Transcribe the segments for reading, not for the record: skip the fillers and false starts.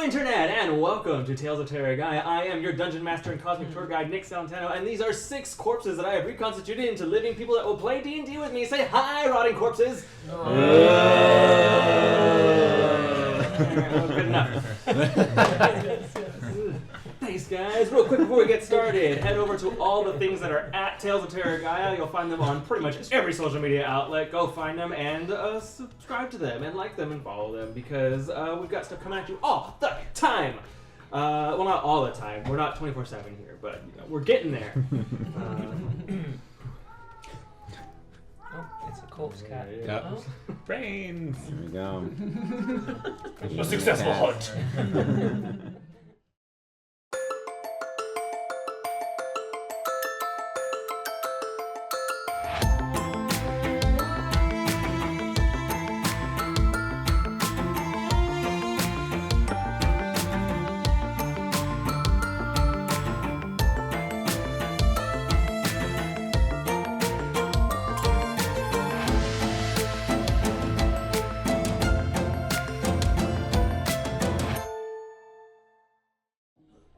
Internet, and welcome to Tales of Terragia. I am your Dungeon Master and Cosmic Tour Guide, Nick Salentano, and these are 6 corpses that I have reconstituted into living people that will play D&D with me. Say hi, rotting corpses! Good enough. Thanks, guys. Real quick before we get started, head over to all the things that are at Tales of Terragia. You'll find them on pretty much every social media outlet. Go find them and subscribe to them and like them and follow them because we've got stuff coming at you all the time. Well, not all the time. We're not 24/7 here, but you know, we're getting there. Oh, it's a corpse cat. Yep. Oh. Brains. There we go. A successful hunt.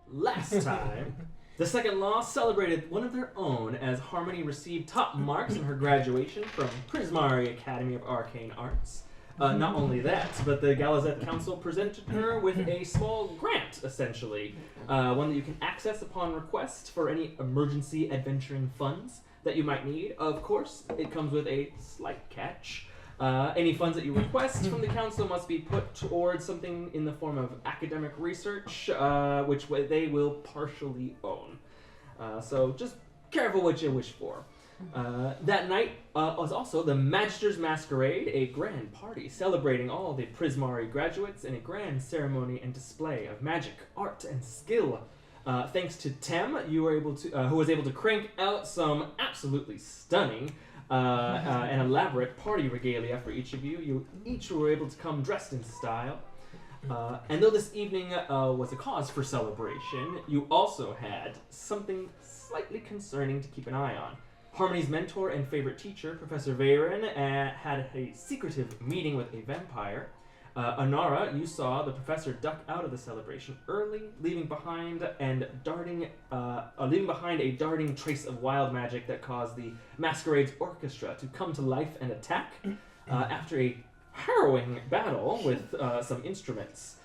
Last time, the Second Law celebrated one of their own as Harmony received top marks in her graduation from Prismari Academy of Arcane Arts. Not only that, but the Galazeth Council presented her with a small grant, essentially, one that you can access upon request for any emergency adventuring funds that you might need. Of course, it comes with a slight catch. Any funds that you request from the council must be put towards something in the form of academic research, which they will partially own. So just careful what you wish for. That night was also the Magister's Masquerade, a grand party celebrating all the Prismari graduates in a grand ceremony and display of magic, art, and skill. Thanks to Tem, you were able to, who was able to crank out some absolutely stunning an elaborate party regalia for each of you. You each were able to come dressed in style. And though this evening was a cause for celebration, you also had something slightly concerning to keep an eye on. Harmony's mentor and favorite teacher, Professor Veyron, had a secretive meeting with a vampire. Anara, you saw the professor duck out of the celebration early, leaving behind a darting trace of wild magic that caused the Masquerade's orchestra to come to life and attack after a harrowing battle with some instruments.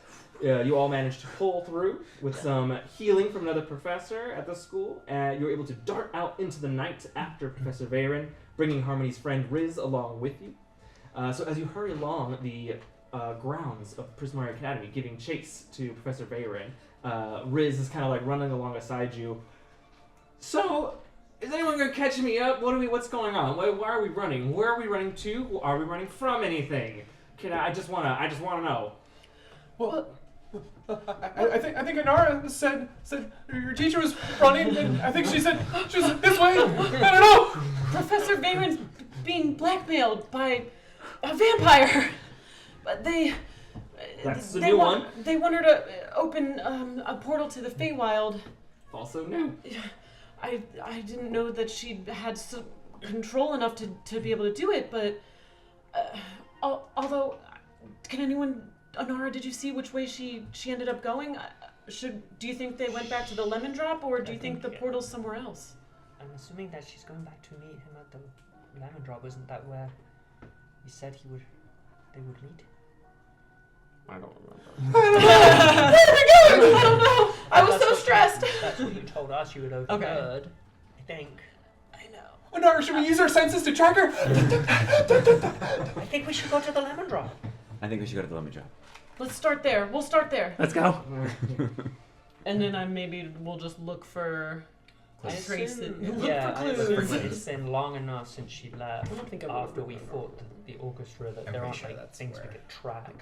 You all managed to pull through with some healing from another professor at the school. You were able to dart out into the night after Professor Veyron, bringing Harmony's friend Riz along with you. So as you hurry along the grounds of Prismari Academy, giving chase to Professor Veyron, Riz is kind of like running along beside you. So, is anyone going to catch me up? What's going on? Why are we running? Where are we running to? Are we running from anything? I just wanna know. Well, I think Anara said your teacher was running, and I think she said this way. I don't know. Professor Veyron's being blackmailed by a vampire. But That's the new one. They want her to open a portal to the Feywild. Also new. I didn't know that she had control enough to be able to do it, but although, Anara, did you see which way she ended up going? Do you think they went back to the Lemon Drop, or do you think the portal's somewhere else? I'm assuming that she's going back to meet him at the Lemon Drop. Isn't that where he said they would meet? I don't remember. Where are we going? I don't know. I was so stressed. That's what you told us you had overheard. Okay. I think. I know. Anara, should we use our senses to track her? I think we should go to the Lemon Drop. I think we should go to the lemon drop. Let's start there. We'll start there. Let's go. And then we'll just look for traces. Yeah, I assume it's been long enough since she left. After we fought the orchestra that there aren't like things we could track.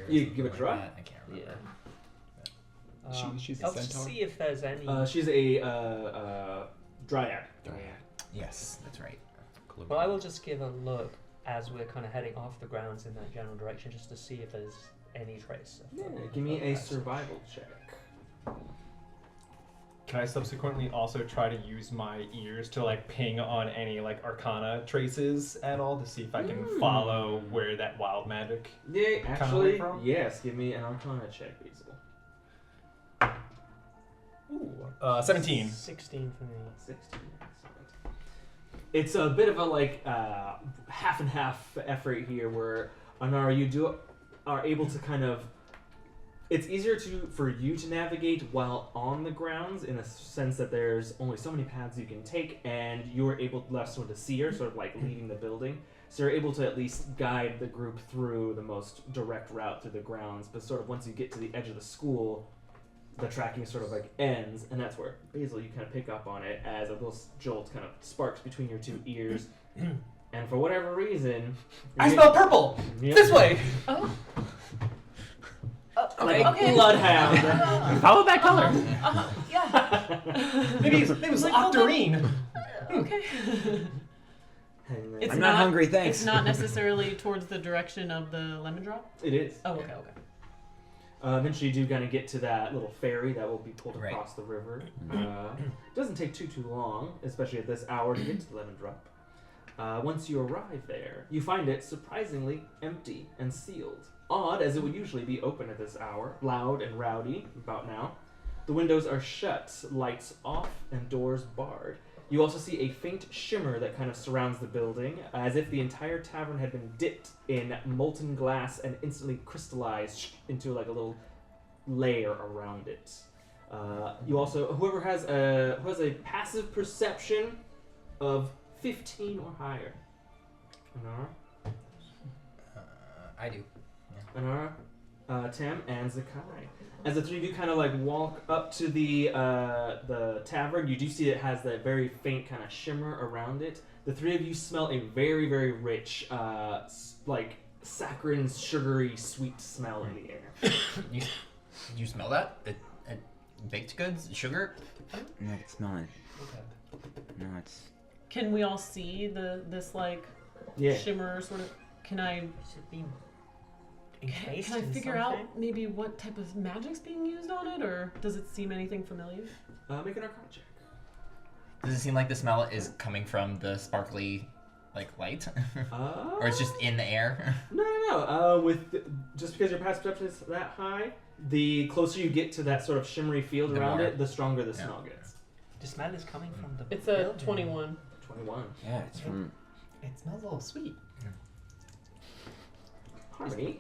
You give it a try? I can't remember. Yeah. She's a I'll just centaur? see if there's any. She's a dryad. Yes, that's right. Well, I will just give a look as we're kind of heading off the grounds in that general direction, just to see if there's any trace. Yeah, give me a survival check. Can I subsequently also try to use my ears to like ping on any like arcana traces at all to see if I can follow where that wild magic? Yeah, actually, from? yes. Give me an Arcana check, Basil. Ooh, 17. 16 for me. 16. Excellent. It's a bit of a like half and half effort here, where Anara, you are able to kind of. It's easier for you to navigate while on the grounds, in a sense that there's only so many paths you can take, and you're able less sort of seer, sort of like leading the building. So you're able to at least guide the group through the most direct route through the grounds. But sort of once you get to the edge of the school, the tracking sort of like ends, and that's where Basil, you kind of pick up on it as a little jolt kind of sparks between your two ears, and for whatever reason, I smell purple. Yep. This way. Oh. Like Okay. a bloodhound. Follow that color. Yeah. Maybe it was Like, octarine. Okay. And then- It's I'm not hungry, thanks. It's not necessarily towards the direction of the lemon drop. It is. Oh, okay, yeah. okay. Eventually, you do kind of get to that little ferry that will be pulled Right. across the river. It doesn't take too long, especially at this hour, to get to the lemon drop. Once you arrive there, you find it surprisingly empty and sealed. Odd, as it would usually be open at this hour, loud and rowdy about now. The windows are shut, lights off, and doors barred. You also see a faint shimmer that kind of surrounds the building, as if the entire tavern had been dipped in molten glass and instantly crystallized into like a little layer around it. You also, whoever has a passive perception of 15 or higher. Anara, I do. Anara, Tem, and Zakkai. As the three of you kind of like walk up to the tavern, you do see it has that very faint kind of shimmer around it. The three of you smell a very, very rich, like saccharine, sugary, sweet smell in the air. You smell that? Baked goods? Sugar? No, I can smell it. No, it's. Can we all see this like Yeah. shimmer sort of? Can I Is it being can encased I in figure something? out maybe what type of magic's being used on it, or does it seem anything familiar? Make an Arcana check. Does it seem like the smell is coming from the sparkly, like, light? Or it's just in the air? No. Just because your passive perception is that high, the closer you get to that sort of shimmery field The around more. it, the stronger the smell gets. The smell is coming from the It's a building. 21. 21. Yeah, it's from. It smells a little sweet. Harmony.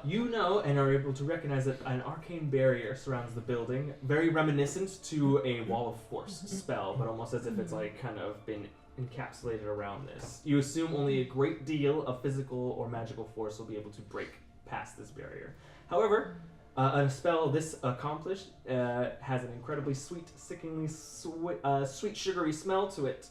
You know and are able to recognize that an arcane barrier surrounds the building, very reminiscent to a wall of force spell, but almost as if it's like kind of been encapsulated around this. You assume only a great deal of physical or magical force will be able to break past this barrier. However, a spell this accomplished has an incredibly sweet, sickeningly sweet, sugary smell to it.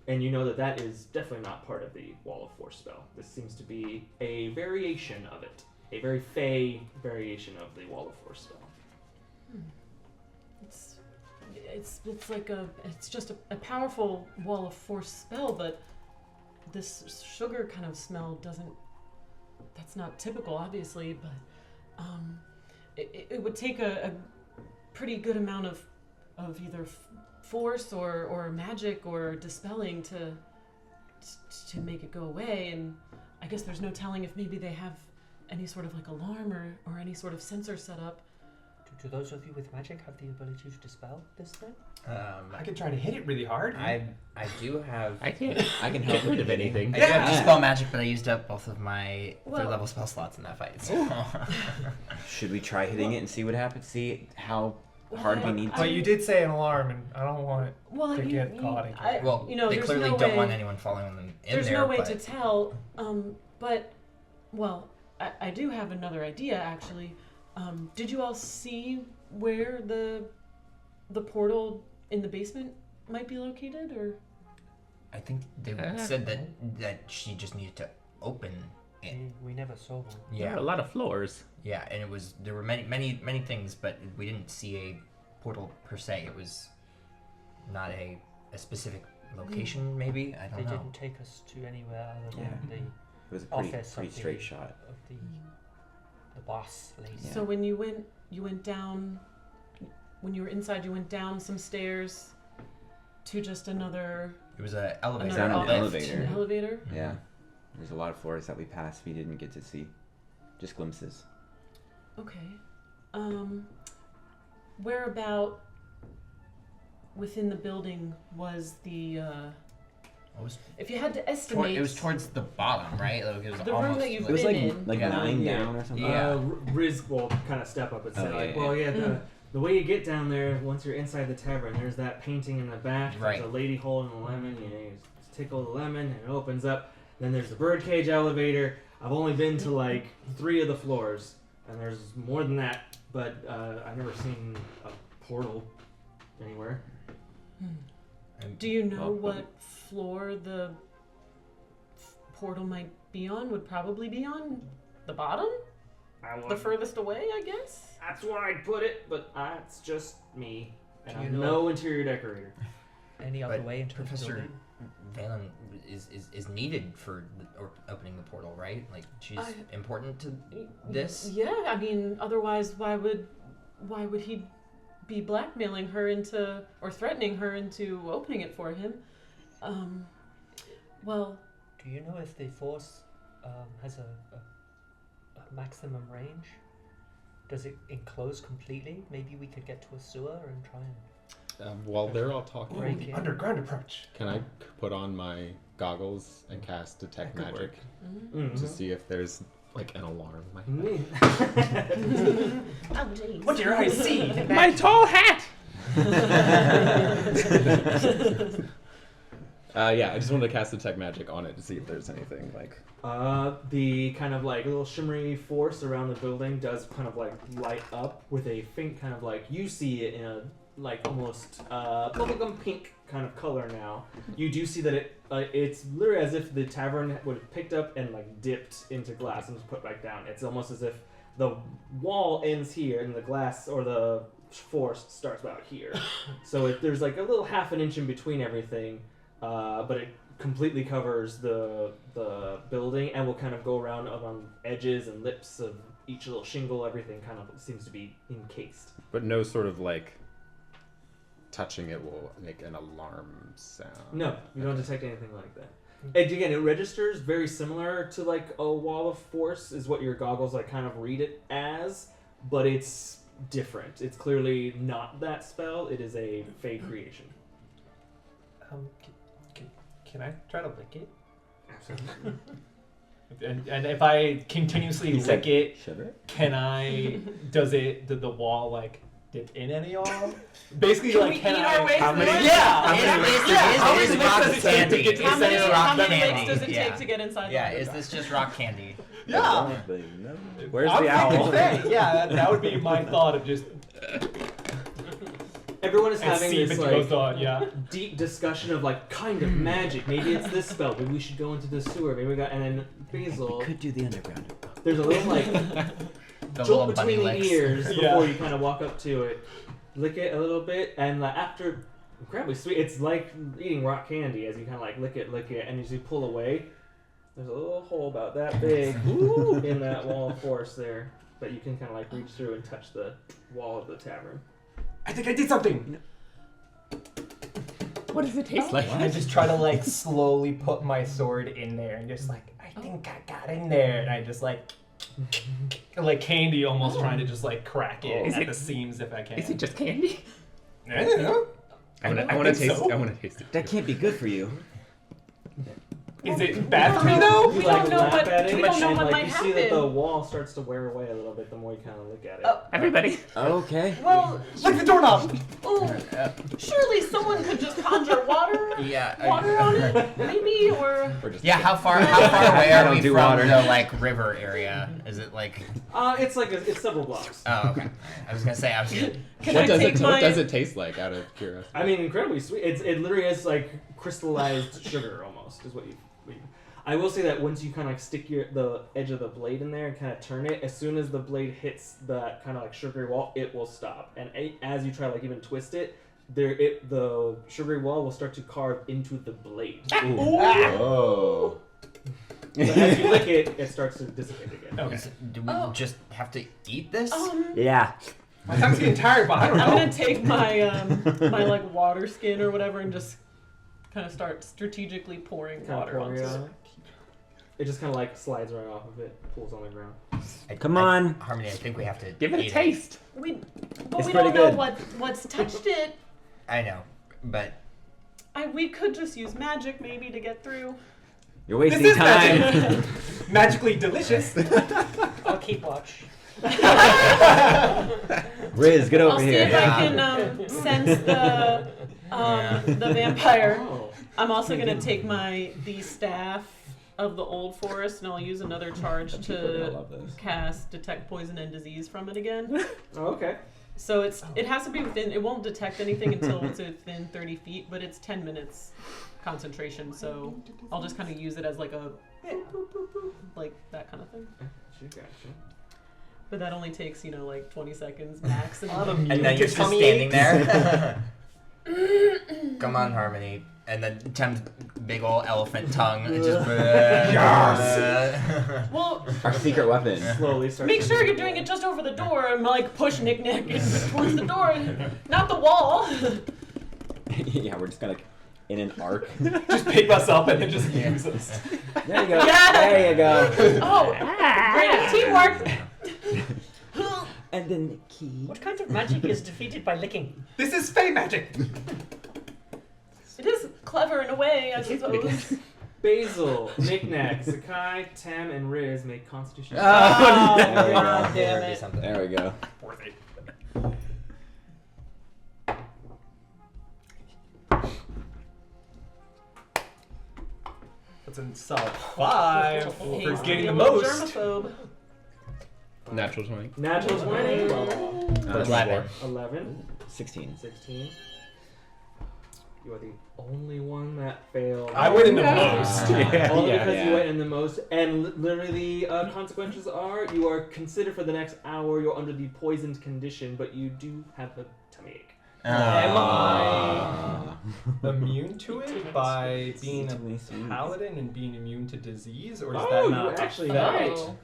And you know that is definitely not part of the Wall of Force spell. This seems to be a variation of it. A very Fey variation of the Wall of Force spell. It's like it's just a powerful Wall of Force spell, but this sugar kind of smell that's not typical, obviously, but it would take a pretty good amount of either force or magic or dispelling to make it go away, and I guess there's no telling if maybe they have any sort of like alarm or any sort of sensor set up. Do those of you with magic have the ability to dispel this thing? I could try to hit it really hard. I do have. I can help Get rid of anything. I Yeah. do have dispel magic, but I used up both of my Well- third level spell slots in that fight. So. Should we try hitting it and see what happens? See how hard we need to. But you did say an alarm, and I don't want it Well, to get caught again. Well, you know, they there's clearly no don't way, want anyone following them in There's there. no way but to tell, but, well, I do have another idea, actually. Did you all see where the portal in the basement might be located, or? I think they said that she just needed to open it. We never saw one. There Yeah, are a lot of floors. yeah, and there were many things, but we didn't see a portal per se. It was not a specific location. Maybe I They don't know. didn't take us to anywhere other than Yeah. the It was a office pretty of straight the, shot. of the boss lady. Yeah. So when you went down, when you were inside, you went down some stairs to just another. It was an elevator. It's not an lift. elevator. An elevator. Yeah. There's a lot of floors that we passed we didn't get to see. Just glimpses. Okay. Where about within the building was the? If you had to estimate. It was towards the bottom, right? Like it was the almost room that you've It was been like in. like Yeah. 9 down or something. Yeah. Riz will kind of step up and say, Oh, like, yeah, well, yeah, Mm. the way you get down there, once you're inside the tavern, there's that painting in the back. Right. There's a lady holding a lemon. You tickle the lemon, and it opens up. Then there's the birdcage elevator. I've only been to like 3 of the floors, and there's more than that, but I've never seen a portal anywhere. Do you know what floor the portal might be on? Would probably be on the bottom? The furthest away, I guess? That's where I'd put it, but that's just me. And Do you I'm know- no interior decorator. Any other But way into the Professor building? Valen is needed for opening the portal, right? Like she's important to this. Yeah, I mean, otherwise, why would he be blackmailing her into or threatening her into opening it for him? Well, Do you know if the force has a maximum range? Does it enclose completely? Maybe we could get to a sewer and try and. While they're all talking, Break in. Underground approach. can I put on my goggles and cast Detect That could Magic Mm-hmm. to see if there's like an alarm? oh jeez. What do your eyes see? My tall hat! Yeah, I just wanted to cast Detect Magic on it to see if there's anything like. The kind of like little shimmery force around the building does kind of like light up with a faint kind of like, you see it in a like almost bubblegum pink kind of color now. You do see that it's literally as if the tavern would have picked up and like dipped into glass and just put back down. It's almost as if the wall ends here and the glass or the force starts about here. So there's like a little half an inch in between everything, but it completely covers the building and will kind of go around on edges and lips of each little shingle. Everything kind of seems to be encased. But no sort of like touching it will make an alarm sound. No, you don't detect anything like that. And again, it registers very similar to like a wall of force is what your goggles like kind of read it as, but it's different. It's clearly not that spell. It is a Fey creation. Can I try to lick it? Absolutely. And if I continuously lick it, Sugar? can I? Does the wall like dip in any all? Basically, Can like we can eat I? our way through it? Yeah. How many licks does it take to get to the How many, center how of many the licks does it Yeah. take to get inside Yeah, the is this just rock candy? Yeah. Where's I'm the thinking owl? Fey. Yeah, that would be my thought of just Everyone is and having see this if it goes like on. Yeah. deep discussion of like kind of magic. Maybe it's this spell. Maybe we should go into the sewer. Maybe we got. And then Basil, We could do the underground. there's a little like The jolt little bunny between the licks. ears Yeah. before you kind of walk up to it, lick it a little bit, and incredibly sweet. It's like eating rock candy as you kind of like lick it, and as you pull away, there's a little hole about that big in that wall of force there, but you can kind of like reach through and touch the wall of the tavern. I think I did something. What does it taste like? I just try to like slowly put my sword in there and just like I think I got in there, and I just like candy, almost trying to just like crack it Is at it- the seams if I can. Is it just candy? I don't know. I want I to think taste. so. I want to taste it. That can't be good for you. Is it bad for me though? We like don't know lap what- at it, we don't know and what like might you see that the happen. wall starts to wear away a little bit the more you kind of look at it. Everybody. Okay. Well, Like the doorknob. surely someone could just conjure water Yeah. on it, maybe, or Or just Yeah. How far away I are don't we do from water. the like river area? Is it like? It's like it's several blocks. Oh, okay. I was gonna say I was gonna. can What I does take it? my? What does it taste like? Out of curiosity. I mean, incredibly sweet. It literally is like crystallized sugar almost, is what you. I will say that once you kind of like stick the edge of the blade in there and kind of turn it, as soon as the blade hits that kind of like sugary wall, it will stop. And as you try to like even twist it, the sugary wall will start to carve into the blade. Oh. So as you lick it, it starts to dissipate again. Okay. Do we just have to eat this? Yeah. That's the entire bottle. I'm gonna take my my like water skin or whatever and just kind of start strategically pouring Kinda water pouring onto it it. on. It just kind of like slides right off of it, pulls on the ground. Come on. Harmony, I think we have to Give it a eat taste. But It's we pretty don't know good. what's touched it. I know, but We could just use magic maybe to get through. You're This wasting is time. magic. Magically delicious. I'll keep watch. Riz, get over I'll see here. if I can sense the vampire. Oh. I'm also gonna take the staff of the old forest and I'll use another charge People are gonna to love this. cast detect poison and disease from it again. Oh, okay. So it has to be within. It won't detect anything until it's within 30 feet, but it's 10 minutes concentration. So I'll just kind of use it as like a like that kind of thing. Gotcha. But that only takes like 20 seconds max. And and then you're just tummy standing there. Come on, Harmony. And then Tem's big old elephant tongue just. well, Our secret weapon. Slowly start. make sure you're doing it just over the door and like push Nik-Nak towards the door, not the wall. Yeah, we're just gonna in an arc. Just pick us up and then just use us. There you go. Yeah. There you go. Oh, great teamwork. And then the key. What kind of magic is defeated by licking? This is Fey magic. It is clever in a way, I suppose. Basil, Nik-Nak, Zakkai, Tem, and Riz make Constitution. Oh, There we go. God damn it. There we go. Worth it. That's a solid 5 for Hates to getting be the a little most. germaphobe. Natural 20. Natural 20. 11. 11. 16. 16. You are the only one that failed. I went in the most. Only Yeah, because yeah. you went in the most. And literally, the consequences are you are considered for the next hour, you're under the poisoned condition, but you do have a tummy ache. Am Ah. I immune to it by being a Totally sweet. paladin and being immune to disease, or is Oh, that you not actually a fact? right. Oh.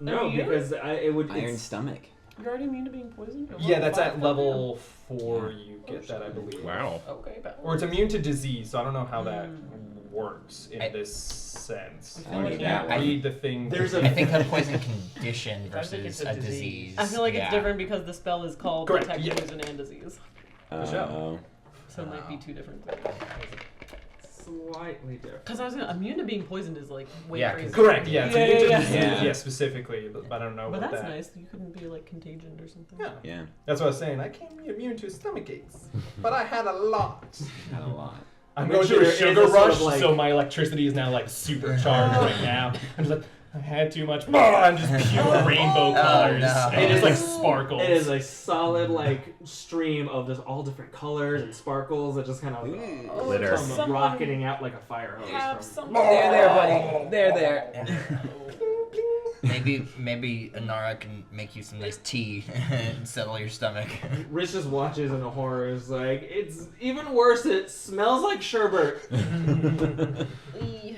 No, Are you? because it would. Iron It's, stomach. You're already immune to being poisoned? Yeah, that's at level 4 you get that, I believe. Wow. Okay, but Or it's immune to disease, so I don't know how that Hmm. works in this sense. I feel like You yeah, can't read the thing. There's I a. think a poison condition I think versus it's a a disease. disease. I feel like it's Yeah. different because the spell is called Correct, Detect yeah. Poison and Disease. Oh. So it might be two different things. Slightly different. Because I was gonna, immune to being poisoned is like way Yeah, crazy. Correct, yeah. It's Yeah, immune to yeah, disease, yeah. yeah, specifically, but I don't know But what that's that. nice. You couldn't be like contagion or something. Yeah, Yeah. that's what I was saying. I can't be immune to stomach aches, but I had a lot. Had a lot. I'm I'm going sure through a there is sugar a sort rush, of, like- so my electricity is now like supercharged right now. I'm just like, I had too much. I'm just pure rainbow colors. no. It just like sparkles. It is a solid like stream of just all different colors and sparkles that just kind of Glitter. come Someone rocketing out like a fire hose. Have from- some. There, buddy. There. Maybe Anara can make you some nice tea and settle your stomach. Rich just watches in horror. Is like it's even worse. It smells like sherbet. Eee.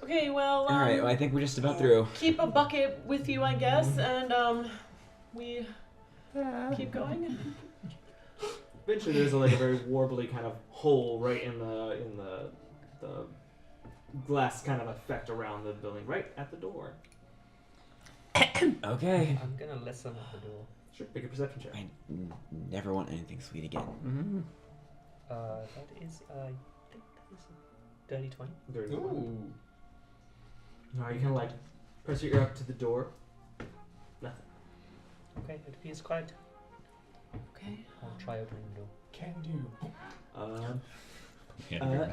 Okay, well, All right. Well, I think we're just about through. keep a bucket with you, I guess, and we keep going. Eventually, there's like a very warbly kind of hole right in the glass kind of effect around the building, right at the door. Okay. I'm gonna listen at the door. Sure, make a perception check. I never want anything sweet again. That is, I think that is a dirty 20. Dirty one. Ooh. No, you kind of like press your ear up to the door. Nothing. Okay, it appears quiet. Okay. I'll try opening the door. Can do.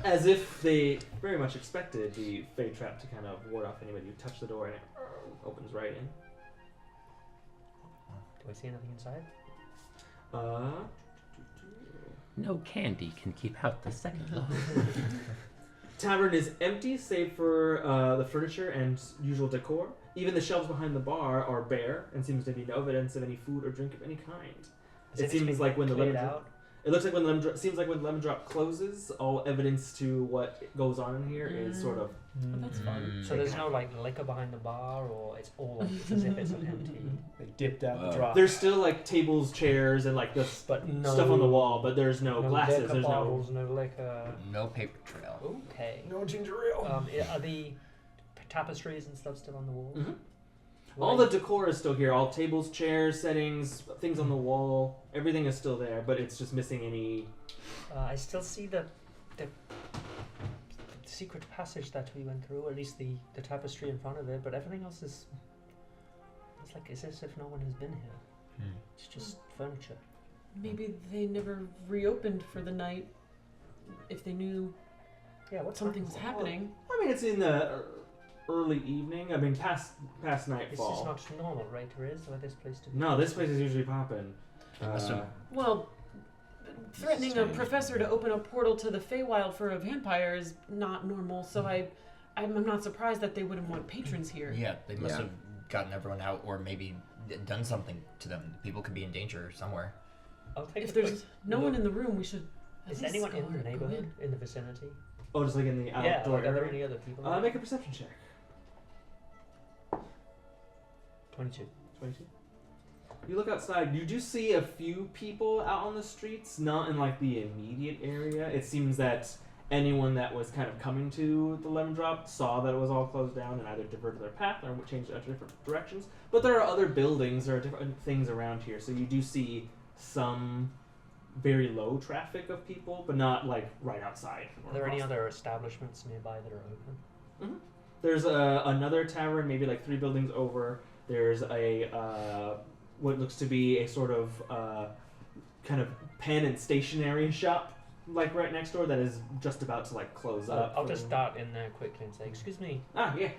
As if they very much expected the Fey trap to kind of ward off anybody who touched the door, and it opens right in. Do I see anything inside? No candy can keep out the second love. Tavern is empty save for the furniture and usual decor. Even the shelves behind the bar are bare and seems to be no evidence of any food or drink of any kind. Has It anything seems like when the cleared lemon out? It looks like when seems like when lemon drop closes, all evidence to what goes on in here is sort of. But that's fun. So there's no like liquor behind the bar, or it's all it's as if it's empty. They dipped out the drop. There's still like tables, chairs, and like this But no stuff on the wall, but there's no, no glasses. liquor There's bottles, no liquor. No paper trail. Okay. No ginger ale. Are the tapestries and stuff still on the walls? Mhm. All the decor is still here. All tables, chairs, settings, things on the wall. Everything is still there, but it's just missing any. I still see the secret passage that we went through, or at least the tapestry in front of it, but everything else is. It's like it's as if no one has been here. It's just furniture. Maybe they never reopened for the night if they knew something was happening. I mean, it's in the early evening. I mean, past This nightfall. is not normal, right? Or is this place to be? No, this place is usually popping. Well, threatening a Strange. professor to open a portal to the Feywild for a vampire is not normal, so I'm not surprised that they wouldn't want patrons here. Yeah, they must Yeah. have gotten everyone out, or maybe done something to them. People could be in danger somewhere. I'll take If a there's quick no look. one in the room, we should. at Is least anyone go in the go neighborhood, in the vicinity? Oh, just like in the Yeah, outdoor like, are there area. any other people? Make a perception check. 22. 22. You look outside. You do see a few people out on the streets, not in like the immediate area. It seems that anyone that was kind of coming to the lemon drop saw that it was all closed down and either diverted their path or changed it to different directions. But there are other buildings, there are different things around here, so you do see some very low traffic of people, but not like right outside. Are there any other establishments nearby that are open? There's another tavern, maybe like 3 buildings over. There's a what looks to be a sort of kind of pen and stationery shop, like right next door, that is just about to like close up. I'll just dart in there quickly and say, "Excuse me, Ah, yeah.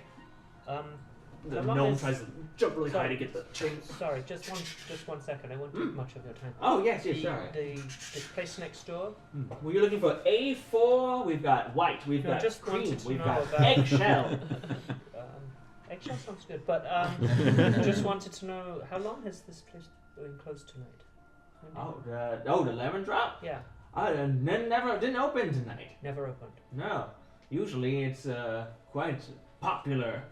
The How long gnome is- tries to jump really high Sorry. to get the chain. sorry, just one second. I won't take much of your time." Oh yes, yes, the, sorry. the place next door. Well, you're looking for A4. We've got white. We've No, got just cream. wanted to We've know got about- eggshell. Eggshell sounds good, but just wanted to know how long has this place been closed tonight? When did- The lemon drop. yeah, Never didn't open tonight. never opened. No. Usually it's quite popular.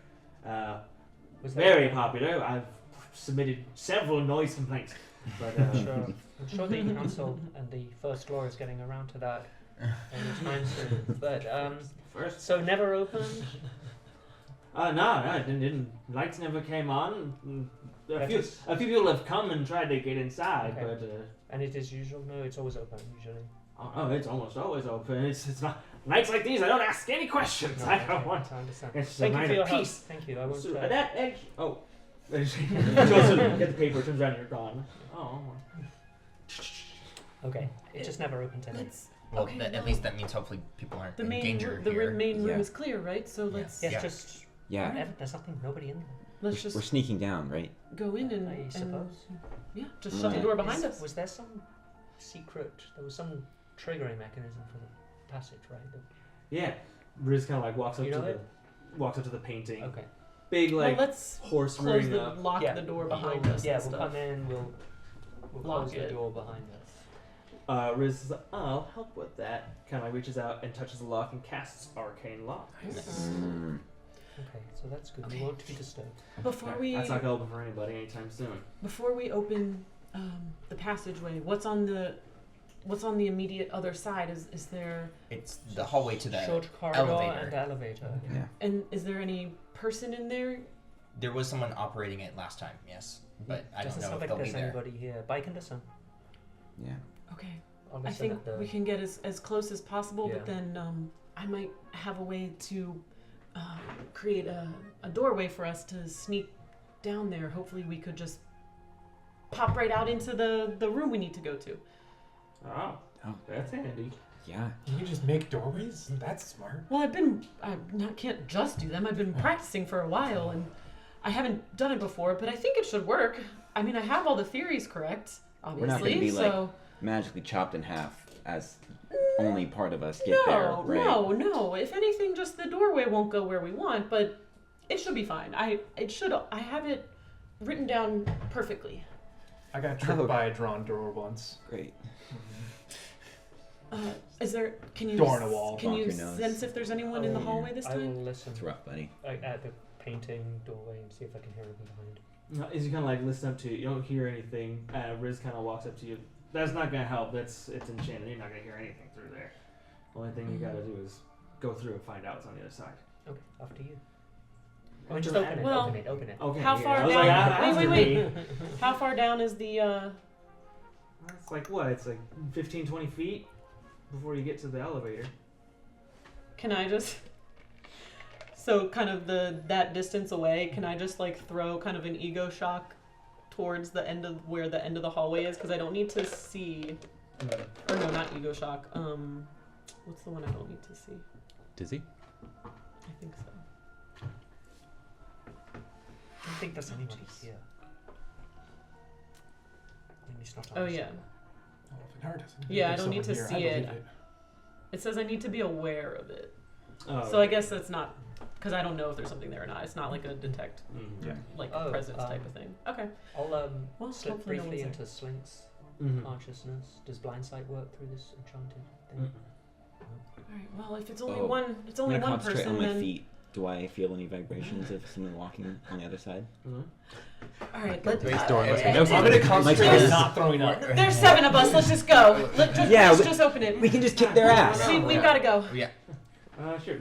Was there- Very popular. I've submitted several noise complaints. But I'm sure the council and the first floor is getting around to that anytime soon. But first, so never opened. no, it didn't. Lights never came on. A That few is- people have come and tried to get inside, Okay. but And it is usual. No, it's always open usually. oh, it's almost always open. It's not nights like these. I don't ask any questions. No, I don't okay, want. I understand. It's a Thank you night for your of help. peace. Thank you. I won't. So, Uh, oh. Goes to get the paper, turns around, and you're gone. Oh. okay, it just never opened tonight. Let's. Well, Okay, at well, least that means hopefully people aren't The in main danger the here. main room Yeah. is clear, right? So let's Yes, Yeah. just Yeah. there's nothing. Nobody in there. let's We're just sneaking down, right? go in and I suppose. yeah, just shut the Right. door behind us. Was there some secret? There was some triggering mechanism for the passage, right? Yeah. Riz kind of like walks up You to know the it? walks up to the painting. Okay. Big Well, like let's horse close rearing the up. lock Yeah. the door behind We'll- us. Yeah, and we'll stuff. come in. We'll Lock close the it. door behind us. Riz says, I'll help with that. Kind of like reaches out and touches the lock and casts arcane lock. Mm. Okay, so that's good. Okay. We won't be disturbed. Before we That's not gonna open for anybody anytime soon. open the passageway, what's on the immediate other side? Is there It's the hallway to the short corridor elevator. and elevator. Yeah. and is there any person in there? There was someone operating it last time, yes, but I Doesn't don't know sound if like they'll be there's there. anybody here. But I can listen. Yeah. Okay, I'll I listen think at the. we can get as close as possible, Yeah. but then I might have a way to create a doorway for us to sneak down there. Hopefully, we could just pop right out into the room we need to go to. Oh, Oh. that's handy. Yeah. You just make doorways? That's smart. Well, can't just do them. I've been practicing for a while, and I haven't done it before, but I think it should work. I mean, I have all the theories correct, obviously. We're not gonna be, so Magically chopped in half as only part of us get there, right? no. If anything, just the doorway won't go where we want, but it should be fine. I have it written down perfectly. I got tricked by a drawn door once. Great. Is there? Can you? Door on a wall. Can you Bonk your nose. sense if there's anyone in the hallway this I will time? listen It's rough, buddy. at the painting doorway and see if I can hear anything behind. As you kind of like listen up to it, you don't hear anything. Riz kind of walks up to you. That's not gonna help. It's enchanted. You're not gonna hear anything through there. Only thing you gotta do is go through and find out what's on the other side. Okay, after you. Oh, Just just open it, Well- open it, open it. Okay. How yeah. far I was down? like, after wait. me. How far down is the? It's like what? It's like 15, 20 feet before you get to the elevator. Can I just? So kind of that distance away. Can I just like throw kind of an ego shock towards the end of where the end of the hallway is? Because I don't need to see. Or no, not ego shock. What's the one I don't need to see? Dizzy? I think so. I don't think there's anybody here. Maybe it's not Oh ours. yeah. Well, if Anara doesn't, Yeah, I there's don't need to someone see here, I it. believe It says I need to be aware of it. Oh. So I guess that's not because I don't know if there's something there or not. It's not like a detect Mm-hmm. Yeah. like Oh, presence type of thing. Okay. I'll Well, slip hopefully no briefly one's there. into Slink's Mm-hmm. consciousness. Does blind sight work through this enchanted thing? Mm-hmm. All right. Well, if it's only Oh. one, it's I'm only gonna one concentrate person. on my Then feet. Do I feel any vibrations of someone walking on the other side? Mm-hmm. all right. Let's. Raise door must be it. no I'm gonna problem. concentrate There's- on not throwing up. There's 7 of us. Let's just go. Let's just open it. We can just kick their ass. We've got to go. Yeah. Sure.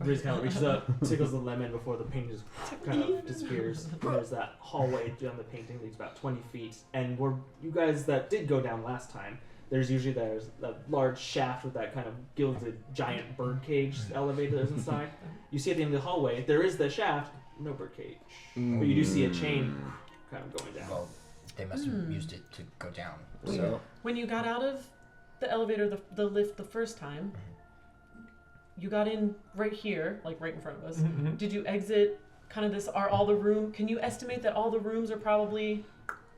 Riz kind of reaches up, tickles the lemon before the painting just kind of disappears. And there's that hallway down the painting that's about 20 feet. And where you guys that did go down last time, there's a large shaft with that kind of gilded giant birdcage elevator that's inside. You see at the end of the hallway, there is the shaft, no birdcage. But you do see a chain kind of going down. Well, they must have Hmm. used it to go down. So When you got out of the elevator, the lift the first time, you got in right here, like right in front of us. Mhm. Did you exit kind of this? Are all the room? Can you estimate that all the rooms are probably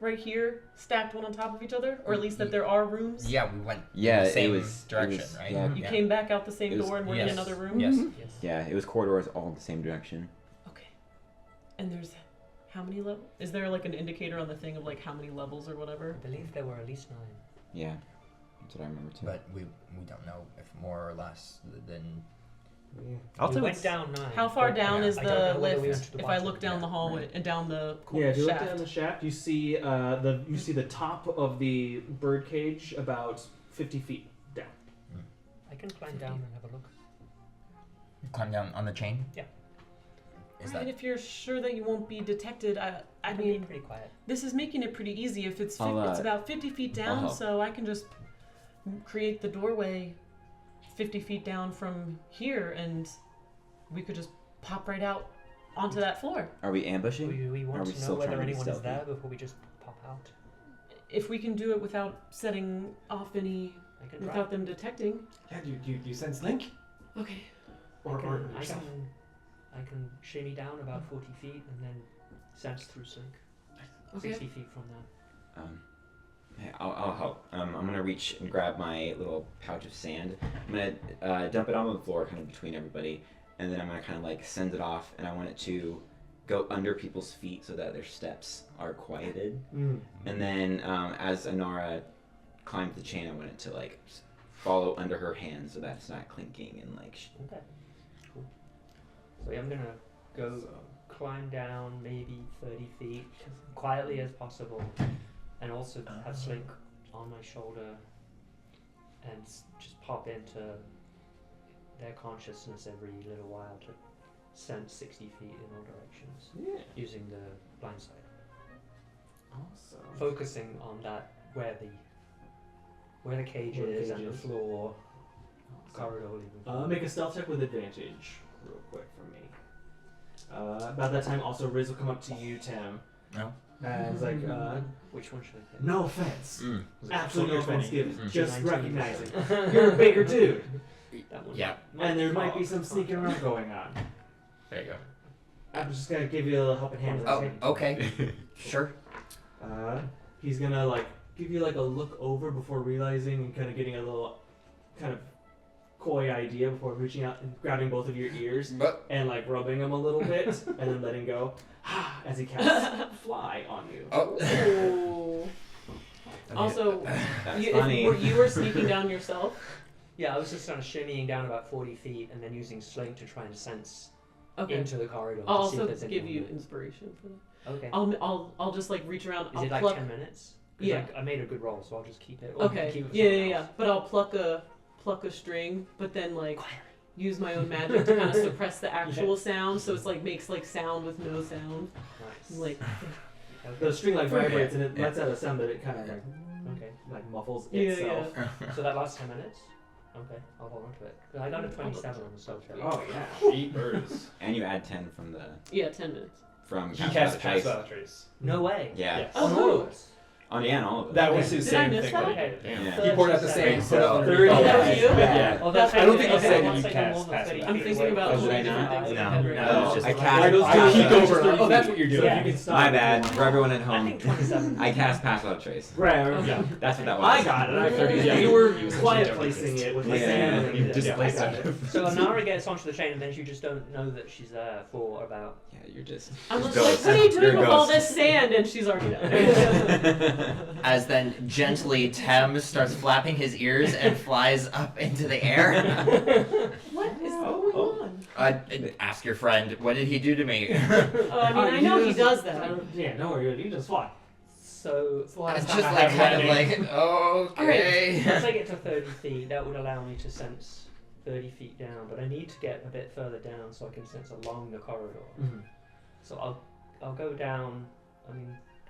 right here, stacked one on top of each other, or at least that there are rooms? yeah, we went Yeah, the same it was direction, it was, right? Yeah, You Yeah. came back out the same It was- door and were in yes. another room. Yes. Yes. yeah, it was corridors all the same direction. Okay. And there's how many levels? Is there like an indicator on the thing of like how many levels or whatever? I believe there were at least 9. Yeah, that's what I remember too. But we don't know if more or less than. I'll We say went it's- down 9. How far but down is I don't the know whether we lift? went to the If I bottom. look down the hallway and down the Yeah, if you look shaft. down the shaft, you see the top of the birdcage about 50 feet down. I can climb down and have a look. Climb down on the chain? Yeah. Is Right, that if you're sure that you won't be detected, I I can be mean, pretty quiet. this is making it pretty easy. If it's I'll, it's about 50 feet down, help. so I can just create the doorway 50 feet down from here, and we could just pop right out onto that floor. Are we ambushing? We Are want we to know still whether trying to be anyone is stealthy? there before we just pop out. If we can do it without setting off any, I can try. without them detecting. Yeah, do you sense Link? Okay. Or I yourself? can shimmy down about 40 feet and then sense through Slink. Okay. 60 feet from there. Hey, I'll help. I'm gonna reach and grab my little pouch of sand. I'm gonna dump it on the floor, kind of between everybody, and then I'm gonna kind of like send it off. And I want it to go under people's feet so that their steps are quieted. Mm. And then as Anara climbs the chain, I want it to like follow under her hand so that it's not clinking and like. Okay. Cool. So yeah, I'm gonna go climb down maybe 30 feet as quietly as possible, and also have Slink on my shoulder and just pop into their consciousness every little while to sense 60 feet in all directions Yeah. using the blind sight, Awesome. focusing on that where the cage Where the is cage and the is. floor, Awesome. corridor even. Make a stealth check with advantage, real quick for me. About that time, also Riz will come up to you, Tem. No. And it's like, Which one should I pick? no offense. Mm. Absolutely no offense given. Mm. Just 19. recognizing you're a bigger dude, That one. Yeah. and there might be some sneaking around going on. There you go. I'm just gonna give you a little helping hand. Oh, okay. Sure. He's gonna like give you like a look over before realizing and kind of getting a little kind of coy idea before reaching out and grabbing both of your ears But and like rubbing them a little bit and then letting go as he casts fly on you. oh, Also, That's you, funny. you were sneaking down yourself. Yeah, I was just kind of shimmying down about 40 feet and then using Slink to try and sense Okay. into the corridor. I'll to see if also there's give anyone you there. inspiration for that. Okay. I'll just like reach around. Is I'll it like pluck. 10 minutes? 'Cause Yeah. I made a good roll, so I'll just keep it. Or you can Okay. keep it for Yeah, someone yeah. else. But I'll pluck a string, but then like use my own magic to kind of suppress the actual sound, so it's like makes like sound with no sound. Nice. Like The string like vibrates and it lets out a sound that it kind of Okay. like muffles Yeah, itself. So that lasts 10 minutes? Okay, I'll hold on to it. 'Cause I got a 27 on the soul check. Oh yeah. Jeepers. And you add 10 from 10 minutes. He Cast cast Without a Pass Trace. Without a Trace. No way. Yeah. Yes. Oh, On all of us. Oh yeah, and all of them. That was Okay. his Did I same miss thing. that? but Okay. Damn. Yeah. He poured out the same. 37. So Thirty. Oh, that was you? Yeah. Oh, That's I don't think okay. he said once you I go more cast than Pass 30 Without I'm feet thinking away about from Oh, the did I thing, not? I No. had to- No, it's just I like- cast. Why those I two peek over. just Oh, that's what you're doing. Yeah. You can stop. My bad. For everyone at I home, think 27. I cast Pass Without a Trace. Right. Yeah. That's what that was. I got it. I figured Yeah. you were You essentially quiet don't placing exist. it with Yeah. the sand. You Yeah, displaced I got it. So Anara gets onto the train and then you just don't know that she's there for about... Yeah, you're just. I'm just just like, ghost. what are you You're doing a with all ghost. this sand? And she's already done. As then gently Tem starts flapping his ears and flies up into the air. What is going on? Ask your friend, what did he do to me? I know he does that. Yeah, no worries. You just fly. So It's the last It's time just I like have kind of landing. like, okay. once I get to 30 feet, that would allow me to sense 30 feet down, but I need to get a bit further down so I can sense along the corridor. Mhm. So I'll go down,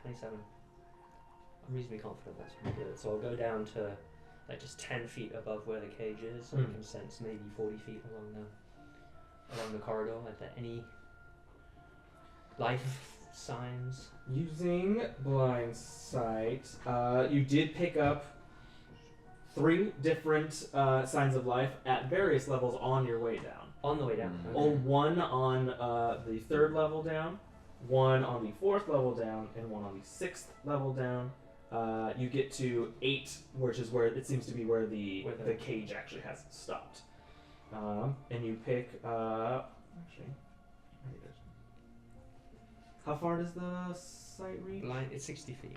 27. I'm reasonably confident that's pretty good. So I'll go down to like just 10 feet above where the cage is, so I can sense maybe 40 feet along the corridor. Are there any life signs? Using blind sight, you did pick up 3 different signs of life at various levels on your way down. On the way down. Mhm. Oh, one on the 3rd level down, one on the 4th level down, and one on the 6th level down. You get to 8, which is where it seems to be where the cage actually has stopped. And you pick actually, maybe there's- how far does the sight reach? Blind, it's 60 feet.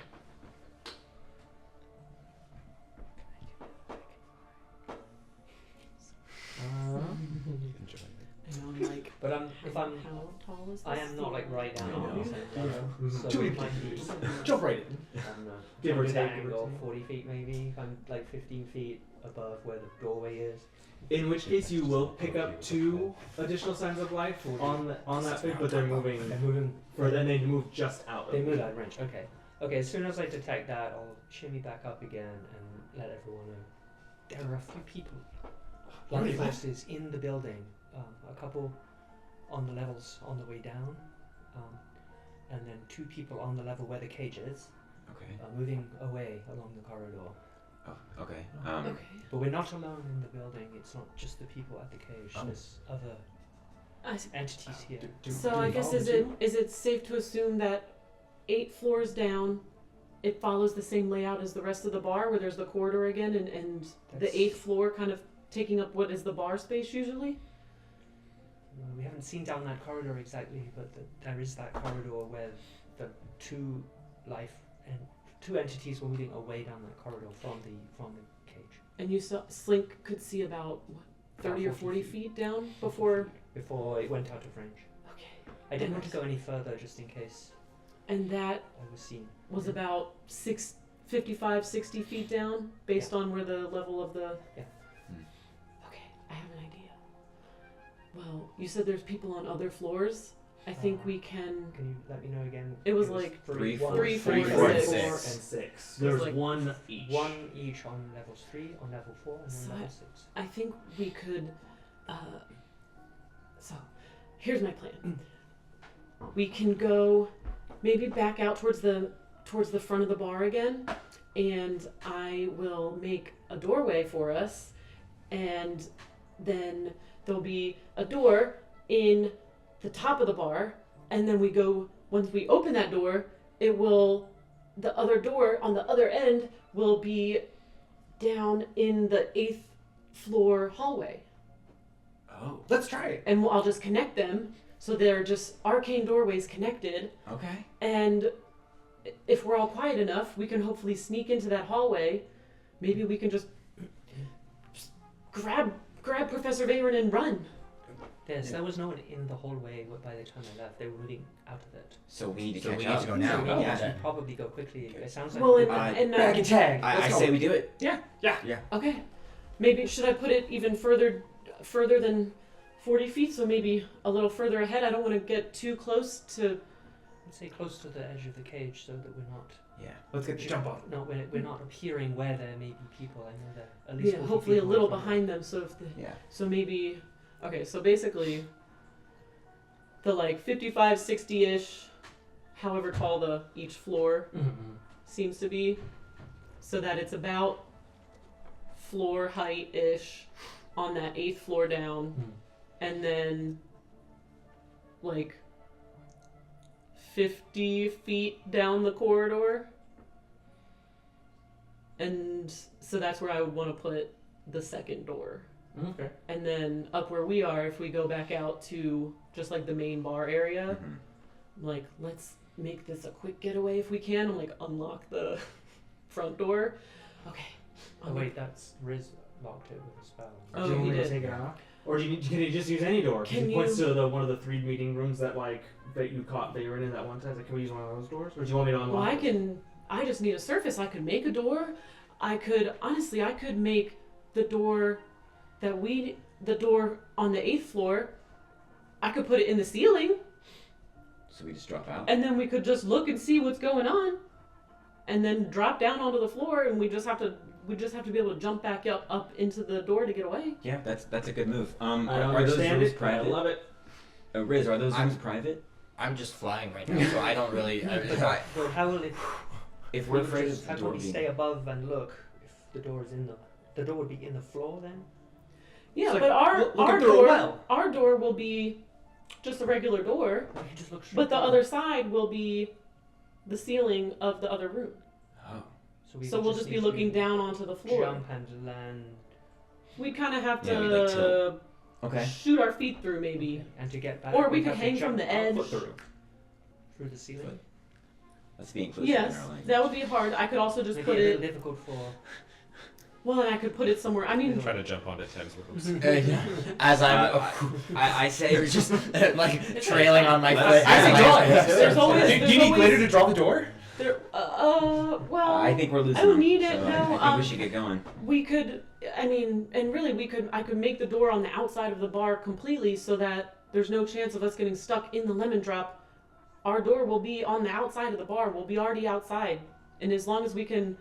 Enjoy it. And I'm like, But if I'm, how tall is this? I am not like right down. I on know. the Yeah. So Too it many might be, Jump right in. I don't know, Give or under that take, give or angle, take. 40 feet maybe. If I'm like 15 feet above where the doorway is. In which case, you will pick up 2 additional signs of life on that thing, but they're moving They're moving. further. And they move just out of They it. move out of range. Okay. Okay. As soon as I detect that, I'll shimmy back up again and let everyone know. There are a few people, life forces in the building. A couple on the levels on the way down, and then 2 people on the level where the cage is, Okay. moving away along the corridor. Oh, okay. Okay. But we're not alone in the building. It's not just the people at the cage. Oh. There's other I s- entities here. So I guess is it safe to assume that 8 floors down, it follows the same layout as the rest of the bar, where there's the corridor again, and the That's- 8th floor kind of taking up what is the bar space usually? We haven't seen down that corridor exactly, but there is that corridor where the 2 life and 2 entities were moving away down that corridor from the cage. And you saw Slink could see about what, 30 or 40 feet down before. Before it went out of range. Okay. I didn't want to go any further just in case And that I was seen. was about 55, 60 feet down, based on where the level of the. Yeah. Okay, I have an idea. Well, you said there's people on other floors. I think we can. Can you let me know again? It was like 3, 1, 4, 3, 3, 4, 4, and 6. 4 and 6. There's There's like 1 each. 1 each on levels 3, on level 4, and So then level 6. I think we could. So, here's my plan. We can go, maybe back out towards the front of the bar again, and I will make a doorway for us, and then there'll be a door in the top of the bar, and then we go. Once we open that door, the other door on the other end will be down in the 8th floor hallway. Oh. Let's try it. And I'll just connect them so they're just arcane doorways connected, Okay. and if we're all quiet enough, we can hopefully sneak into that hallway. Maybe we can just grab Professor Veyron and run. Yes, there was no one in the hallway by the time I left. They were moving out of it. So we need to So catch we up. need to go now. So we yeah. should probably go quickly. It sounds like Well, we're- Back and tag. I Let's go. say we do it. okay. Maybe should I put it even further than 40 feet? So maybe a little further ahead. I don't want to get too close to. I'd say close to the edge of the cage so that we're not. Yeah. Let's get the jump on. No, we're not appearing where there may be people. I know that at least. Yeah, 40 hopefully a feet little away from behind them. So if the Yeah. so maybe okay. So basically, the like 55, 60-ish, however tall each floor Mm-hmm. seems to be, so that it's about floor height-ish on that 8th floor down, and then like 50 feet down the corridor. And so that's where I would want to put the second door. Okay. And then up where we are, if we go back out to just like the main bar area, like let's make this a quick getaway if we can, and like unlock the front door. Okay. Oh wait, that's Riz locked it with a spell. Oh, do you he want me to did. take it off? Or can you just use any door? 'Cause Can he points you- to the one of the 3 meeting rooms that you caught that you were in that one time. Like, can we use one of those doors? Or do you want me to unlock Well, it? I just need a surface. I could make a door. I could make the door the door on the 8th floor. I could put it in the ceiling, So we just drop out. and then we could just look and see what's going on, and then drop down onto the floor, and we just have to be able to jump back up into the door to get away. Yeah, that's a good move. I Are those understand rooms it. I private? love it. Riz, are those rooms private? I'm just flying right now, so I don't really. But how will it? If we're afraid of the how door can we being... stay above and look if the door is in the door would be in the floor then? Yeah, It's but like, look through a well. our door will be just a regular door, We can just look straight but the down. other side will be the ceiling of the other room. Oh. So we'll just be need looking to down onto the floor. Jump and land, We kind of have Yeah, we like to Okay. shoot our feet through, maybe. and to get back. Or we could have to hang jump from the our edge. foot through the ceiling. Let's be inclusive Yes, in our language. that would be hard. I could also just Maybe put a little it. difficult for. Well, and I could put it somewhere. I mean, Try to jump onto Tem's boobs. As I'm, I say... it was just like trailing on my Let foot. us- as I I- think draw it. There's always- Do you there's need always- glitter to draw the door? there. Well, I think we're losing I don't them, need it, so no, I think we should get going. we could. I mean, and really, I could make the door on the outside of the bar completely, so that there's no chance of us getting stuck in the lemon drop. Our door will be on the outside of the bar. We'll be already outside, and as long as we can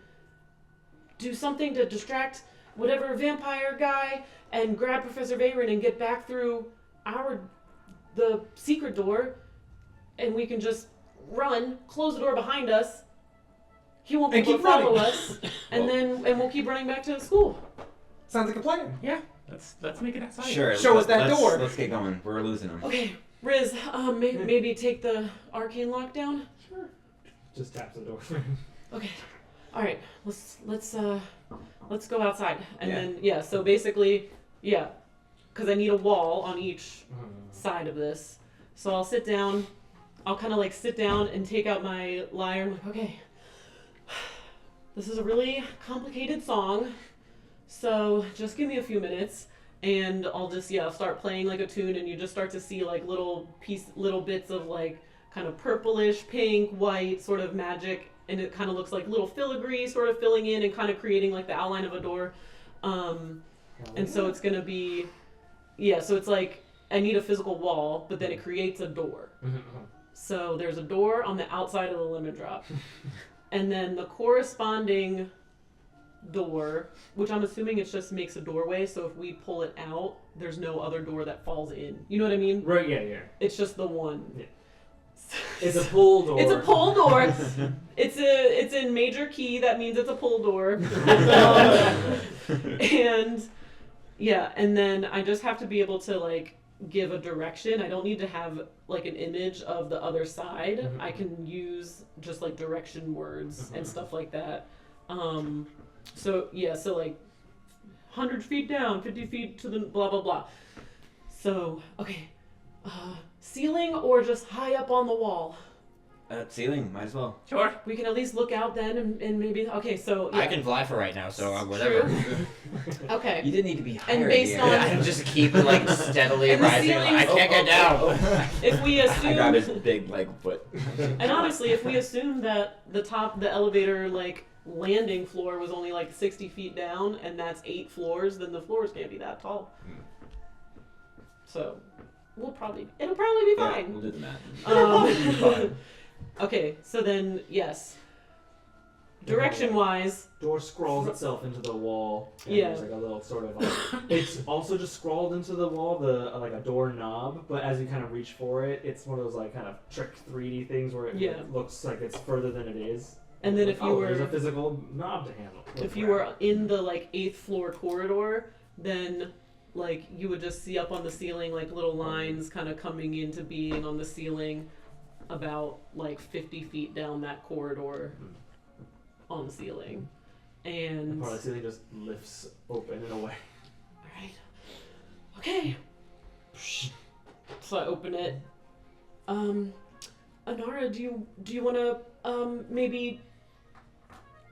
do something to distract whatever vampire guy and grab Professor Veyron and get back through the secret door, and we can just run, close the door behind us. He won't be And able keep to follow running. us, and we'll keep running back to the school. Sounds like a plan. Yeah. Let's make it outside. Sure. Show us that let's, door. Let's get going. We're losing them. Okay, Riz, maybe take the arcane lock down. Just taps the door. Okay, all right. Let's go outside, and Yeah. then So basically, because I need a wall on each side of this. So I'll sit down. I'll kind of like sit down and take out my lyre. And okay, this is a really complicated song, so just give me a few minutes, and I'll just start playing like a tune, and you just start to see like little bits of like kind of purplish, pink, white sort of magic, and it kind of looks like little filigree sort of filling in and kind of creating like the outline of a door. And so it's gonna be, so it's like I need a physical wall, but then it creates a door. So there's a door on the outside of the lemon drop. And then the corresponding door, which I'm assuming it just makes a doorway, so if we pull it out, there's no other door that falls in. You know what I mean? Right, yeah. It's just the one. Yeah. It's a pull door. It's a pull door. It's in major key, that means it's a pull door. And then I just have to be able to like give a direction. I don't need to have like an image of the other side. Mhm. I can use just like direction words and stuff like that. So like 100 feet down, 50 feet to the blah blah blah. So okay, ceiling or just high up on the wall. Ceiling, might as well. Sure. We can at least look out then and maybe. Okay, so. Yeah. I can fly for right now, so whatever. Okay. You didn't need to be higher. based dear. on- I just keep like steadily And the rising. I ceilings- can't get down. If we I grabbed his assume. big foot. And honestly, if we assume that the elevator, landing floor was only 60 feet down, and that's 8 floors, then the floors can't be that tall. So, it'll probably be Yeah, fine. we'll do the math. Okay, so then, yes. Direction-wise, Door scrawls itself into the wall. And Yeah. There's a little sort of. It's also just scrawled into the wall, like a door knob. But as you kind of reach for it, it's one of those kind of trick 3D things where it looks like it's further than it is. and then if you were there's a physical knob to handle. if you were in the 8th floor corridor, then you would just see up on the ceiling little lines kind of coming into being on the ceiling about 50 feet down that corridor on the ceiling. And part of the ceiling just lifts open in a way. alright. Okay. So I open it. Anara, do you wanna maybe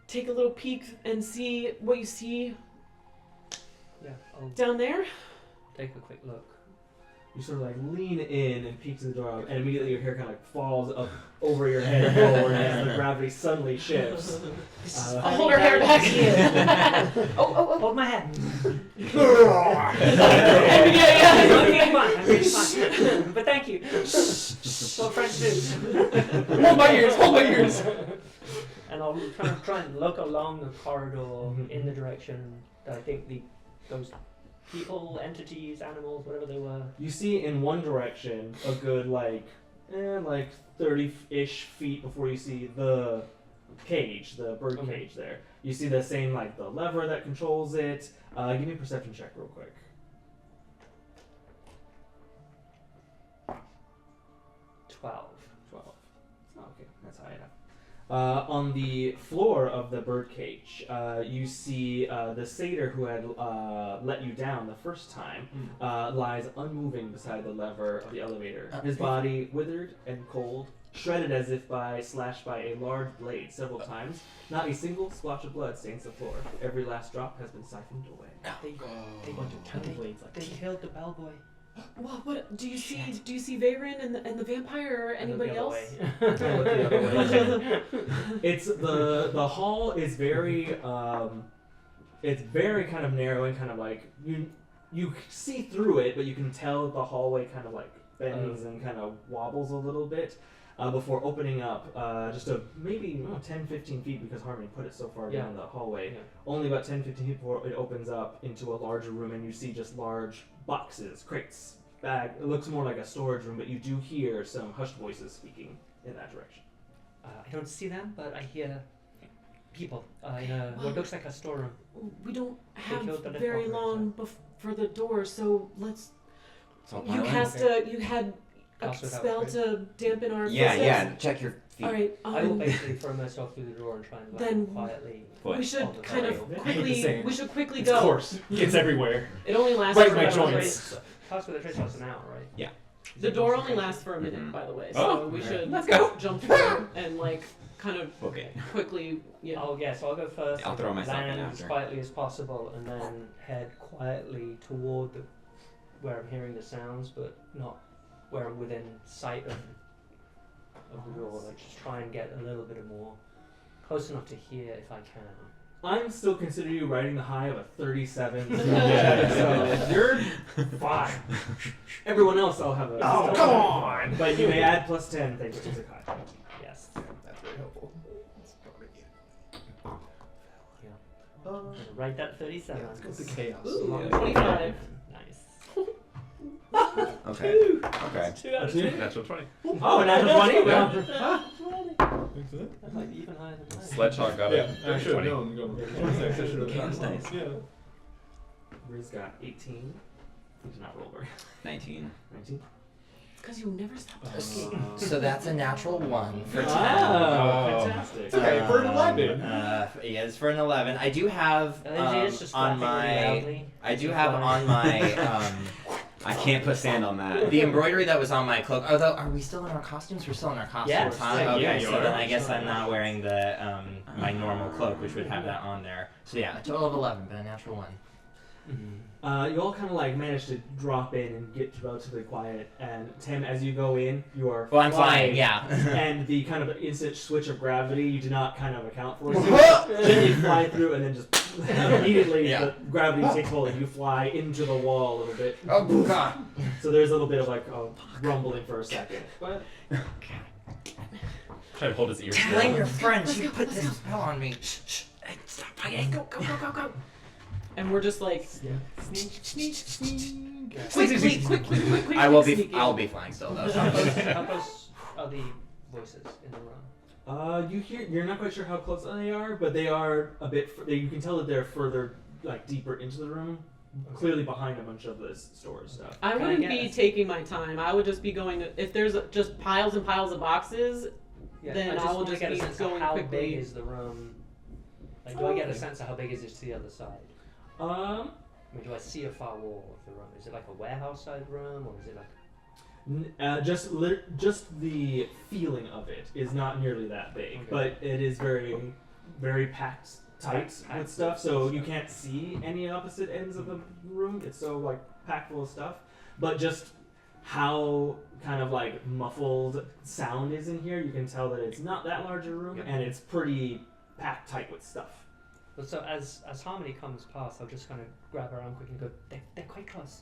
take a little peek and see what you see Yeah, I'll down there? take a quick look. You sort of lean in and peek to the door, and immediately your hair kind of falls up over your head forward as the gravity suddenly shifts. I'll hold her hair back. Oh. Hold my hand. Yeah. Okay, fine. I'm really fine. But thank you. What friends do. Hold my ears. And I'll try and look along the corridor in the direction that I think those people, entities, animals, whatever they were. You see in one direction a good 30-ish feet before you see the cage, the bird cage there. You see the same the lever that controls it. Give me a perception check real quick. 12. 12. Oh, okay, that's high enough. On the floor of the birdcage, you see the satyr who had let you down the first time lies unmoving beside the lever of the elevator. His body withered and cold, shredded as if slashed by a large blade several times. Not a single splotch of blood stains the floor. Every last drop has been siphoned away. They killed the bellboy. What do you see? Do you see Veyron and the vampire or anybody else? It's the hall is very it's very kind of narrow and kind of you see through it, but you can tell that the hallway kind of bends and kind of wobbles a little bit before opening up just maybe 10-15 feet, because Harmony put it so far down the hallway. Only about 10-15 feet before it opens up into a larger room, and you see just large boxes, crates, bag. It looks more like a storage room, but you do hear some hushed voices speaking in that direction. I don't see them, but I hear people in what looks like a storeroom. We don't have killed the very operator. long for the door, so let's. It's all You piled in. you had a Cast without spell trace. to dampen our. Yeah, footsteps? yeah. Check your feet. All right. I will basically throw myself through the door and try and Then quietly. Foot. we should on the kind of rail. quickly. We should quickly Of go. course, it's everywhere. It only lasts Right for in my about joints. Pass with a trace lasts an hour, right? Yeah. The door only lasts for a minute, Mhm. by the way. Oh, So we should let's go. jump through and kind of Okay. quickly. Yeah. So I'll go first. I'll throw myself in land after. as quietly as possible, and then head quietly toward where I'm hearing the sounds, but not where I'm within sight of the door. Just try and get a little bit more close enough to hear if I can. I'm still considering you riding the high of a 37. Yeah. So you're fine. Everyone else, I'll have a. Oh, come on! But you may add +10 thanks to Zakkai. Yes. That's very helpful. Write that 37. Yeah, let's go to chaos. Ooh, Yeah. 25. Nice. Okay. Okay. 2 out of 2. Natural 20. Oh, natural 20? Well, That might be even higher than mine. Sledgehog got Yeah, it. I should have 20. known. Going 26, I should have Chaos done. dice. Yeah. Riz got 18. He did not roll very 19. 19. Because you never stop talking. So that's a natural 1 for 10. Ah, fantastic. It's okay, for an 11. Yeah, it's for an 11. I do have And then it's just on flapping really my loudly. I do Just have flying. on my I can't put sand on that. The embroidery that was on my cloak. Although, are we still in our costumes? We're still in our costumes, Yes. huh? Yeah, Okay, yeah, you so are. then I guess I'm not wearing the my normal cloak, which would have that on there. So yeah, a total of 11, but a natural 1. You all kind of like manage to drop in and get relatively quiet. And Tim, as you go in, you are Well, I'm flying, yeah. and the kind of instant switch of gravity you do not kind of account for. So you fly through and then just immediately Yeah. the gravity takes hold and you fly into the wall a little bit. Oh god. So there's a little bit of like rumbling for a second. But Try to hold his ears. Telling down. your friend she put this spell on me. Shh, shh. Hey, stop fighting. Go, go, go, go, go. And we're just like, I will be. I'll be flying still though. How So. close are the voices in the room? you hear. You're not quite sure how close they are, but they are a bit. You can tell that they're further, like deeper into the room, clearly behind a bunch of this storage stuff. I Can I wouldn't be guess? taking my time. I would just be going. If there's just piles and piles of boxes, then I I will wanna just get a be sense going of how quickly. big is the room. Like, do I get a sense of how big is it to the other side? I mean, do I see a far wall of the room? Is it like a warehouse-side room, or is it like? Just the feeling of it is not nearly that big, Okay. but it is very, very packed tight Packed with stuff. with So stuff. you can't see any opposite ends of the room. It's so like packed full of stuff. But just how kind of like muffled sound is in here, you can tell that it's not that large a room, Yep. and it's pretty packed tight with stuff. But so as Harmony comes past, I'll just kind of grab her arm quickly and go. They're quite close.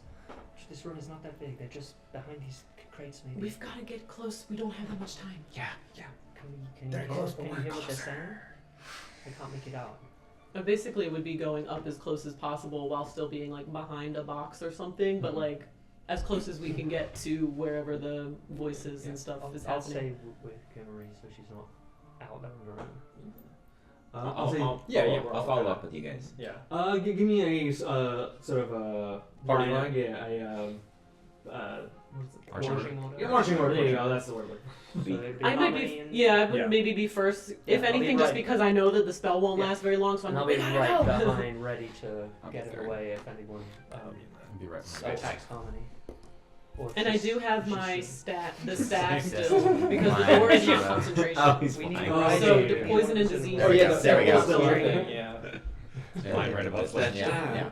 This room is not that big. They're just behind these crates, maybe. We've got to get close. We don't have that much time. Yeah. Can They're you close, hear, but can you we're hear what they're closer. saying? I can't make it out. Basically, it would be going up as close as possible while still being like behind a box or something, but like as close as we can get to wherever the voices and stuff is I'll happening. say with Gimmery so she's not out of the room. I'll say. I'll follow up with you guys. Yeah. Give me a sort of a Party line. line? Yeah, what's it? Marching Marching order. Yeah, marching order. There you go. That's the word. So it'd be I might Harmony be, and- yeah, I would Yeah. maybe be first, if Yeah, I'll be anything, just right. because I know that the spell won't Yeah. last very long, so I'm And I'll like, be we right gotta go. behind, ready to I'll get be it third. away if anyone I'll be right behind you. attacks Harmony. Or if And I she's- do have she's my seen- the staff Nice. still, because the Mine. door is not Yeah. concentration. Oh, he's We need flying. Oh, So yeah, the yeah, poison yeah. and disease. Oh yeah, There we go. still Still thing. Yeah. Flying right above us. Yeah.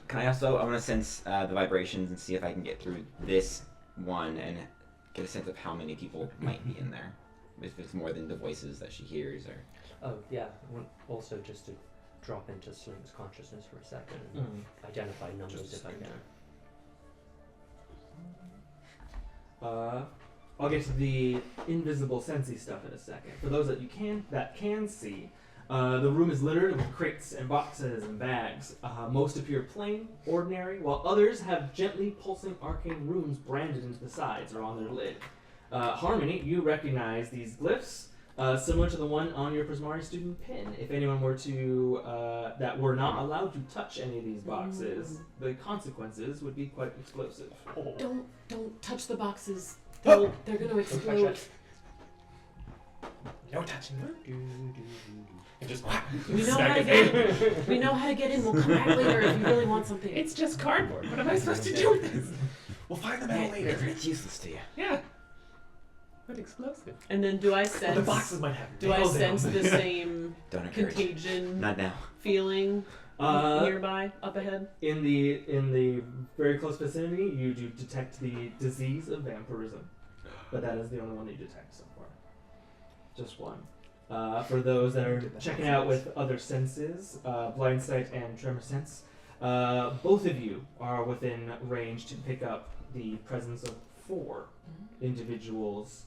Can I also? I want to sense the vibrations and see if I can get through this one and get a sense of how many people might be in there. If it's more than the voices that she hears, or Oh yeah. I want also just to drop into Slink's consciousness for a second and identify numbers if I can. I'll get to the invisible sensey stuff in a second. For those that can see, the room is littered with crates and boxes and bags. Most appear plain, ordinary, while others have gently pulsing arcane runes branded into the sides or on their lid. Harmony, you recognize these glyphs, similar to the one on your Prismari student pin. If anyone were to that were not allowed to touch any of these boxes, the consequences would be quite explosive. Don't touch the boxes. They're gonna explode. No touching. And just We know smack how to his get head. in. We know how to get in. We'll come back later if you really want something. It's just cardboard. What am I supposed to do with this? We'll find the metal later. it's useless to you. Yeah. But explosive. And then do I Well, sense? the boxes might have. Do I nails in sense them. the same Don't encourage. contagion Not now. feeling Uh, nearby, up ahead? In the very close vicinity, you do detect the disease of vampirism, but that is the only one that you detect so far. Just one. For those that are checking out with other senses, blind sight and tremor sense, both of you are within range to pick up the presence of 4 individuals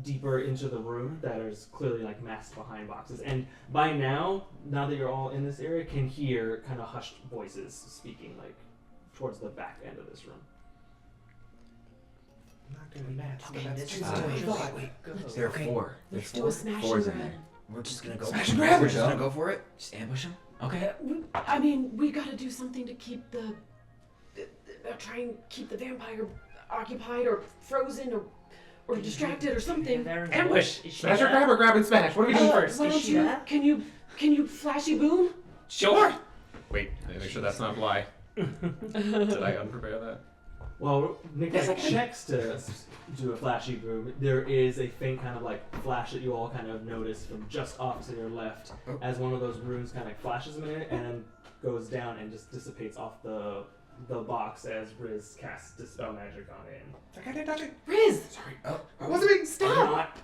deeper into the room that is clearly like masked behind boxes. And by now that you're all in this area, can hear kind of hushed voices speaking like towards the back end of this room. I'm not gonna match, but mean, that's this too is scary. just- wait. Go. There are Okay. 4. Let's There's do a smash fours and in grab. there. We're just gonna go. Smash and grab We're it, just gonna go for it. Just ambush them. Okay. I mean, we gotta do something to keep the try and keep the vampire occupied or frozen or distracted or something. Ambush. Is she Smash or there? grab or grab and smash. What are we doing first? Why Is don't she you? there? Can you flashy boom? Sure. Wait, make sure that's not Bly. Did I unprepare that? Well, Nik-Nak checks to do a flashy boom. There is a faint kind of like flash that you all kind of notice from just off to your left as one of those runes kind of flashes a minute and then goes down and just dissipates off the box as Riz casts Dispel Magic on it. I didn't touch it. Riz! Sorry. I wasn't being Stop!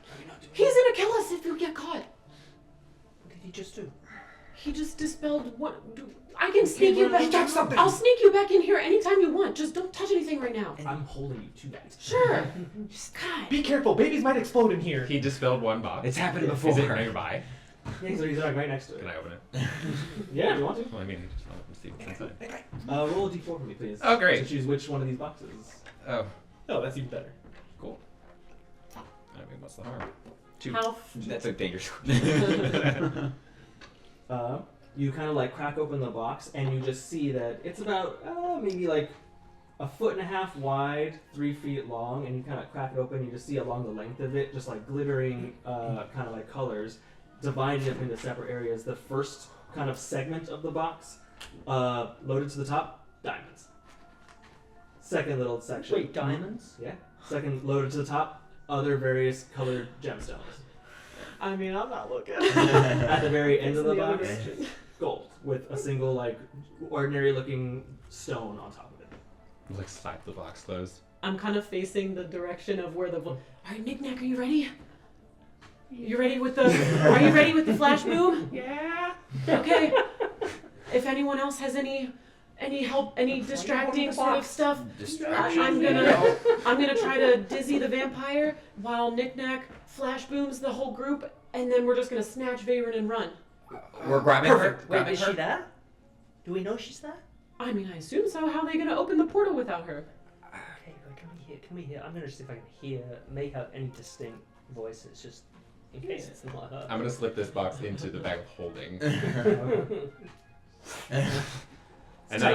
He's gonna kill us if we get caught. What did he just do? He just dispelled one. I can sneak you back. He touched something. I'll sneak you back in here anytime you want. Just don't touch anything right now. I'm holding you to that. Sure. God. Be careful. Babies might explode in here. He dispelled one box. It's happened Is before. it nearby? Yeah, so he's like right next to Can it. I open it? Yeah, if you want to. Well, I mean, just want to see what's inside. Roll a d4 for me, please. Oh, great. To choose which one of these boxes. Oh, Oh, that's even better. cool. I mean, what's the harm? 2. How? That's a dangerous. You kind of like crack open the box and you just see that it's about maybe like 1.5 feet wide, 3 feet long, and you kind of crack it open. You just see along the length of it, just like glittering kind of like colors, divided up into separate areas. The first kind of segment of the box, loaded to the top, diamonds. Second little section. Wait, diamonds? Yeah. Second loaded to the top, other various colored gemstones. I mean, I'm not looking. At the very end of the It's the other box, direction. gold with a single like ordinary looking stone on top of it. Like, slap the box closed. I'm kind of facing the direction of where the. All right, Nik-Nak, are you ready? You ready with the? Are you ready with the flash boom? Yeah. Okay. If anyone else has any help, any distracting sort of stuff, I'm gonna try to dizzy the vampire while Nik-Nak flash booms the whole group, and then we're just gonna snatch Veyron and run. We're grabbing her. Wait, Grabbing is her. she there? Do we know she's there? I mean, I assume so. How are they gonna open the portal without her? Okay, but can we hear? I'm gonna see if I can make out any distinct voices, just in case it's not her. I'm gonna slip this box into the bag of holding, and then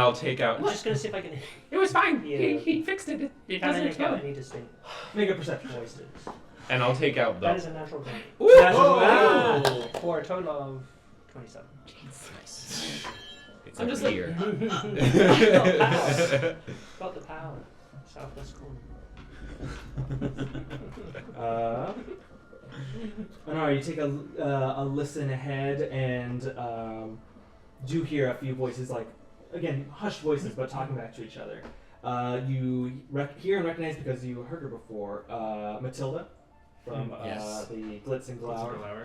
I'll take out. I'm just gonna see if I can It was fine. Yeah. He fixed it. It kind doesn't of make out explode. any distinct Make a perception. voices. And I'll take out That is the. a natural 20. Natural Wow. For a total of 27. It's I'm over just like- here. Got the power. Southwest corner. Anara, you take a listen ahead and do hear a few voices, like again hushed voices, but talking back to each other. You hear and recognize because you heard her before, Matilda from Yes. the Glitz and Glower.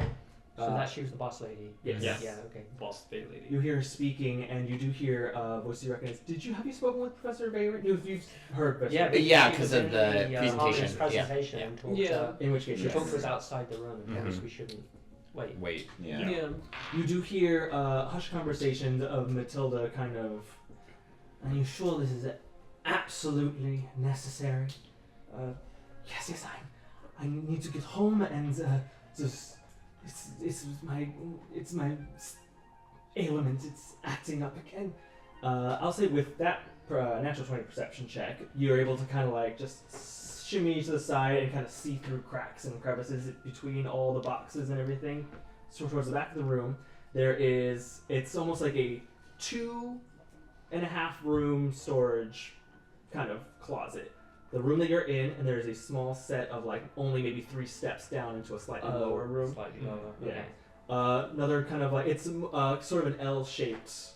So that she was the boss lady. Yes. Yes. Yeah. Okay. Boss Fey lady. You hear her speaking, and you do hear a voice you recognize. Have you spoken with Professor Veyron? You've heard Professor. Yeah, Veyron. Yeah, she 'cause was of in the Harmony's presentation. presentation. Yeah. And talked, Yeah. In which case, she yes. talked to us outside the room. And told us Mhm. we shouldn't wait. Wait. Yeah. You do hear hushed conversations of Matilda kind of, are you sure this is absolutely necessary? Yes, I need to get home and just, it's my ailment, it's acting up again. I'll say with that natural 20 perception check, you're able to kind of like just shimmy to the side and kind of see through cracks and crevices between all the boxes and everything. So towards the back of the room, it's almost like a 2.5 room storage kind of closet. The room that you're in, and there's a small set of like only maybe 3 steps down into a slightly lower room. Slightly lower. Yeah. Okay. Another kind of like, it's sort of an L-shaped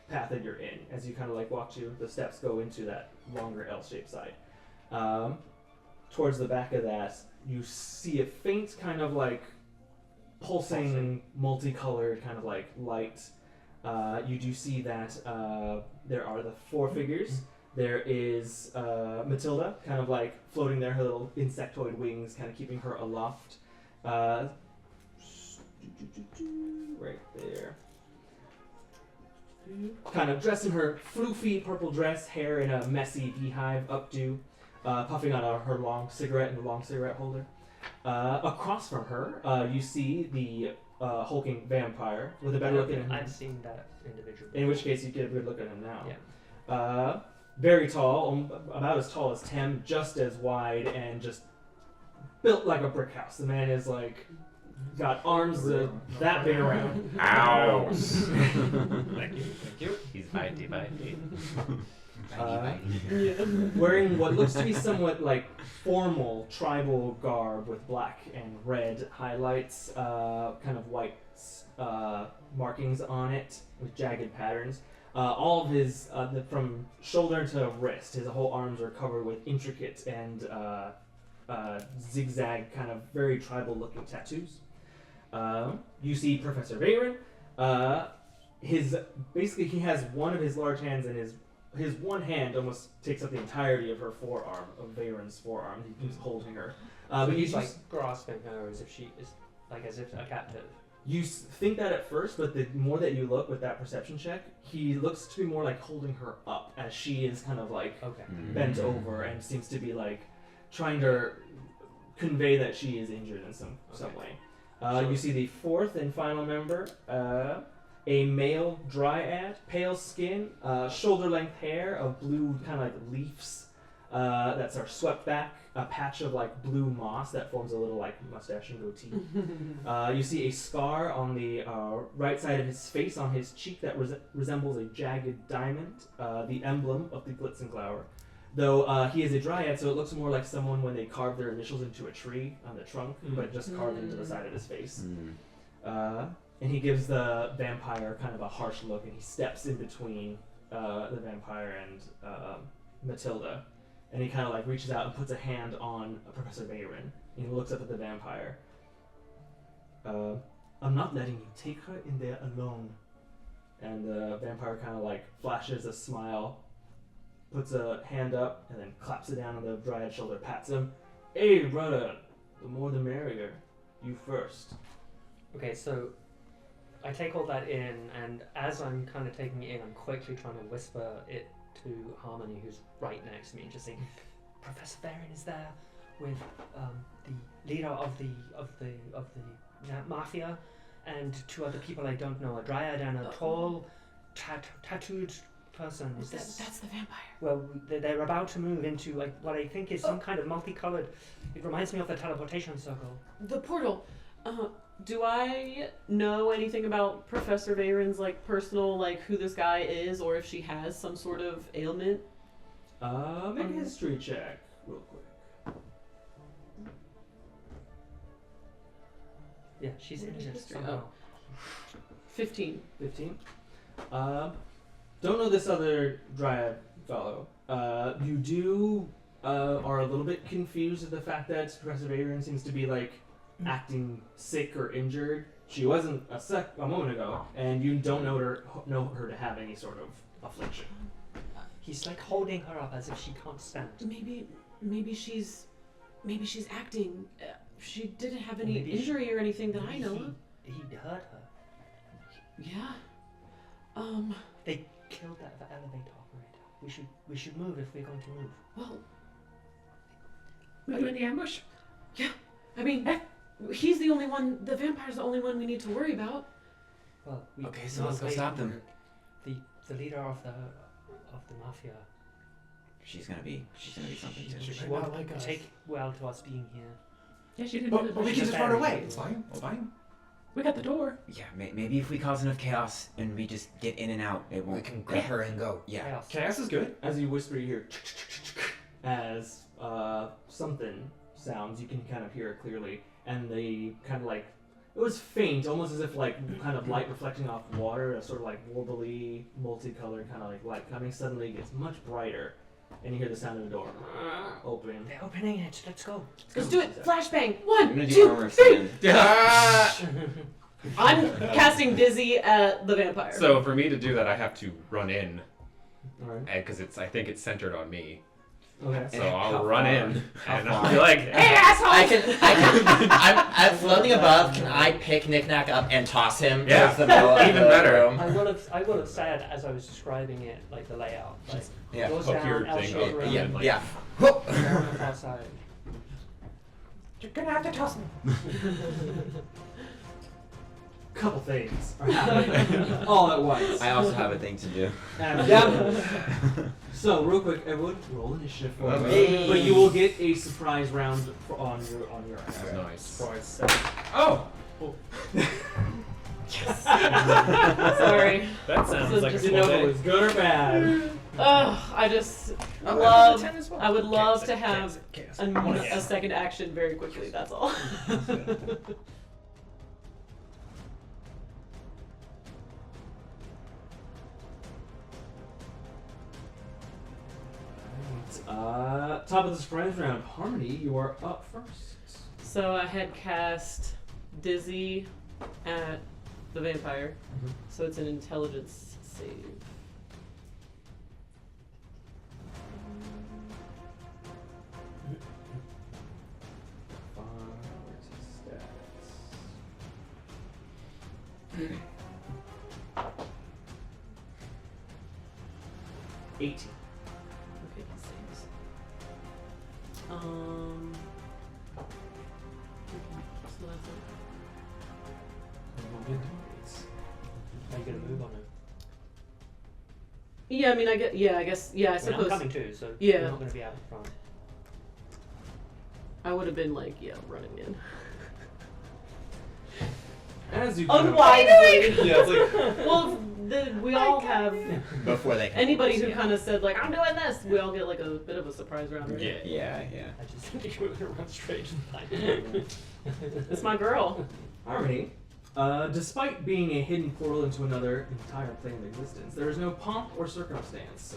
path that you're in. As you kind of like walk to, the steps go into that longer L-shaped side. Towards the back of that, you see a faint kind of like pulsing, multicolored kind of like light. You do see that there are the 4 figures. There is Matilda, kind of like floating there, her little insectoid wings kind of keeping her aloft. Right there. Kind of dressed in her floofy purple dress, hair in a messy beehive updo, puffing on her long cigarette in the long cigarette holder. Across from her, you see the hulking vampire with a better look at him. I've seen that individual. In which case, you get a good look at him now. Yeah. Very tall, about as tall as Tem, just as wide, and just built like a brick house. The man is like got arms that big around. Ow! Thank you. He's mighty, mighty. Wearing what looks to be somewhat like formal tribal garb with black and red highlights, kind of white markings on it with jagged patterns. All of his, from shoulder to wrist, his whole arms are covered with intricate and zigzag, kind of very tribal-looking tattoos. You see Professor Veyron. Basically, he has one of his large hands, and his one hand almost takes up the entirety of her forearm, of Veyron's forearm. He keeps holding her. So But he's like grasping her as if she is as if a captive. You think that at first, but the more that you look with that perception check, he looks to be more like holding her up as she is kind of like Okay. bent over and seems to be like trying to convey that she is injured in some way. You see the fourth and final member, a male dryad, pale skin, shoulder-length hair of blue kind of like leaves that are swept back, a patch of like blue moss that forms a little like mustache and goatee. You see a scar on the right side of his face on his cheek that resembles a jagged diamond, the emblem of the Glitzenglower. Though he is a dryad, so it looks more like someone when they carve their initials into a tree on the trunk, but just carved into the side of his face. And he gives the vampire kind of a harsh look, and he steps in between the vampire and Matilda. And he kind of like reaches out and puts a hand on Professor Veyron. And he looks up at the vampire. I'm not letting you take her in there alone. And the vampire kind of like flashes a smile, puts a hand up, and then claps it down on the dryad's shoulder, pats him. Hey, brother, the more the merrier. You first. Okay, so I take all that in, and as I'm kind of taking it in, I'm quickly trying to whisper it to Harmony, who's right next to me, and just saying, Professor Veyron is there with the leader of the Mafia, and two other people I don't know, a dryad and a tall, tattooed person. That's the vampire. Well, they're about to move into like what I think is some kind of multicolored. It reminds me of the teleportation circle. The portal. Do I know anything about Professor Veyron's like personal, like who this guy is, or if she has some sort of ailment? Make a history check real quick. Yeah, she's in history. Oh. 15. 15. Don't know this other dryad fellow. You do are a little bit confused at the fact that Professor Veyron seems to be like acting sick or injured. She wasn't a moment ago, and you don't know her to have any sort of affliction. He's like holding her up as if she can't stand. Maybe she's acting. She didn't have any Maybe injury or anything that I know of. He hurt her. Yeah. They killed that elevator operator. We should move if we're going to move. Well, We're doing the ambush. yeah. I mean, he's the only one. The vampire's the only one we need to worry about. Well, Okay, so let's go stop them. The leader of the mafia. She's gonna be something too. She She might won't not like us. take well to us being here. Yeah, she didn't. But we can just run away. It's fine. It's fine. We got the door. Yeah, maybe if we cause enough chaos and we just get in and out, it won't. We can grab her and go. Yeah. Chaos. Chaos is good. As you whisper, you hear as something sounds. You can kind of hear it clearly, and they kind of like it was faint, almost as if like kind of light reflecting off water, a sort of like warbly, multicolored kind of like light coming. Suddenly it gets much brighter, and you hear the sound of the door opening. They're opening it. Let's go. Let's do it. Flashbang. I'm 1, gonna do 2, armor 3. stand. I'm casting Dizzy at the vampire. So for me to do that, I have to run in, All right. because I think it's centered on me. Okay. So How I'll far? run in, How and far? I'll be like, Hey, asshole! I'm floating above. Can I pick Nik-Nak up and toss him Yeah. towards the middle of Even the better. room? I would have said as I was describing it, like the layout, like Yeah. goes hook down, your L thing shape up, around, Yeah, and like, yeah. down the far side. You're gonna have to toss me. Couple things are happening all at once. I also have a thing to do. So real quick, everyone, roll initiative for me. Hey. But you will get a surprise round on your end. This is nice. So, Oh, Sorry. That sounds like a just Didn't know if it was good or bad. I just Oh, love. 10 as well. I would love to Chaos, have chaos. a second action very quickly. That's all. Top of the surprise round. Harmony, you are up first. So I had cast Dizzy at the vampire. So it's an intelligence save. Where's his stats? 18. Okay, that saves. So that's it. Are you gonna move on it? Yeah, I mean, I guess, I I mean, suppose. I'm coming too, so Yeah. you're not gonna be out in front. I would have been like, running in. As you Unwisely. Yeah, it's like Well, we all have. Before they Anybody who kind of said like, I'm doing this, we all get like a bit of a surprise round, right? Yeah. I just think you were gonna run straight and It's my girl. Harmony, despite being a hidden portal into another entire plane of existence, there is no pomp or circumstance.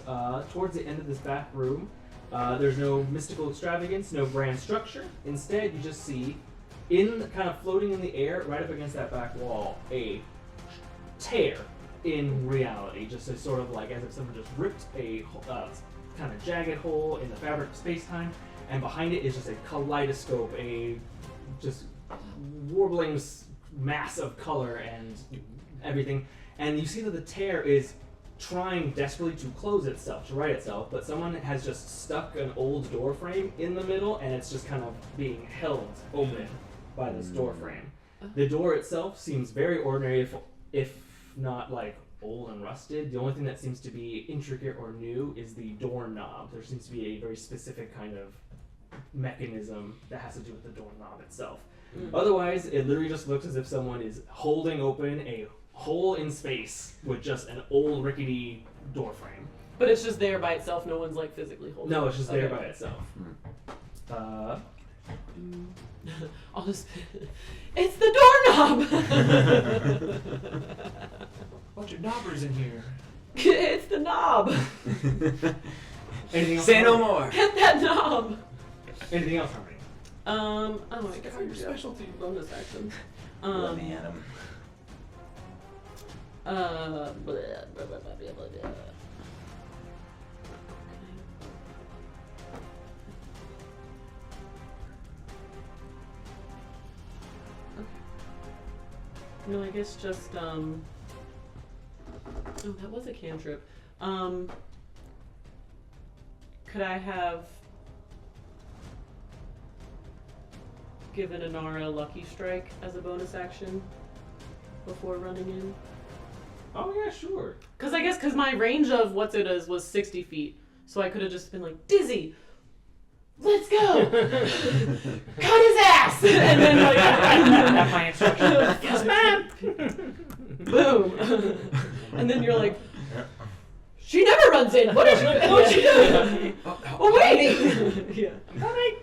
Towards the end of this back room, there's no mystical extravagance, no grand structure. Instead, you just see, kind of floating in the air, right up against that back wall, a tear in reality. Just a sort of like as if someone just ripped a kind of jagged hole in the fabric of space-time, and behind it is just a kaleidoscope, a just warbling mass of color and everything. And you see that the tear is trying desperately to close itself, to right itself, but someone has just stuck an old door frame in the middle, and it's just kind of being held open by this door frame. The door itself seems very ordinary, if not like old and rusted. The only thing that seems to be intricate or new is the doorknob. There seems to be a very specific kind of mechanism that has to do with the doorknob itself. Otherwise, it literally just looks as if someone is holding open a hole in space with just an old rickety door frame. But it's just there by itself. No one's like physically holding. No, it. it's just there Okay. by itself. I'll just. It's the doorknob. bunch of knobbers in here. It's the knob. Anything else? Say no Harmony? more. Get that knob. Anything else, Harmony? Oh, I guess Your I'm specialty. bonus action. Let me at him. Blah, blah, blah, blah, blah, blah, blah. Okay. No, I guess just oh, that was a cantrip. Could I have given Anara Lucky Strike as a bonus action before running in? Oh yeah, sure. Because my range of what's it is was 60 feet. So I could have just been like, Dizzy, let's go! Cut his ass! And then like, Have my instructions. yes ma'am! Boom! And then you're like, she never runs in! What is she doing? Oh wait! Yeah. I'm coming!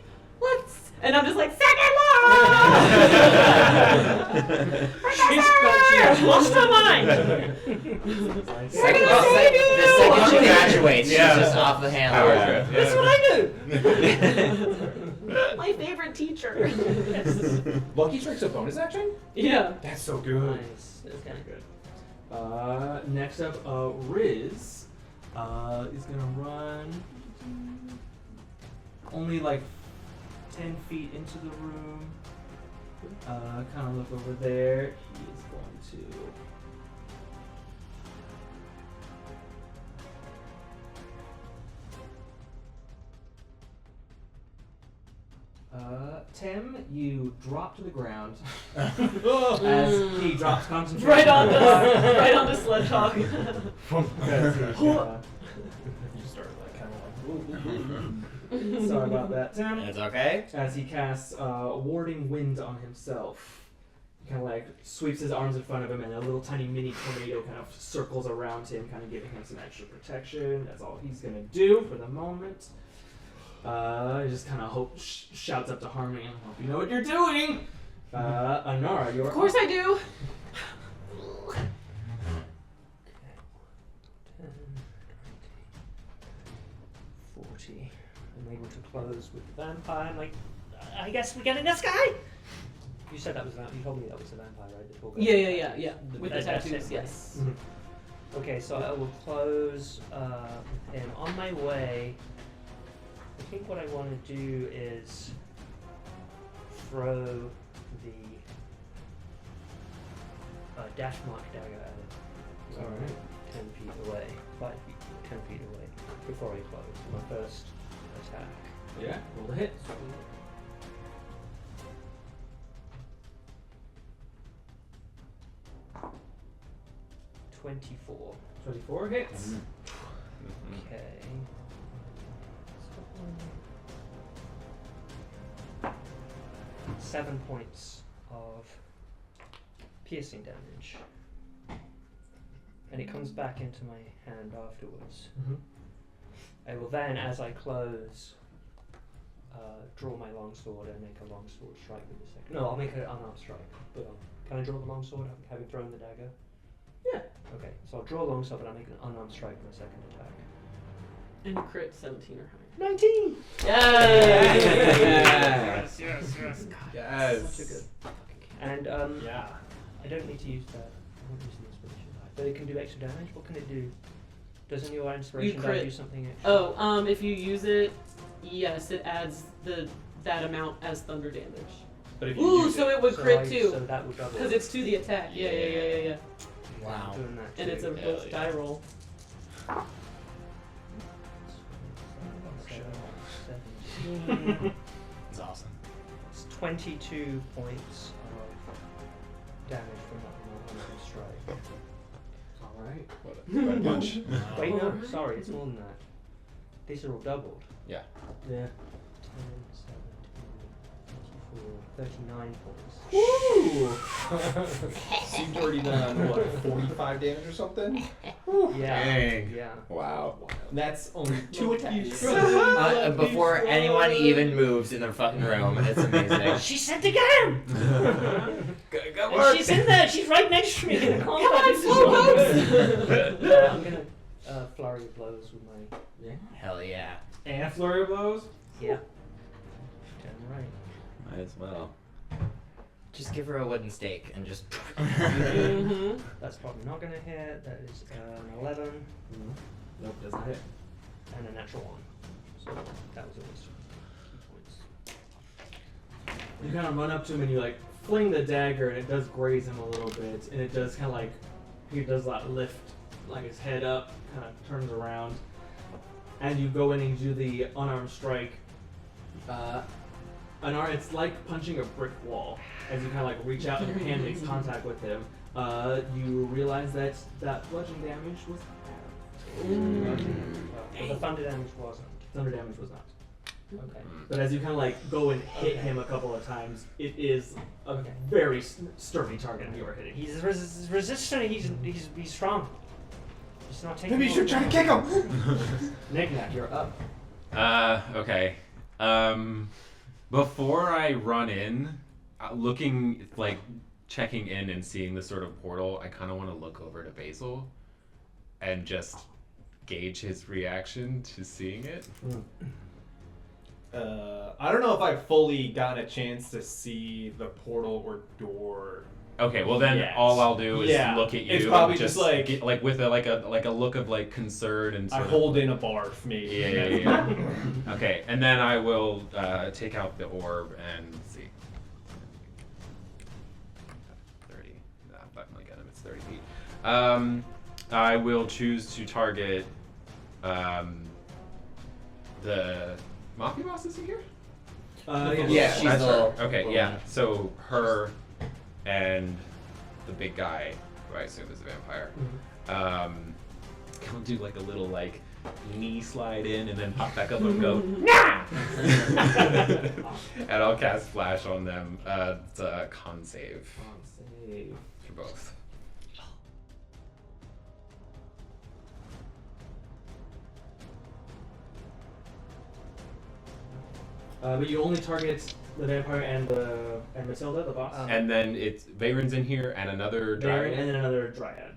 Let's... And I'm just like, second law! She lost her mind! The second she graduates, she's just off the handle. That's what I do! My favorite teacher. Lucky Strike's a bonus action? Yeah. That's so good. Nice. That's kind of good. Next up, Riz is gonna run only like 10 feet into the room. Kind of look over there. He is going to. Tem, you drop to the ground as he drops concentration. Right on the sledgehog. As he, You start like kind of like. sorry about that, Tem. It's okay. As he casts Warding Wind on himself. He kind of like sweeps his arms in front of him, and a little tiny mini tornado kind of circles around him, kind of giving him some extra protection. That's all he's gonna do for the moment. He just kind of shouts up to Harmony, "I hope you know what you're doing." Anara, you're Of course I do. 10, 20, 40. I'm able to close with the vampire. I'm like, I guess we're getting this guy. You said that was you told me that was the vampire, right? The tall guy. Yeah. With the That's tattoos, it, right? yes. Okay, so I will close with him. On my way, I think what I want to do is throw the dash mark dagger at it. Alright. 10 feet away, 5 feet, 10 feet away, before I close. My first attack. Yeah, roll the hit. 24. 24 hits. Okay. 7 points of piercing damage. And it comes back into my hand afterwards. I will then, as I close, draw my longsword and make a longsword strike with the second. No, I'll make an unarmed strike. But can I draw the longsword having thrown the dagger? Yeah. Okay, so I'll draw a longsword, but I'll make an unarmed strike with my second attack. And crit 17 or higher. 19! Yes! Yes. Yes. Such a good. And Yeah. I don't need to use that. I won't use the inspiration die. But it can do extra damage. What can it do? Doesn't your inspiration die crit. do something extra? Oh, if you use it, yes, it adds that amount as thunder damage. But if you Ooh, use so it would So crit I- too. So that would double. Because it's to the attack. Yeah. Wow. Doing that And it's a too. both die roll. 17. It's awesome. It's 22 points of damage from that one strike. Alright. What a bunch. Wait, no, sorry, it's more than that. These are all doubled. Yeah. 10, 17, 24, 39 points. Woo! So you've already done, what, 45 damage or something? Yeah. Dang. Yeah. Wow. And that's only 2 attacks. Before anyone even moves in the fucking room, it's amazing. She sent again! Good And she's in there, she's right next to me in the combat. on, slow I'm gonna flurry of blows with my. Yeah. Hell yeah. And flurry of blows. Yeah. Damn right. Might as well. Just give her a wooden stake and just. Mm-hmm. That's probably not gonna hit. That is an 11 Nope, doesn't hit. and a natural 1. So that was a waste of 2 points. You kind of run up to him and you like fling the dagger, and it does graze him a little bit, and it does kind of like he does that lift, like his head up, kind of turns around, and you go in and you do the unarmed strike. Anara, it's like punching a brick wall. As you kind of like reach out and your hand makes contact with him, you realize that bludgeoning damage was But the thunder damage wasn't. thunder damage was not. Okay. But as you kind of like go and hit him a couple of times, it is a Okay. very sturdy target you are hitting. He's resistant. He's strong. He's not taking. Maybe you should try to kick him! Nik-Nak, you're up. Okay. Before I run in, looking, like, checking in and seeing the sort of portal, I kind of want to look over to Basil and just gauge his reaction to seeing it. I don't know if I've fully gotten a chance to see the portal or door. Okay, well then Yes. all I'll do is Yeah, look at you. it's probably and just like- get, with a like a look of like concern and I sort of, hold in a barf, maybe. Yeah. Okay, and then I will take out the orb and see. 30. Nah, but my gun, it's 30 feet. I will choose to target the Mafia boss. Is he here? Yeah, she's That's the her. Okay, little yeah. one. So her and the big guy, who I assume is a vampire. I'll do like a little like knee slide in and then pop back up and go, nah! And I'll cast Flash on them. It's a con save Save. for both. But you only target the vampire and Matilda, the boss. And then it's Veyron's in here and another Varen, dryad. and then another dryad,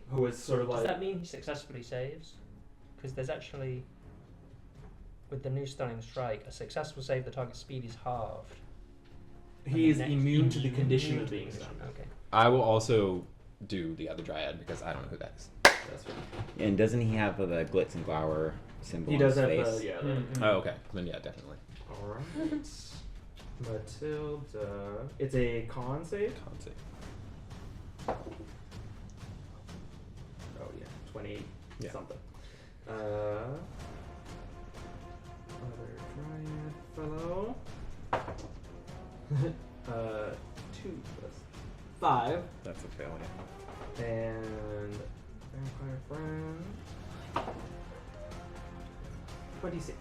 who is sort of Does like. that mean he successfully saves? Because there's actually, with the new stunning strike, a successful save, the target speed is halved. He is Next- immune to the condition of Immune to being condition, stunned. Okay. I will also do the other dryad because I don't know who that is. That's fine. And doesn't he have the glitz and glower symbol He on does his have face? the Oh, okay. Then yeah, definitely. Alright. Matilda. It's a con save? Con save. Oh yeah, 20 Yeah. something. Other dryad fellow. 2 plus 5. That's a fail, yeah. And vampire friend. 26.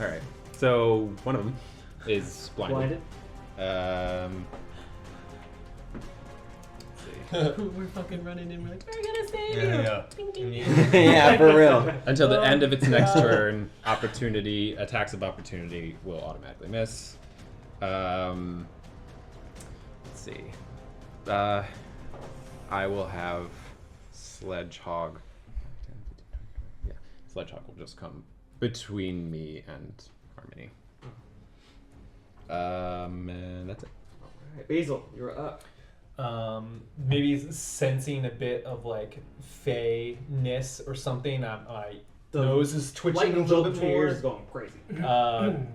Alright. So one of them is blinded. Blinded. Let's see. We're fucking running in. We're like, we're gonna save you. Yeah. Ding, ding. Yeah, for real. Until the end of its next turn, attacks of opportunity will automatically miss. Let's see. I will have Sledgehog. Yeah, Sledgehog will just come between me and Harmony. And that's it. Alright, Basil, you're up. Maybe sensing a bit of like Fey-ness or something. My The nose is twitching a Lightning little bolt bit between your more. ears is going crazy.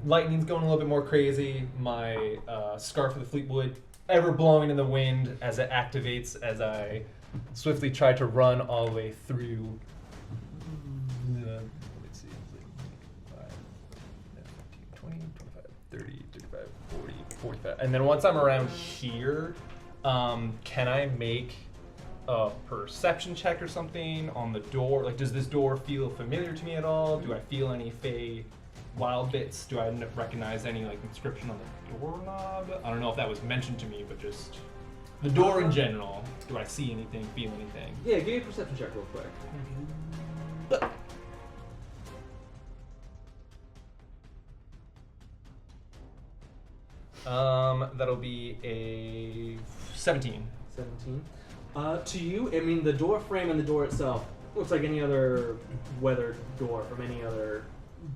Lightning's going a little bit more crazy. My scarf of the Fleetwood ever blowing in the wind as it activates as I swiftly try to run all the way through. Let's see, 5, 15, 20, 25, 30, 35, 40, 45. And then once I'm around here, can I make a perception check or something on the door? Like, does this door feel familiar to me at all? Do I feel any Fey wild bits? Do I recognize any like inscription on the doorknob? I don't know if that was mentioned to me, but just the door in general. Do I see anything, feel anything? Yeah, give me a perception check real quick. That'll be a 17. 17. To you, I mean, the door frame and the door itself looks like any other weathered door from any other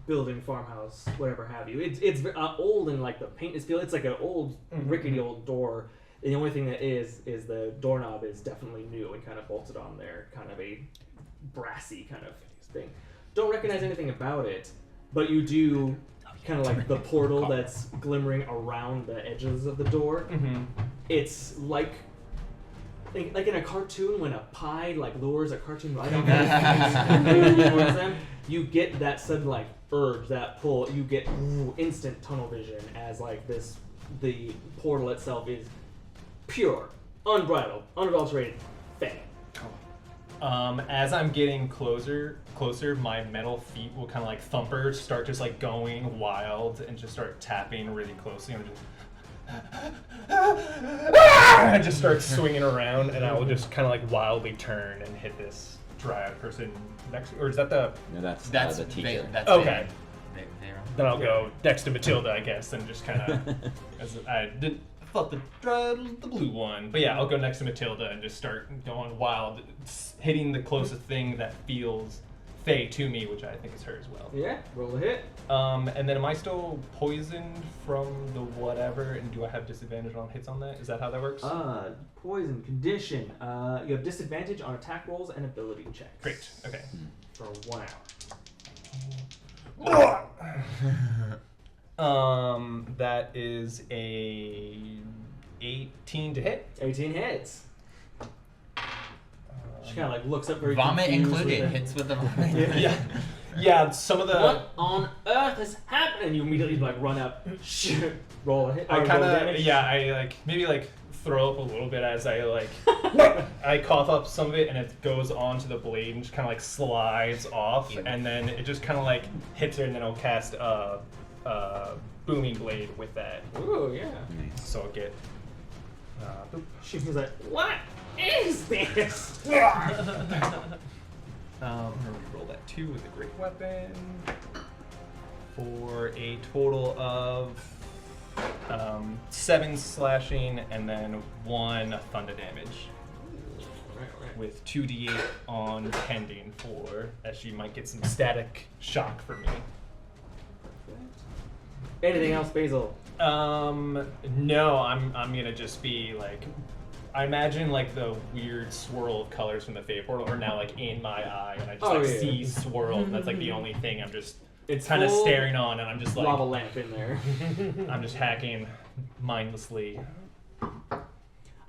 building, farmhouse, whatever have you. It's old and like the paint is peeled. It's like an old, rickety old door. The only thing that is the doorknob is definitely new and kind of bolted on there, kind of a brassy kind of thing. Don't recognize anything about it, but you do kind of like the portal that's glimmering around the edges of the door. It's like in a cartoon when a pie like lures a cartoon right on towards them. You get that sudden like urge, that pull. You get instant tunnel vision as like the portal itself is pure, unbridled, unadulterated Fey. As I'm getting closer, my metal feet will kind of like thumper start just like going wild and just start tapping really closely and I just start swinging around and I will just kind of like wildly turn and hit this dryad person next, or is that the? No, that's the Vey- teacher. that's Okay. Veyron. Then I'll go next to Matilda, I guess, and just kind of, as I didn't. I thought the blue one, but yeah, I'll go next to Matilda and just start going wild, hitting the closest thing that feels Fey to me, which I think is her as well. Yeah, roll a hit. And then am I still poisoned from the whatever, and do I have disadvantage on hits on that? Is that how that works? Poison condition. You have disadvantage on attack rolls and ability checks. Great. Okay. For 1 hour. That is a 18 to hit. 18 hits. She kind of like looks up very Vomit confused included. with Hits with the vomit. Yeah. Some of the. What on earth is happening? You immediately like run up, roll a hit. I roll kind of damage. I like maybe like throw up a little bit as I like I cough up some of it, and it goes onto the blade and just kind of like slides off, and then it just kind of like hits her, and then I'll cast booming blade with that. Ooh, yeah. Nice. So I'll get. Boop. She was like, "What is this?" I'm gonna reroll that 2 with a great weapon for a total of 7 slashing and then 1 thunder damage. Right. With 2d8 on pending for, as she might get some static shock from me. Anything else, Basil? No, I'm gonna just be like, I imagine like the weird swirl of colors from the Fey portal are now like in my eye, and I just see swirl. And that's like the only thing I'm just kind of full staring on, and I'm just like lava lamp in there. I'm just hacking mindlessly.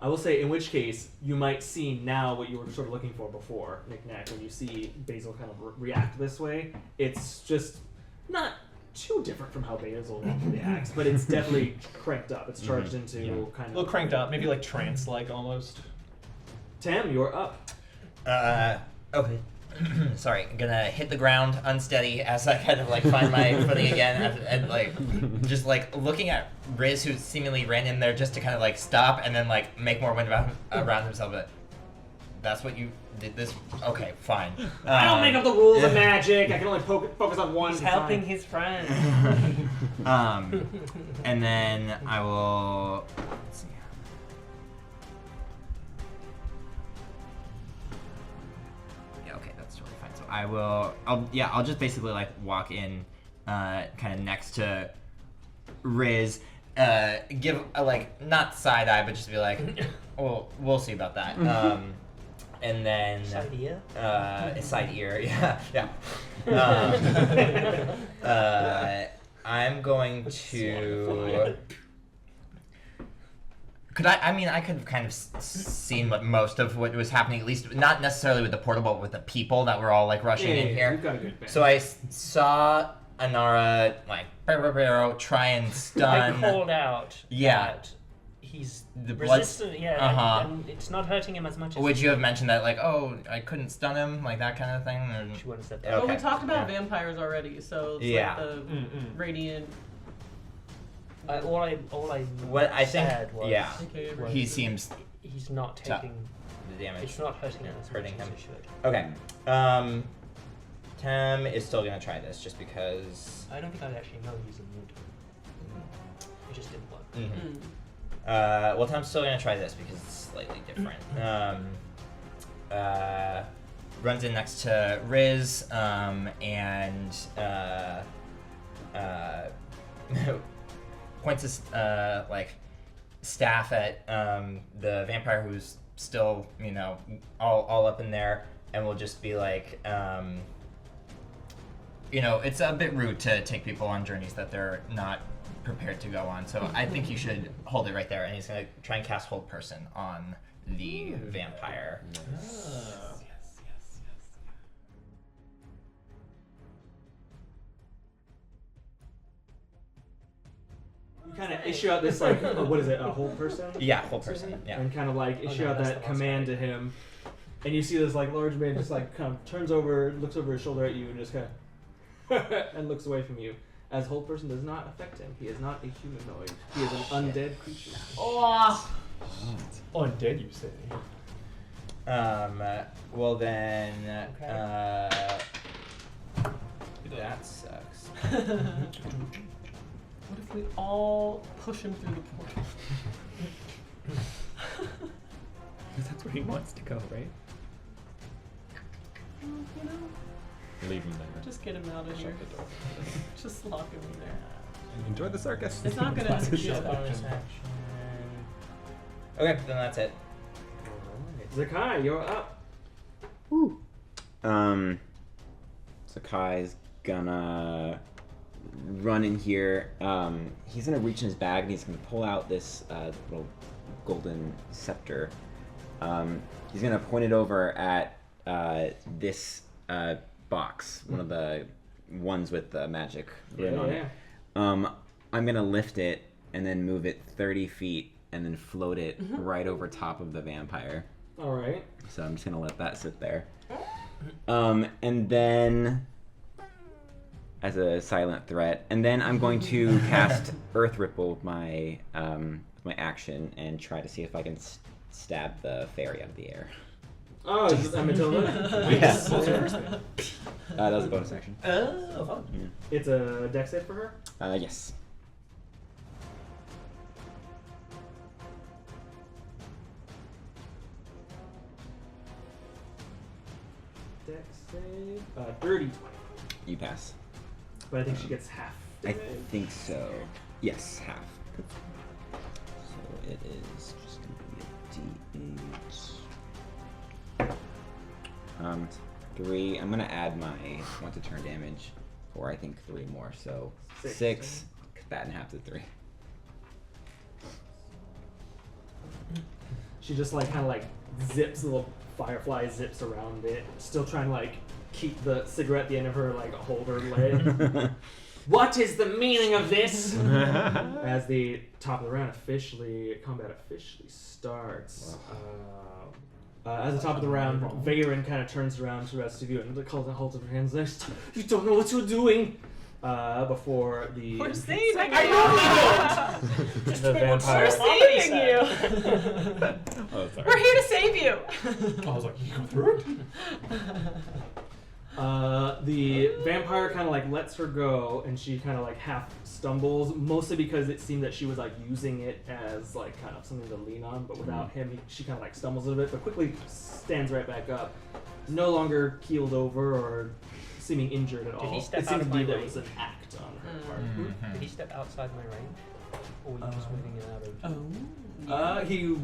I will say, in which case, you might see now what you were sort of looking for before, Nik-Nak. When you see Basil kind of react this way, it's just not too different from how Basil reacts, but it's definitely cranked up. It's charged into kind A of... little cranked up, maybe like trance-like almost. Tem, you're up. Okay. Sorry, I'm gonna hit the ground unsteady as I kind of like find my footing again, and like just like looking at Riz, who seemingly ran in there just to kind of like stop and then like make more wind around himself. But that's what you did this? Okay, fine. I don't make up the rules of magic. I can only focus on one. He's at a helping time. his friend. And then I will. Let's see. Yeah, okay, that's totally fine. So I'll just basically like walk in, kind of next to Riz, give a like not side eye, but just be like, well, we'll see about that. And then Side ear? Side ear, yeah. I'm going to. I could have kind of seen what most of what was happening, at least not necessarily with the portal, but with the people that were all like rushing in here. You've got a good band. So I saw Anara like try and stun. I called out that he's the blood's- resistant, and it's not hurting him as much as... Would you have mentioned that, like, oh, I couldn't stun him, like that kind of thing? Or... She would have said that. Well, we Okay. talked about vampires already, so it's like the radiant. All I What I think, said was... Okay, he seems He's not taking... the damage. It's not hurting him as much Hurting as him. it should. Okay. Tem is still gonna try this just because. I don't think I'd actually know he's immune to it. It just didn't work. Mm-hmm. Well, Tem's still gonna try this because it's slightly different. Runs in next to Riz, and points his like staff at the vampire who's still, all up in there, and will just be like, it's a bit rude to take people on journeys that they're not prepared to go on. So I think you should hold it right there, and he's gonna try and cast Hold Person on the vampire. You kind of issue out this like, what is it, a Hold Person? Yeah, Hold Person. Yeah. And kind of like issue out that's that the last command one. to him, and you see this like large man just like kind of turns over, looks over his shoulder at you, and just kind of and looks away from you. As Hold Person does not affect him. He is not a humanoid. He is an undead creature. Oh, Undead, you say? Well then, Okay. that sucks. what if we all push him through the portal? That's where he wants to go, right? Leave him there. Just get him out of here. Shut the door. Just lock him in there. Enjoy the sarcasm. It's not gonna Bonus yeah. action. Okay, then that's it. Zakkai, you're up. Zakkai's gonna run in here. He's gonna reach in his bag and he's gonna pull out this little golden scepter. He's gonna point it over at this box, one of the ones with the magic written on it. I'm gonna lift it and then move it 30 feet and then float it right over top of the vampire. All right. So I'm just gonna let that sit there. And then as a silent threat, and then I'm going to cast Earth Ripple with my action and try to see if I can stab the fairy out of the air. Oh, is it Matilda? Yes. Yeah. That was a bonus action. Oh, fun. It's a dex save for her? Yes. Dex save. Dirty 20. You pass. But I think she gets half. I think so. Yes, half. So it is just gonna be a D8. 3. I'm gonna add my once a turn damage, or I think 3 more. So 6. Cut that in half to 3. She just like kind of like zips, a little firefly zips around it, still trying to like keep the cigarette at the end of her like holder lid. What is the meaning of this? As the top of the round combat officially starts. As the top of the round, Veyron kind of turns around to the rest of you and holds up her hands there. You don't know what you're doing. Before the We're saving you. I know we don't. The vampire. We're saving you. Oh, sorry. We're here to save you. I was like, you go through it? The vampire kind of like lets her go, and she kind of like half stumbles, mostly because it seemed that she was like using it as like kind of something to lean on, but without him, she kind of like stumbles a little bit, but quickly stands right back up, no longer keeled over or seeming injured at all. Did he step It seemed out to of be my that it range? was an act on her part. Mm-hmm. Did he step outside my range? Or were you just moving it out of? Oh. He.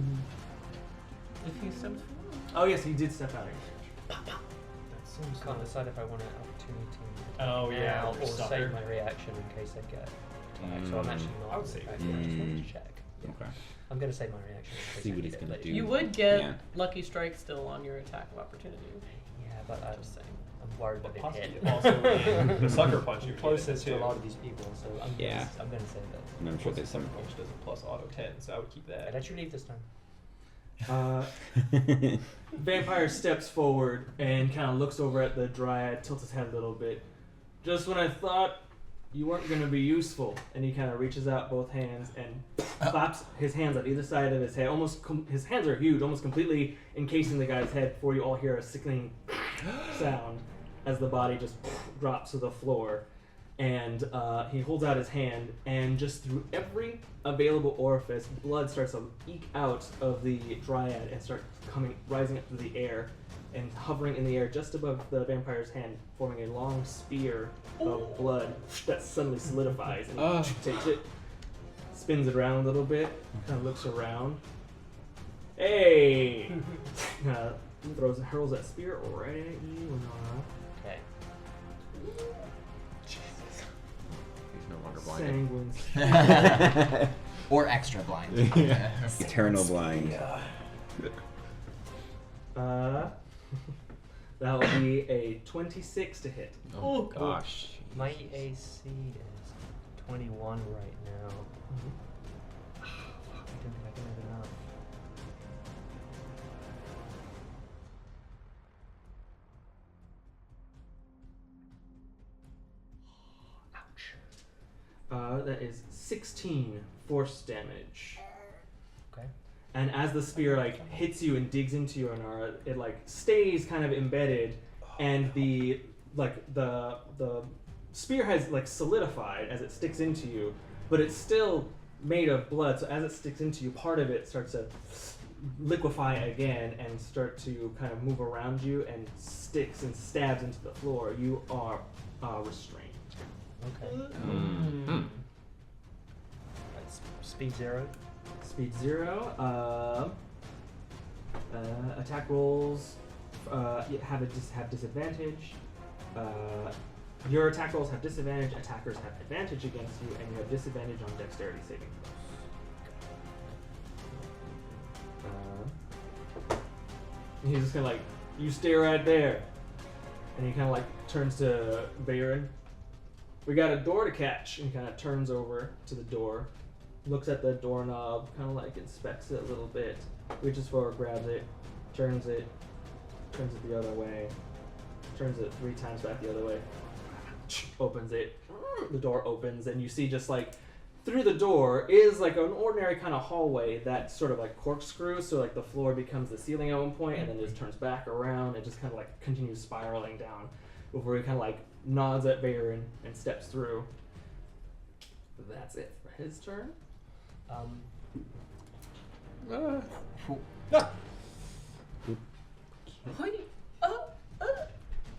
If you stepped Oh yes, he did step out. Can't decide if I want an opportunity to Oh, yeah, now or or sucker. save my reaction in case I get attacked. So I'm actually not. I would save it. I just wanted to check. Okay. I'm gonna save my reaction in case See I what need he's it gonna later. do. You would get Yeah. Lucky Strike still on your attack of opportunity. Yeah, but Just saying. I'm worried about being hit. Also, the sucker punch you Closest to too. a lot of these people, so I'm Yeah. gonna save it. And I'm sure there's some. Punch does a plus auto 10, so I would keep I that. let you leave this time. Vampire steps forward and kind of looks over at the dryad, tilts his head a little bit. Just when I thought you weren't going to be useful, and he kind of reaches out both hands and claps his hands on either side of his head. His hands are huge, almost completely encasing the guy's head. Before you all hear a sickening sound as the body just drops to the floor. And he holds out his hand, and just through every available orifice, blood starts to eke out of the dryad and start rising up through the air and hovering in the air just above the vampire's hand, forming a long spear of blood that suddenly solidifies. And he takes it, spins it around a little bit, kind of looks around. Hey! Hurls that spear right at you, Anara. Okay. He's no longer blinded. Sanguine. Or extra blind. Eternal blind. That will be a 26 to hit. Oh gosh. My AC is 21 right now. I don't think I can have enough. That is 16 force damage. Okay. And as the spear like hits you and digs into you, Anara, it like stays kind of embedded, and the spear has like solidified as it sticks into you, but it's still made of blood. So as it sticks into you, part of it starts to liquefy again and start to kind of move around you and sticks and stabs into the floor. You are restrained. Okay. Mm. That's speed 0. Speed 0. Attack rolls have disadvantage. Your attack rolls have disadvantage. Attackers have advantage against you, and you have disadvantage on dexterity saving throws. He's just kind of like, you stay right there, and he kind of like turns to Veyron. We got a door to catch, and he kind of turns over to the door. looks at the doorknob, kind of like inspects it a little bit, reaches forward, grabs it, turns it the other way, turns it 3 times back the other way, opens it, the door opens, and you see just like through the door is like an ordinary kind of hallway that sort of like corkscrews, so like the floor becomes the ceiling at one point, and then just turns back around and just kind of like continues spiraling down before he kind of like nods at Varen and steps through. That's it for his turn.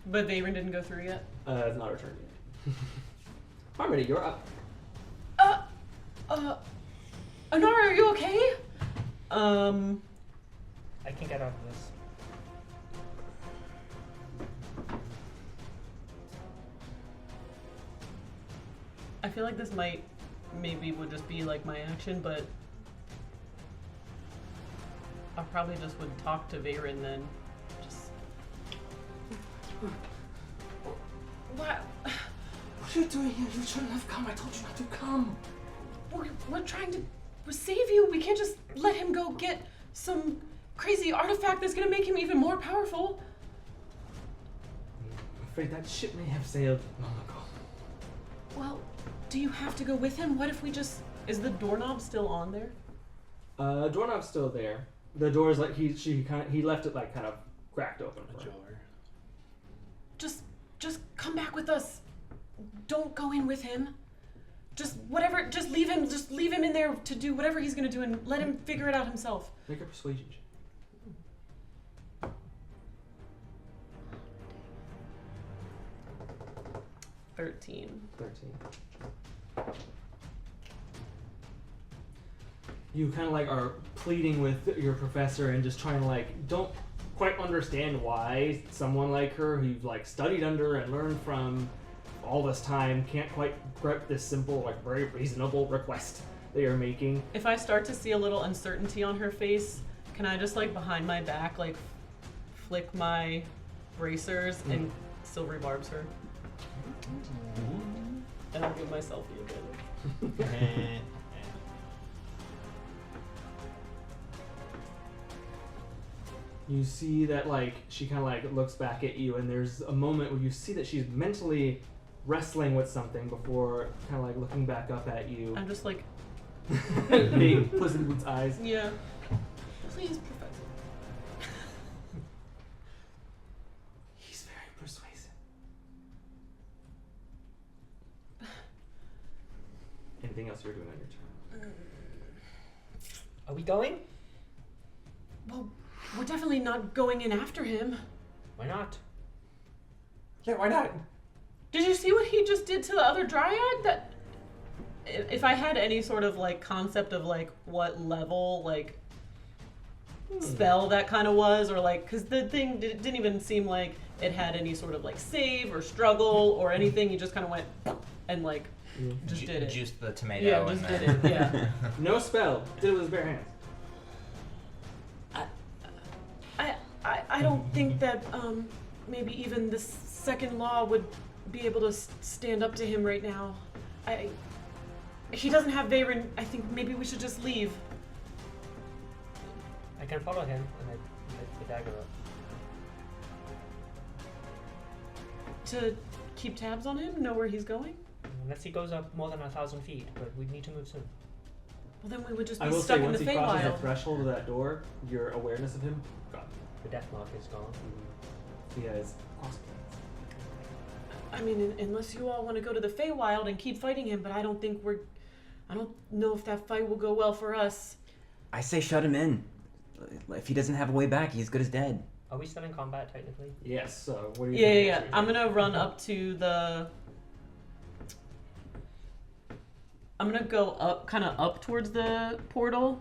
But Varen didn't go through yet. It's not her turn yet. Harmony, you're up. Anara, are you okay? I can get out of this. I feel like this would just be like my action, but I probably just would talk to Varen then. Just. What? What are you doing here? You shouldn't have come. I told you not to come. We're trying to save you. We can't just let him go get some crazy artifact that's gonna make him even more powerful. I'm afraid that ship may have sailed long ago. Well, do you have to go with him? What if we just... Is the doorknob still on there? Doorknob's still there. The door's like he left it like kind of cracked open. For her. Just come back with us. Don't go in with him. Just whatever. Just leave him in there to do whatever he's gonna do, and let him figure it out himself. Make a persuasion check. 13. You kind of like are pleading with your professor and just trying to like don't quite understand why someone like her who you've like studied under and learned from all this time can't quite grip this simple, like very reasonable request that you're making. If I start to see a little uncertainty on her face, can I just like behind my back like flick my bracers and silvery barbs her? And I'll give myself the advantage. You see that like she kind of like looks back at you, and there's a moment where you see that she's mentally wrestling with something before kind of like looking back up at you. I'm just like, big Puss in Boots eyes. yeah. Please, Professor. He's very persuasive. Anything else you're doing on your turn? Are we going? Well, we're definitely not going in after him. Why not? Yeah, why not? Did you see what he just did to the other dryad? That if I had any sort of like concept of like what level like spell that kind of was, or like, because the thing didn't even seem like it had any sort of like save or struggle or anything. He just kind of went and like just did it. Juiced the tomato. Yeah, just did it. Yeah. No spell. Did it with his bare hands. I don't think that maybe even the second law would be able to stand up to him right now. He doesn't have Varen. I think maybe we should just leave. I can follow him and I lift the dagger up. To keep tabs on him, know where he's going? Unless he goes up more than 1,000 feet, but we need to move soon. Well, then we would just I be will stuck say in once the he crosses the Feywild. threshold of that door, your awareness of him gone. The death mark is gone. He has awesome. I mean, unless you all want to go to the Feywild and keep fighting him, but I don't know if that fight will go well for us. I say shut him in. If he doesn't have a way back, he's good as dead. Are we still in combat technically? Yes, so what are you Yeah, doing? yeah, next? yeah. I'm gonna run up to the... I'm gonna go up, kind of up towards the portal,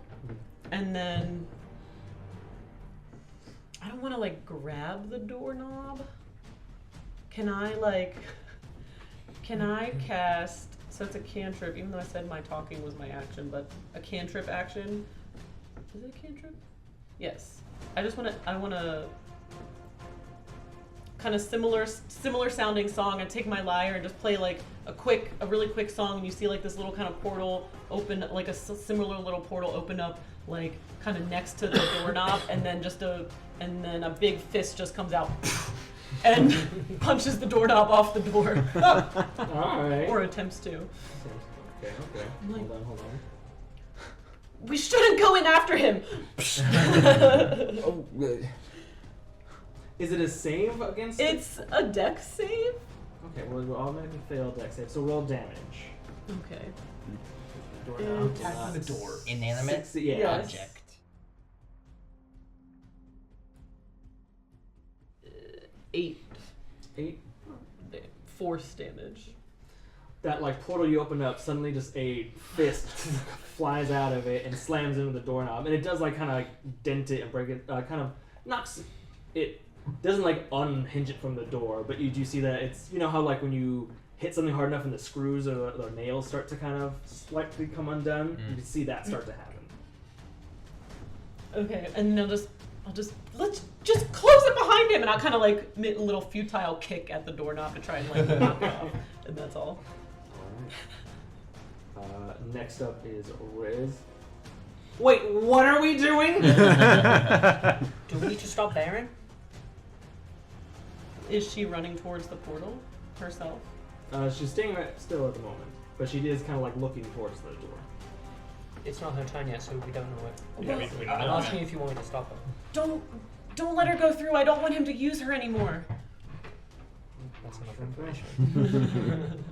and then... I don't want to, like, grab the doorknob. Can I, like... Can I cast... So it's a cantrip, even though I said my talking was my action, but a cantrip action... Is it a cantrip? Yes. I want to kind of similar sounding song and take my lyre and just play like a really quick song, and you see like this little kind of portal open, like a similar little portal open up like kind of next to the doorknob, and then a big fist just comes out and punches the doorknob off the door. Alright. Or attempts to. Okay. Like- Hold on. We shouldn't go in after him. Oh, good. Is it a save against It's a dex save. Okay, well, we'll automatically fail dex save, so roll damage. Okay. Doorknob Attacking not the door. Inanimate Yeah. Yes. object. 8 8. force damage. That like portal you open up, suddenly just a fist flies out of it and slams into the doorknob, and it does like kind of like dent it and break it, kind of knocks it. Doesn't like unhinge it from the door, but you do see that it's, you know how like when you hit something hard enough and the screws or the nails start to kind of slightly come undone. You can see that start to happen. Okay, and let's just close it behind him, and I'll kind of like make a little futile kick at the doorknob to try and like knock it off, and that's all. Alright. Next up is Riz. Wait, what are we doing? Do we need to stop Baron? Is she running towards the portal herself? She's staying still at the moment, but she is kind of like looking towards the door. It's not her turn yet, so we don't know it. Yeah, we don't I'm know. asking if you want me to stop her. Don't let her go through. I don't want him to use her anymore. That's enough information.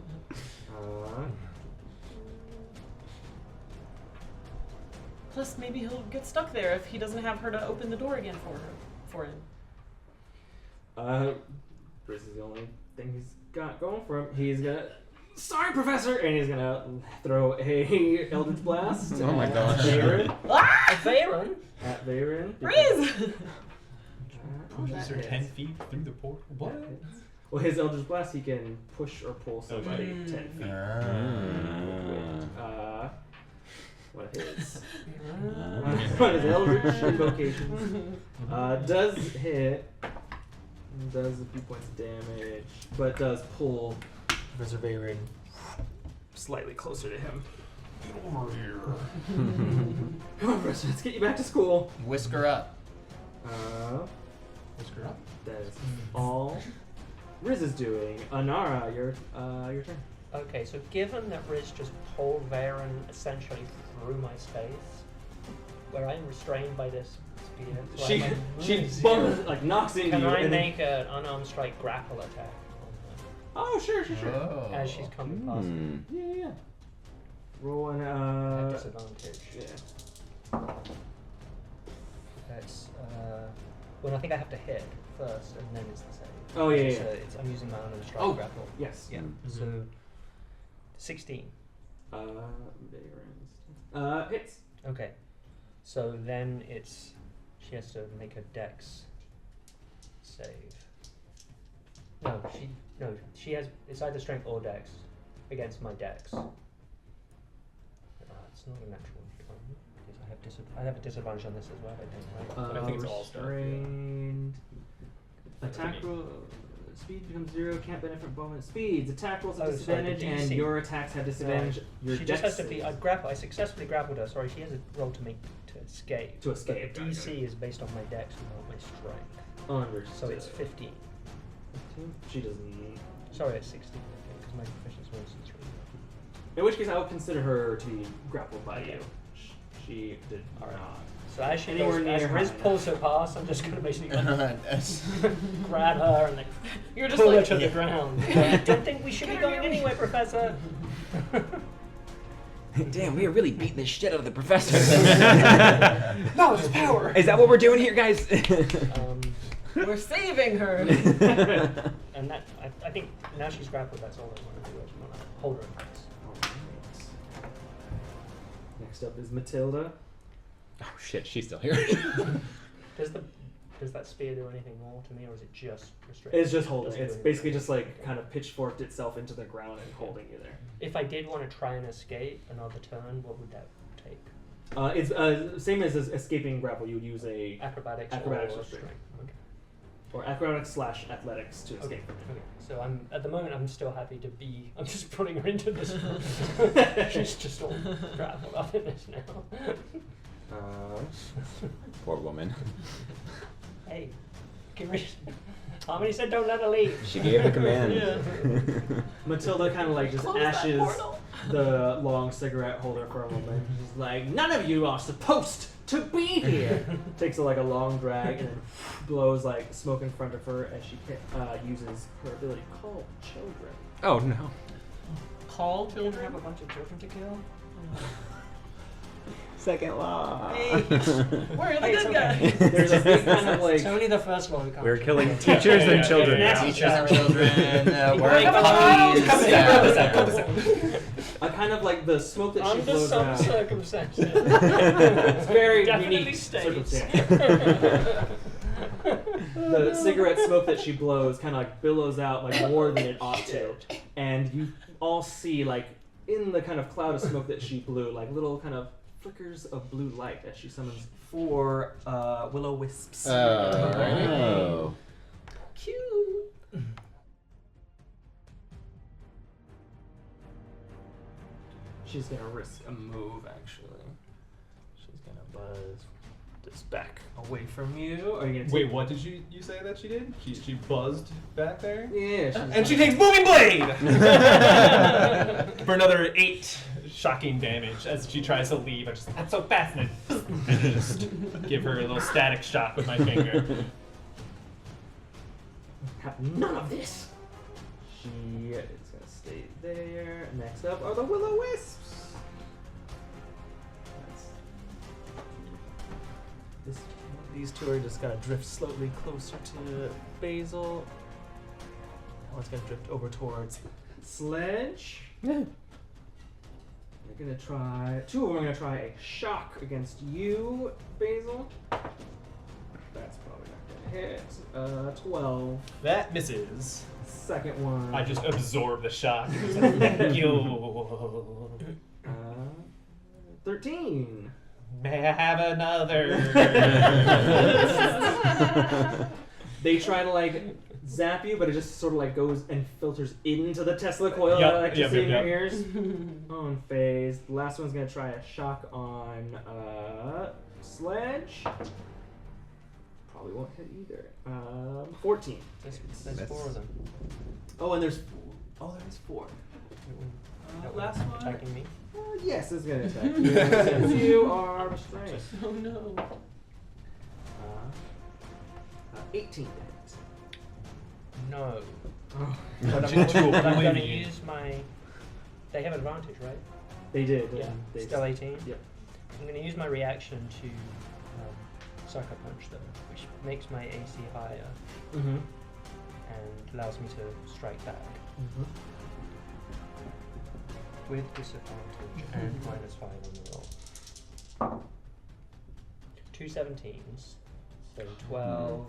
Plus, maybe he'll get stuck there if he doesn't have her to open the door again for him. Riz is the only thing he's got going for him. He's gonna. Sorry, Professor! And he's gonna throw a Eldritch Blast. Oh my at gosh. Veyron. Baron? At Veyron. Riz! Is there 10 feet through the portal? What? Well, his Eldritch Blast, he can push or pull somebody 10 feet. What is what is Eldritch Invocations? Does hit. Does a few points of damage, but does pull Professor Veyron slightly closer to him. Get over here. Come on, Professor, let's get you back to school. Whisker up. Whisker up. That is all Riz is doing. Anara, your turn. Okay, so given that Riz just pulled Baron essentially through my space, where I'm restrained by this spear, so She I'm she bumps, like knocks into Can you. I and then- make an unarmed strike grapple attack Oh, sure. Oh. as she's coming past me? Yeah. Roll an I have disadvantage. yeah. That's well, I think I have to hit first, and then it's the save. Oh, yeah, So yeah. I'm using my unarmed strike Oh. grapple. Yes. Yeah. So 16. Veyron's. Hits. Okay. So then it's she has to make a dex save. No, she has it's either strength or dex against my dex. It's not a natural 20 because I have a disadvantage on this as well. I think, right? I think it's all stuff, yeah. Restrained. Attack roll. Speed becomes 0. Can't benefit bonus speeds. Attack rolls at Oh, sorry, the disadvantage, and DC. your attacks have disadvantage. Your She dex just has to be. saves. I successfully grappled her. Sorry, she has a roll to escape. To escape, But the got it, DC is based on my dex and not my strength. Understood. So it's 15. 15? She doesn't. Sorry, it's 16 because my proficiency was 3. In which case, I would consider her to be grappled by Okay. you. She did Alright. not. So as she Anywhere goes, near as her. Riz pulls her past, I'm just gonna basically Yes. grab her and like You're just pull her like, to the ground. I don't think we should be going anywhere, Professor. Damn, we are really beating the shit out of the professor. Knowledge is power. Is that what we're doing here, guys? we're saving her. And that I think now she's grappled. That's all I want to do. I just want to hold her in place. Alright. Next up is Matilda. Oh shit, she's still here. Does that spear do anything more to me, or is it just restricted? It's just holding. Doesn't It's do basically anything. just like kind of pitchforked itself into the ground and holding you there. If I did want to try and escape another turn, what would that take? It's same as escaping grapple. You would use a Acrobatics, Acrobatics or or strength. strength. Okay. or acrobatics/athletics to escape from it. Okay. So at the moment I'm still happy to be. I'm just putting her into this room. She's just all trapped up in this now. Poor woman. Hey, Harmony said don't let her leave. She gave the command. Matilda kind of like just Close that ashes portal. the long cigarette holder for a moment. She's like, none of you are supposed to be here. Takes a long drag and then blows like smoke in front of her as she uses her ability call children. Oh no. Call Do you have children. a bunch of children to kill? Second law. Hey. Where are the Hey, good it's guys? okay. There's a big kind of It's like only the first one we can't We're kill. killing Yeah. teachers and children. Yeah. Teachers and children, we're Wait, come on, puppies. come in, yeah. cut this out, cut this a kind of like the smoke that she Under blows some out. circumstances. It's very Definitely unique states. circumstance. The cigarette smoke that she blows kind of like billows out like more than it ought to, and you all see like in the kind of cloud of smoke that she blew like little kind of flickers of blue light as she summons 4 will-o-wisps. Oh. Cute. She's gonna risk a move actually. She's gonna buzz this back away from you. Are you gonna Wait, what did you say that she did? She buzzed back there? Yeah, she's And she takes Moving Blade! For another 8 shocking damage as she tries to leave. That's so fascinating. And just give her a little static shock with my finger. have none of this. She is gonna stay there. Next up are the will-o-wisps. These two are just gonna drift slowly closer to Basil. That one's gonna drift over towards Sledge. They're gonna try. 2 of them are gonna try a shock against you, Basil. That's probably not gonna hit. 12. That misses. Second one. I just absorb the shock. Thank you. 13. May I have another? They try to like zap you, but it just sort of like goes and filters into the Tesla coil Yep, that electricity yep, in your yep. ears. On phase. The last one's gonna try a shock on Sledge. Probably won't hit either. 14. There's 4 of them. Oh, and there's. Oh, there's 4. Last one. Attacking me. Yes, it's gonna attack you. Since you are restrained. Oh no. 18 to hit. No. Oh. But Too I'm going to oblivion. use my. They have advantage, right? They did. Yeah. They Still 18. Yep. I'm going to use my reaction to Sucker Punch them, which makes my AC higher Mm-hmm. and allows me to strike back Mm-hmm. with disadvantage and -5 on the roll. 2 17s, so 12. Wow.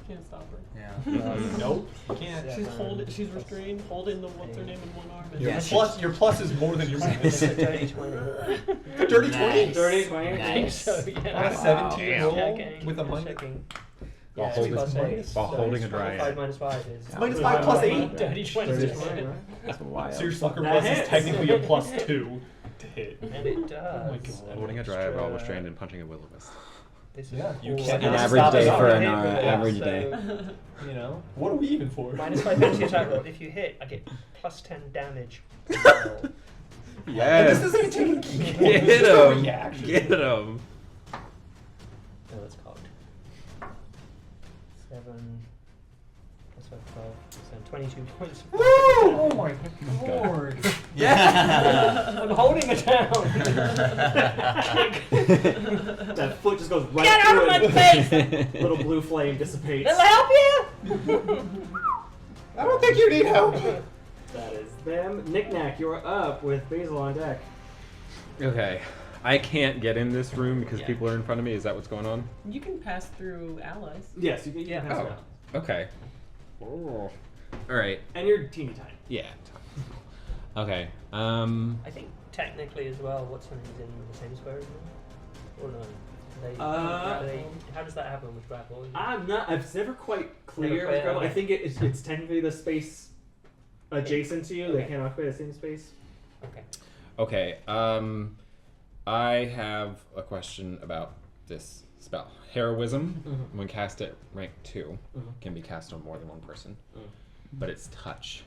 Can't stop her. Yeah. Nope. You can't. She's she's restrained, holding the what's her name in one arm. And Yeah, Your plus is more than your minus. It's a dirty 20. Dirty 20? Nice. Dirty 20? Nice. So, yeah. On a 17 roll Checking, with a just minus. checking. While Yeah, holding- 3 + 8. while so holding a it's dry 5 eye. minus 5 is. Minus 5 plus 8? Dirty 20. Dirty 20, right? That's wild. So your sucker That plus hits. is technically a plus 2 to hit. And it does. Oh my God. Holding a dry while restrained and punching a will-o-wisp. This is Yeah, you all can't I An have. stop average day us. for Yeah, Anara. Yeah, Average so day. You know? What are we even for? -5 penalty attack roll. If you hit, I get +10 damage. as well. And Yes. this isn't even taking Get It's just a him. reaction. Get him. No, it's cocked. 7 plus 5, 12. So 22 points. Woo! Oh my lord. Yeah. I'm holding it down. That foot just goes right Get out of through my it. face! Little blue flame dissipates. Will I help you? I don't think you need help. That is them. Nik-Nak, you're up with Basil on deck. Okay. I can't get in this room because Yeah. people are in front of me. Is that what's going on? You can pass through allies. Yes, you can Yeah. pass it Oh. out. Okay. Oh. All right. And you're teeny tiny. Yeah. Okay. I think technically as well, what's her name is in the same square as me? Or no? Uh, how does that happen with grapple? It's never quite clear Never with quite, gravel. I okay. think it's technically the space adjacent to you. They Okay. can't occupy the same space. Okay. Okay. I have a question about this spell. Heroism, Mhm. when cast at rank 2, Mhm. can be cast on more than one person, Mm. but it's touch.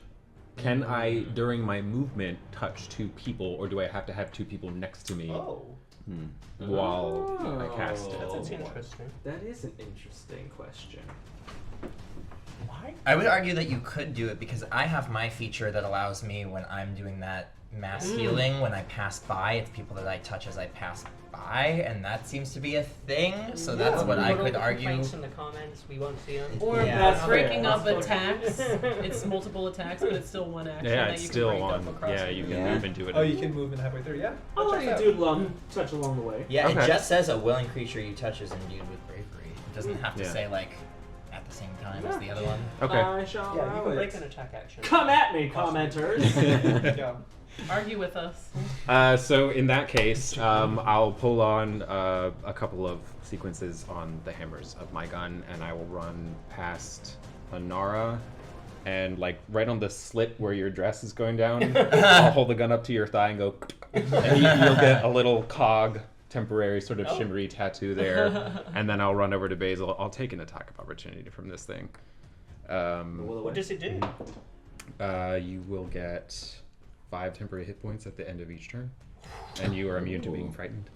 Can I, during my movement, touch 2 people, or do I have to have 2 people next to me Oh, while I cast it? that's interesting. That is an interesting question. Why? I would argue that you could do it because I have my feature that allows me when I'm doing that mass healing when I pass by, it's people that I touch as I pass by, and that seems to be a thing. So that's what I Put all could the argue. complaints in the comments. We won't see them. Or Yeah. That's breaking fair. up That's attacks. It's multiple attacks, but it's still one action Yeah, that it's you still can break on. up across. Yeah, you can Yeah. move and do it. Oh, you can move in halfway through. Yeah. I'll that let you checks do touch along the way. Yeah, Okay. it just says a willing creature you touch is imbued with bravery. It doesn't have to Yeah. say like at the same time as the other one. Okay. I shall Yeah, you allow can it. make an attack action. Come at me, Possibly. commenters. Good job. Argue with us. So in that case, I'll pull on a couple of sequences on the hammers of my gun, and I will run past Anara, and like right on the slit where your dress is going down, I'll hold the gun up to your thigh and go, and you'll get a little cog, temporary sort of shimmery tattoo there, and then I'll run over to Basil. I'll take an attack of opportunity from this thing. What does it do? You will get 5 temporary hit points at the end of each turn, and you are immune to being frightened.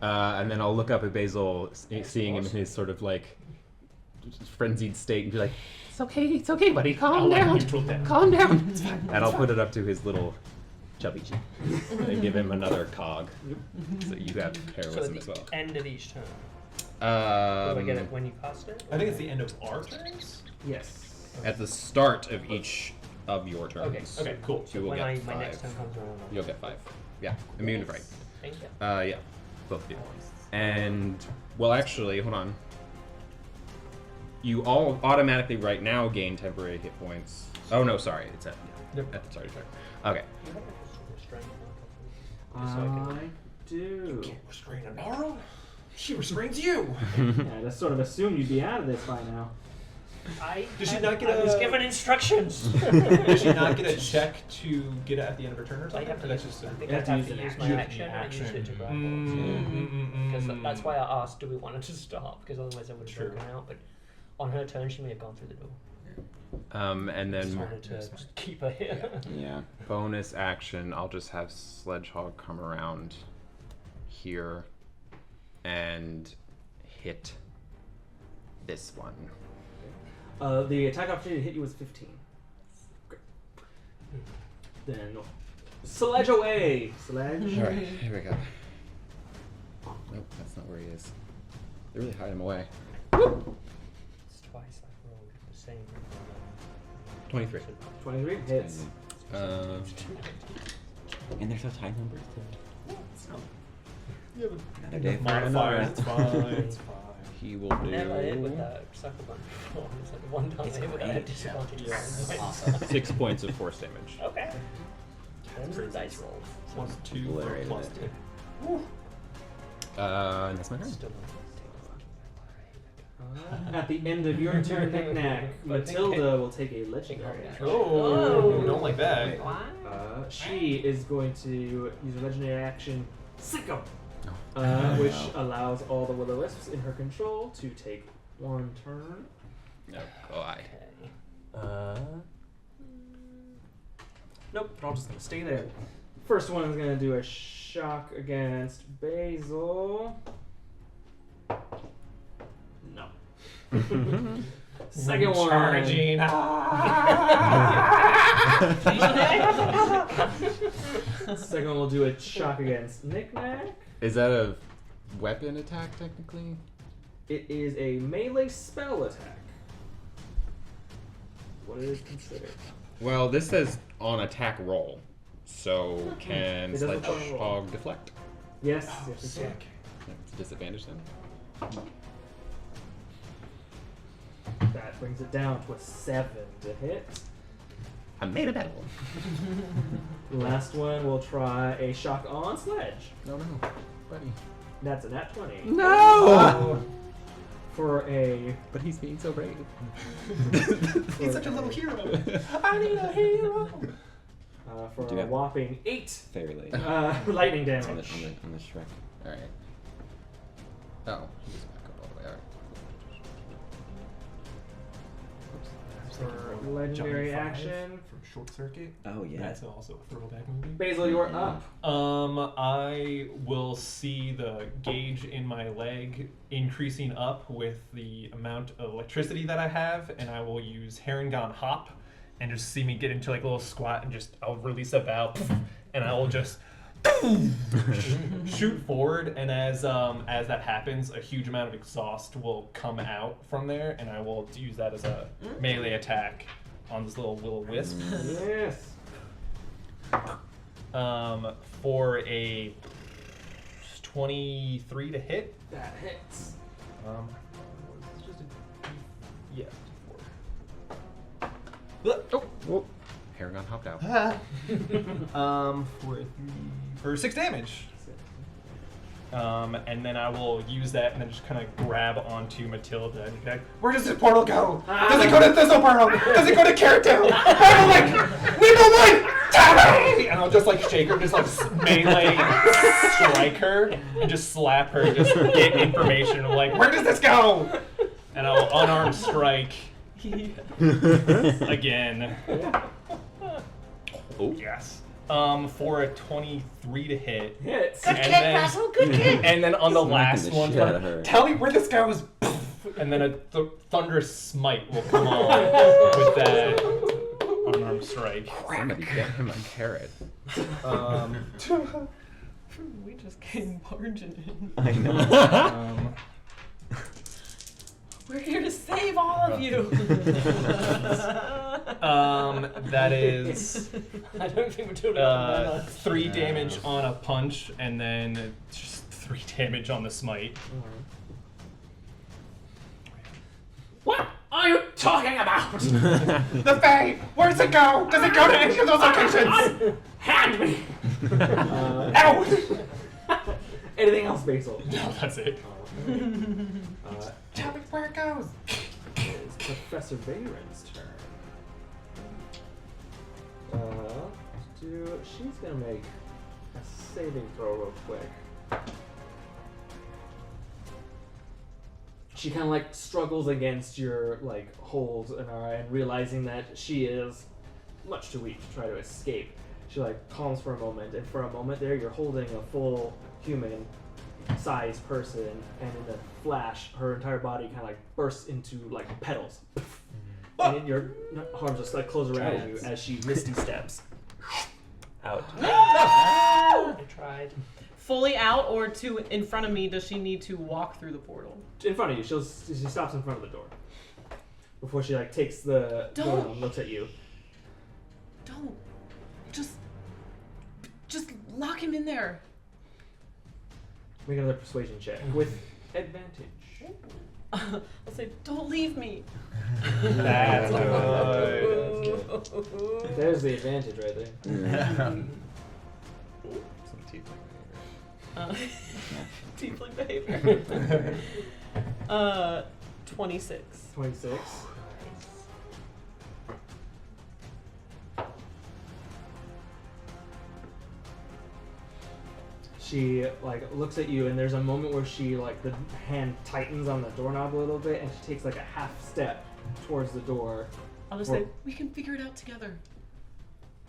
And then I'll look up at Basil, seeing him in his sort of like frenzied state, and be like, It's okay, buddy. Calm down. Calm down. It's fine. and I'll put it up to his little chubby cheek and give him another cog. So you have So heroism at as the well. end of each turn. Do I get it Um, when you cast it? I think it's the end of our turns. Yes. at the start of each of your turns. Okay. Okay, cool. You will when get my next 5. turn comes around. You'll get 5. Yeah, immune to fright. Thank you. Yeah, both of you. And, well, actually, hold on. You all automatically right now gain temporary hit points. Oh, no, sorry. It's at the start of your turn. Okay. You have a restraint marker, just so I can- I do. Restrain Anara? She restrains you. Yeah, I just sort of assumed you'd be out of this by now. Did she not get I was a- given instructions. Does she not get a check to get it at the end of her turn or I something? have Or to that's use, just I a... think You I have have to to use use an my action. action. I used it to grapple. Because that's why I asked, do we want her to stop? Because otherwise I would have True. broken out. But on her turn, she may have gone through the door. And Just then wanted to keep her here. Yeah. bonus action, I'll just have Sledgehog come around here and hit this one. The attack opportunity to hit you was 15. Great. Then sledge away. Sledge. All right, here we go. Nope, that's not where he is. They really hide him away. It's twice I've rolled the same. 23. 23 hits. Um, And they're such high numbers too. You have Another a day for modifier. Anara. It's fine. It's fine. he will do Never hit with that sucker punch before. It's like the one time I hit with that, I had disadvantage. Yeah. 6 points of force damage. Okay. Them's the dice rolls. Plus 2 or Obliterated plus it. 2. And that's my turn. Still At the end of your turn, Nik-Nak, Matilda will take a legendary action. Oh, don't like that. She is going to use her legendary action, Sicko, which allows all the will-o-wisps in her control to take 1 turn. No, go I. Nope, they're all just going to stay there. First one is going to do a shock against Basil. No. Second one. Charging. Second one will do a shock against Nik-Nak. Is that a weapon attack technically? It is a melee spell attack. What it is considered. Well, this says on attack roll. So can It doesn't roll. Sledgehog deflect? Yes, yes, it can. It's a disadvantage then. That brings it down to a 7 to hit. I made a battle. Last one, we'll try a shock on Sledge. No, buddy. That's a nat 20. No! For a But he's being so brave. He's such a little hero. I need a hero. for Do you a have- whopping 8 Fairy lady. lightning It's on damage. the Shrek. All right. Oh, he's back up all the way. All right. For legendary action. from Short Circuit. Oh yeah. That's also a throwback movie. Basil, you're up. I will see the gauge in my leg increasing up with the amount of electricity that I have, and I will use Herringon Hop, and just see me get into like a little squat, and just I'll release a bow, and I will just shoot forward, and as that happens, a huge amount of exhaust will come out from there, and I will use that as a melee attack on this little wisp. Yes. For a 23 to hit. That hits. It's just a Paragon hopped out. For 6 damage. And then I will use that and then just kind of grab onto Matilda and be like, where does this portal go? Does it go to Thistlepearl? Does it go to Carrotdale? I'm like, leave the light! And I'll just like shake her, just like melee strike her, and just slap her, just get information of like, where does this go? And I'll unarmed strike again. Oh. Yes. For a 23 to hit. Hits. Good kick, Basil, good kick! And then on the Smacking last the one, shit out of her. tell me where this goes! And then a thunderous smite will come on with that unarmed strike. Somebody get him a carrot. We just came barging in. I know. We're here to save all of you. That is I don't think we're doing it. 3 damage on a punch, and then just 3 damage on the smite. What are you talking about? The Fey! Where does it go? Does it go to any of those locations? Hand me. Ow! Anything else, Basil? No, that's it. Tell me where it goes. It's Professor Veyron's turn. She's gonna make a saving throw real quick. She kind of like struggles against your like hold, Anara, and realizing that she is much too weak to try to escape. She like calms for a moment, and for a moment there, you're holding a full human-sized person, and in a flash, her entire body kind of like bursts into like petals, and your arms just like close around you as she misty steps out. I tried. Fully out or to in front of me, does she need to walk through the portal? In front of you, she stops in front of the door before she like takes the door and looks at you. Don't. Just lock him in there. Make another persuasion check with advantage. I'll say, don't leave me. That's good. There's the advantage right there. Some Tiefling behavior. 26. 26. She like looks at you, and there's a moment where she like the hand tightens on the doorknob a little bit, and she takes like a half step towards the door. I'll just say, we can figure it out together.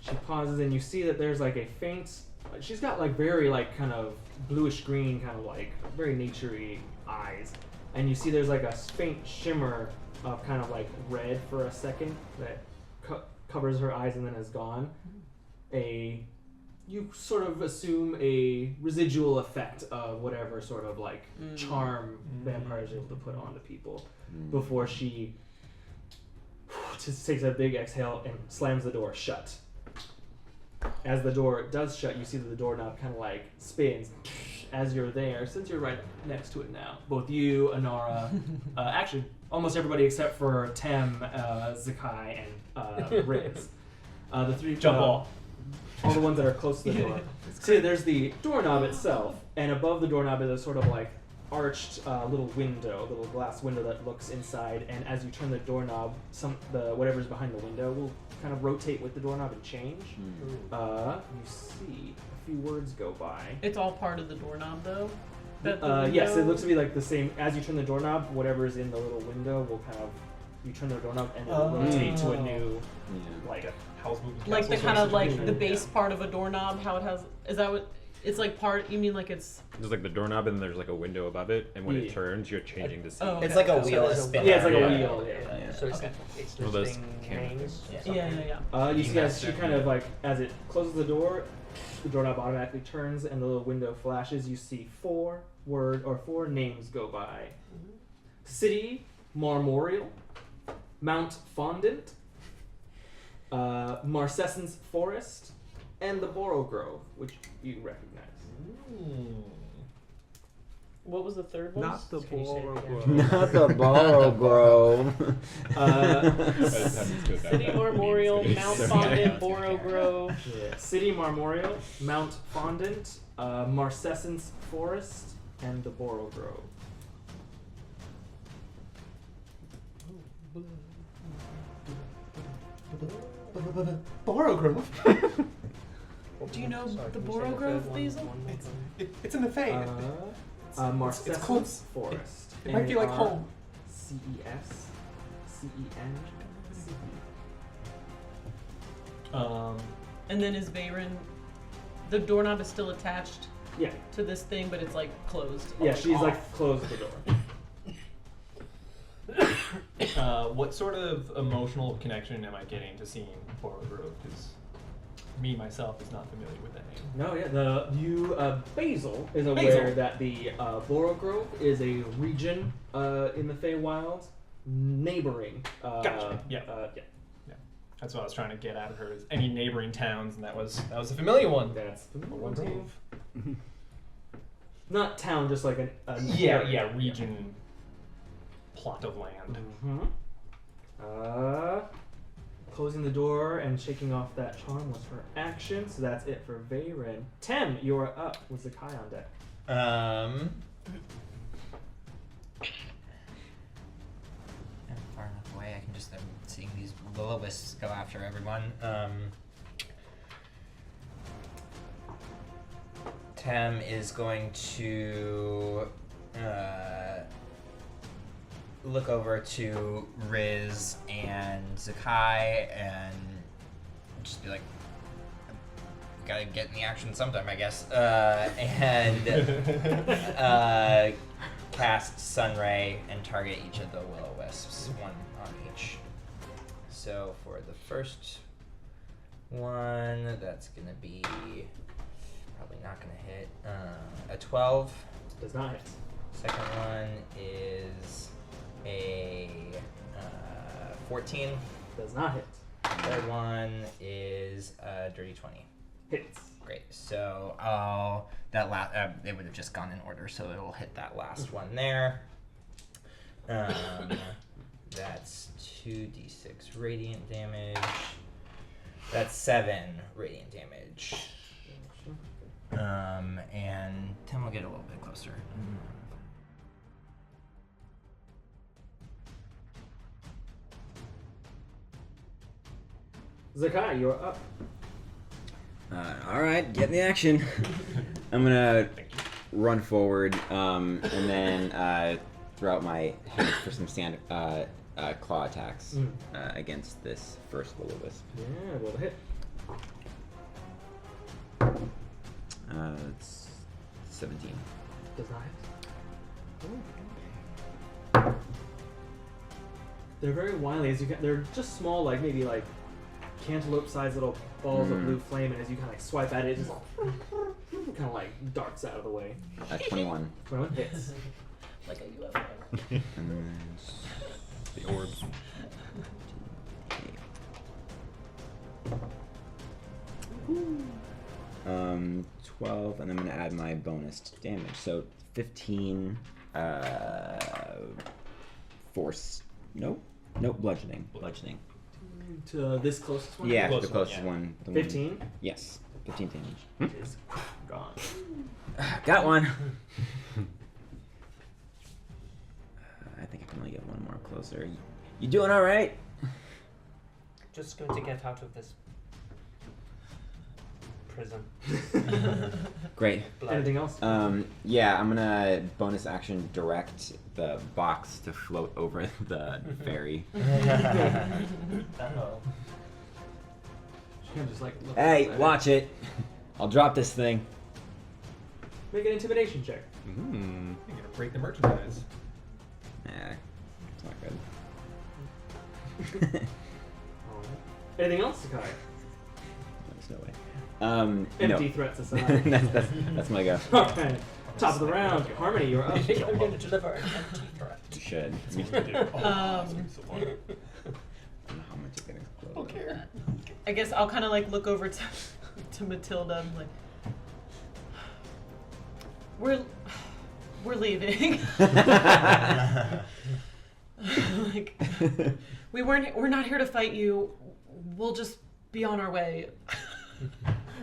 She pauses, and you see that there's like a faint. She's got like very like kind of bluish green, kind of like very naturey eyes, and you see there's like a faint shimmer of kind of like red for a second that covers her eyes and then is gone. You sort of assume a residual effect of whatever sort of like charm vampires are able to put onto people before she just takes a big exhale and slams the door shut. As the door does shut, you see that the doorknob kind of like spins as you're there, since you're right next to it now. Both you, Anara, actually almost everybody except for Tem, Zakkai, and Riz. The three Jump ball. all the ones that are close to the door. See, there's the doorknob itself, And above the doorknob is a sort of like arched little window, little glass window that looks inside. And as you turn the doorknob, whatever's behind the window will kind of rotate with the doorknob and change. You see a few words go by. It's all part of the doorknob, though. Yes, it looks to be like the same. As you turn the doorknob, whatever is in the little window will kind of. You turn the doorknob and it'll rotate to a new, like House moving like the castle kind of sort like thing. the base part of a doorknob. How it has is that what? It's like part. You mean like it's? There's like the doorknob and there's like a window above it, and when Yeah. it turns, you're changing the seat. Oh, okay. It's like a So wheel, a there's a spinner. Yeah, it's like a Yeah. wheel. Yeah. So it's, Okay. it's One of those listing camera names. things. or Yeah, something? yeah. You see as she Master. kind of like as it closes the doorknob automatically turns and the little window flashes. You see four names go by: City Marmorial, Mount Fondant, Marcescence Forest, and the Borough Grove, which you recognize. What was the third one? Not the Can you say it ball. again? Not the Borough Grove. City Memorial, Mount Fondant, Borough Grove. Yeah. City Marmorial, Mount Fondant, Marcescence Forest, and the Borough Grove. Borough Grove. Do you know Sorry, the can you say Borough third Grove, one Basil? one more time? It's in the Fey. Marcescence close. Forest. It might be like home. CES. CEN. And then is Veyron, the doorknob is still attached Yeah. to this thing, but it's like closed. Yeah, she's off. like closed the door. What sort of emotional connection am I getting to seeing Borough Grove? Because me myself is not familiar with that name. No, yeah. Basil is aware Basil. that the Borough Grove is a region in the Feywild, neighboring. Gotcha. Yeah. Yeah. That's what I was trying to get out of her. Is any neighboring towns, and that was a familiar one. That's the Borough one. Grove. Not town, just like a Yeah, region, plot of land. Closing the door and shaking off that charm was her action, so that's it for Veyron. Tem, you're up with Zakkai on deck. I'm far enough away. I can just I'm seeing these will-o-wisps go after everyone. Tem is going to look over to Riz and Zakkai and just be like, gotta get in the action sometime, I guess. And cast Sunray and target each of the will-o-wisps, one on each. So for the first one, that's gonna be probably not gonna hit. A 12. Does not hit. Second one is a 14. Does not hit. Third one is a dirty 20. Hits. Great. So it would have just gone in order, so it'll hit that last one there. That's 2d6 radiant damage. That's 7 radiant damage. And Tim will get a little bit closer. Zakkai, you're up. All right, get in the action. I'm gonna run forward and then throw out my hands for some claw attacks against this first will-o-wisp. Yeah, roll the hit. It's 17. Does not hit. They're very wily. They're just small, like maybe like cantaloupe-sized little balls of blue flame, and as you kind of like swipe at it, it just kind of like darts out of the way. 21. 21 hits. Like a UFO. And then The orbs. 12, and I'm gonna add my bonus damage. So 15 force. Nope, bludgeoning. To this closest one? Yeah, Close the one, closest yeah. one. The 15? One. Yes, 15 damage. Is gone. Got one. I think I can only get one more closer. You doing all right? Just going to get out of this prison. Great. Blood. Anything else? Yeah, I'm gonna bonus action direct the box to float over the ferry. Uh-oh. She kind of just like looks Hey, at watch it. I'll drop this thing. Make an intimidation check. Mm. You're gonna break the merchandise. Nah, it's not good. Anything else, Zakkai? There's no way. Empty No. threats aside. that's my go. Okay. Top of the round. Harmony, you're up. I'm going to deliver an empty threat. You should. Oh, Um, so I fun. don't know how much you're gonna explode. I guess I'll kind of like look over to Matilda and like, we're leaving. Like, we're not here to fight you. We'll just be on our way.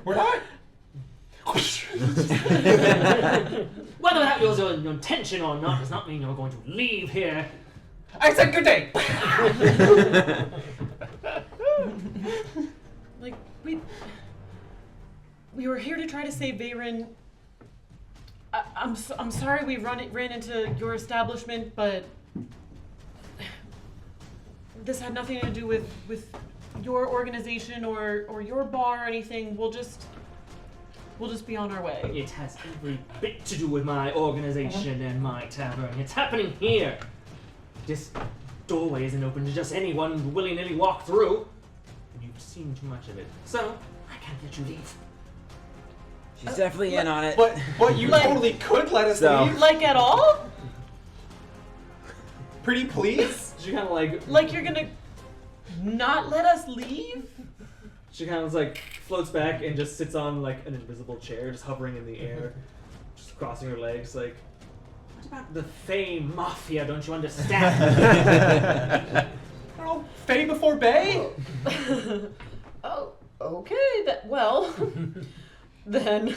We're not. Whether that was your intention or not does not mean you're going to leave here. I said good day. Like, we were here to try to save Veyron. I'm sorry we ran into your establishment, but this had nothing to do with your organization or your bar or anything. We'll just be on our way. It has every bit to do with my organization and my tavern. It's happening here. This doorway isn't open to just anyone willy-nilly walk through. You've seen too much of it. So, I can't let you leave. She's definitely in on it. But you Like- totally could let us So- leave. Like at all? Pretty please. She kind of like Like you're gonna not let us leave? She kind of like floats back and just sits on like an invisible chair, just hovering in the air, just crossing her legs. Like, what about the Fey Mafia? Don't you understand? Oh, Fey before Bay. Oh, okay. Well, then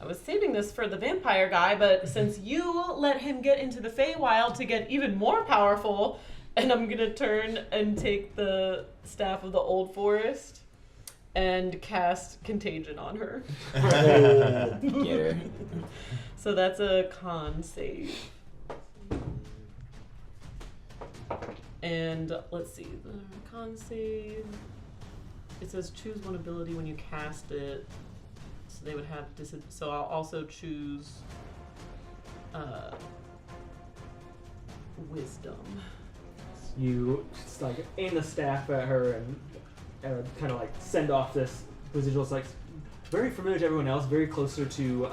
I was saving this for the vampire guy, but since you let him get into the Feywild to get even more powerful, and I'm gonna turn and take the staff of the Old Forest and cast Contagion on her. Get her. So that's a con save. And let's see, the con save. It says choose one ability when you cast it. So they would have so I'll also choose wisdom. You just like aim the staff at her and kind of like send off this residual. It's like very familiar to everyone else, very closer to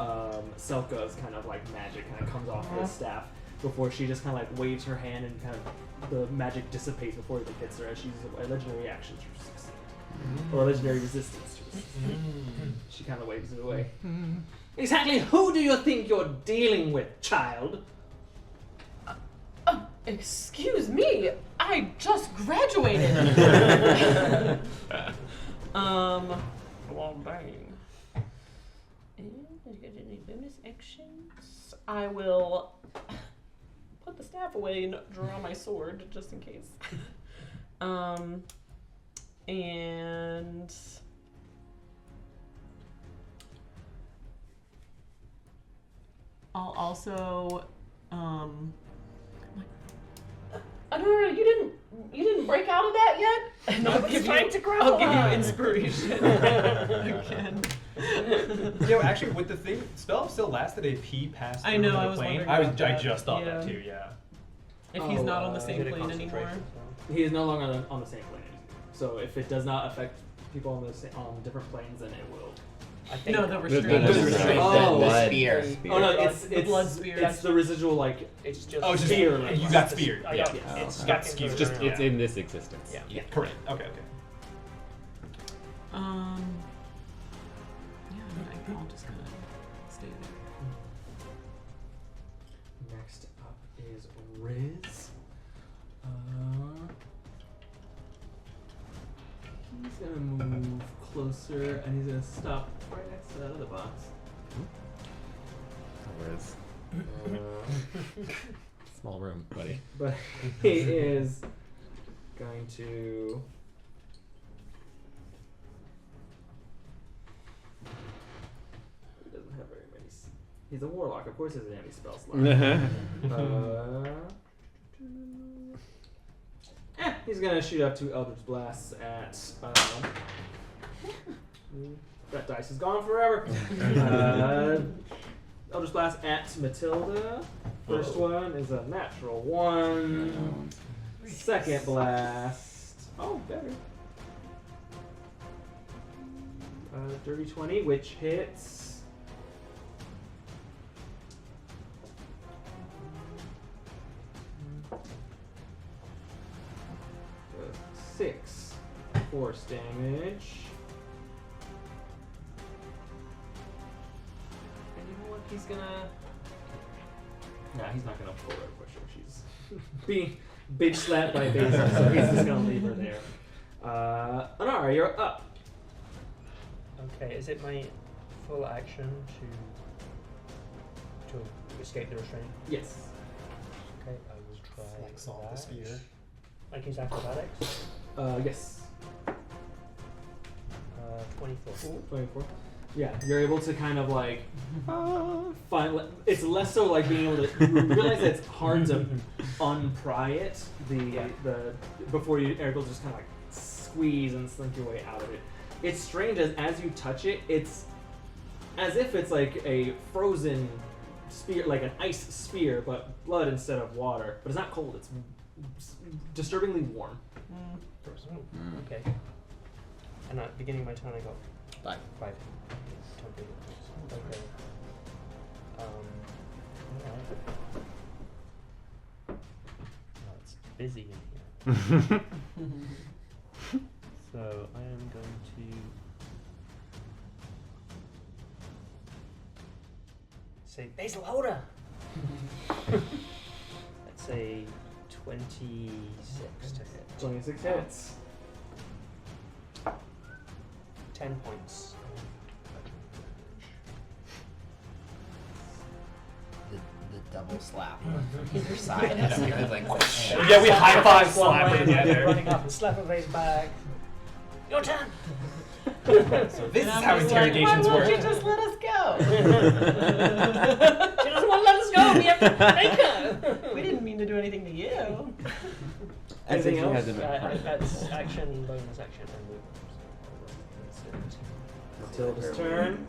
Selka's kind of like magic kind of comes off this staff before she just kind of like waves her hand and kind of the magic dissipates before it hits her as she uses a legendary reaction to succeed. Or a legendary resistance to resist. She kind of waves it away. Exactly who do you think you're dealing with, child? Excuse me, I just graduated. Well, bang. And did you get any bonus actions? I will put the staff away and draw my sword just in case. And I'll also Anara, you didn't break out of that yet? And I'll give you inspiration again. Actually, with the thing, spell still lasted a P past. I know, the I was plane. wondering I about that. just thought Yeah. that too. Yeah. If he's not on the same Bit of plane anymore. concentration, so. He is no longer on the same plane anymore. So if it does not affect people on different planes, then it will. I think No, the The restraint. restraint. Oh, the blood. spear. Oh no, it's The blood spear. It's the residual like it's just Oh, it's just Spear. you got speared. I Yeah. got, Yeah. it's Oh, got okay. skewed. It's just around. it's in this existence. Yeah. Yeah. Correct. Okay. Okay. Yeah, I'll just kind of stay there. Next up is Riz. He's gonna move closer and he's gonna stop right that other box. Whereas small room, buddy. But he is going to. He doesn't have very many. He's a warlock, of course. He doesn't have any spell slots. He's gonna shoot up two Eldritch Blasts at. That dice is gone forever. Eldritch Blast at Matilda. First one is a natural 1. Second blast. Oh, better. Dirty 20, which hits. Six force damage. And you know what? He's gonna. Nah, he's not gonna pull her push her. She's being bitch slapped by Basil, so he's just gonna leave her there. Anara, you're up. Okay, is it my full action to escape the restraint? Yes. Okay, I will try Flex off the that. spear. I can use acrobatics. Yes. 24. 24. Yeah, you're able to kind of like find. It's less so like being able to. You realize that it's hard to unpry it. The before you are able to just kind of like squeeze and slink your way out of it. It's strange as you touch it. It's as if it's like a frozen spear, like an ice spear, but blood instead of water. But it's not cold. It's disturbingly warm. Okay. And at the beginning of my turn, I got 5. Okay. Alright. Well, it's busy in here. So I am going to say Basil Holder. Let's say 26 to hit. 26 hits. 10 points. The double slap on either side. As he was like, Yeah, we high five slap her together. Running up and slap her face back. Your turn. So this is how interrogations Why work. won't you just let us go? She doesn't want to let us go. We have to make her. We didn't mean to do anything to you. I think Anything he else? has a That's action, bonus action, and movement. Matilda's turn.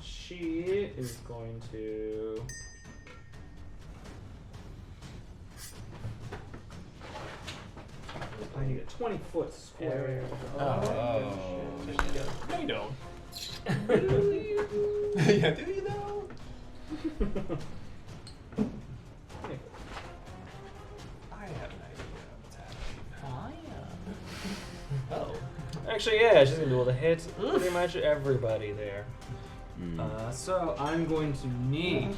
She is going to. I need a 20-foot square. No, you don't. Yeah, do you though? I have an idea what's happening. Oh. Actually, yeah, she's gonna be able to hit pretty much everybody there. So I'm going to need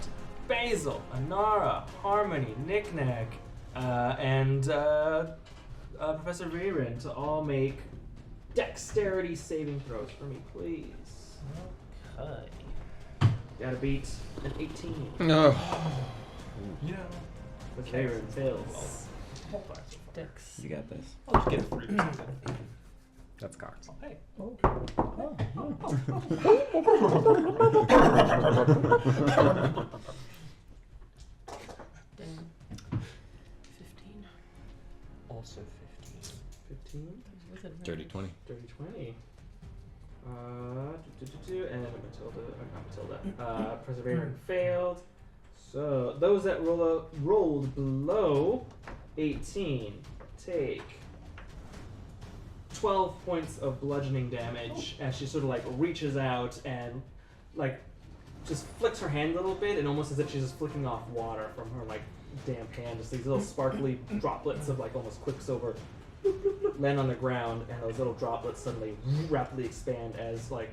Basil, Anara, Harmony, Nik-Nak, and Professor Viren to all make dexterity saving throws for me, please. Okay. Gotta beat an 18. No. You know, But Viren fails. Dex. You got this. I'll just get a 3 or something. That's cocked. Oh, hey. Then 15. Also 15. 15. Was it Dirty 20. Dirty 20. And Matilda, not Matilda. Perseverance failed. So those that rolled below 18 take 12 points of bludgeoning damage as she sort of like reaches out and like just flicks her hand a little bit, and almost as if she's just flicking off water from her like damp hand. Just these little sparkly droplets of like almost quicksilver land on the ground, and those little droplets suddenly rapidly expand as like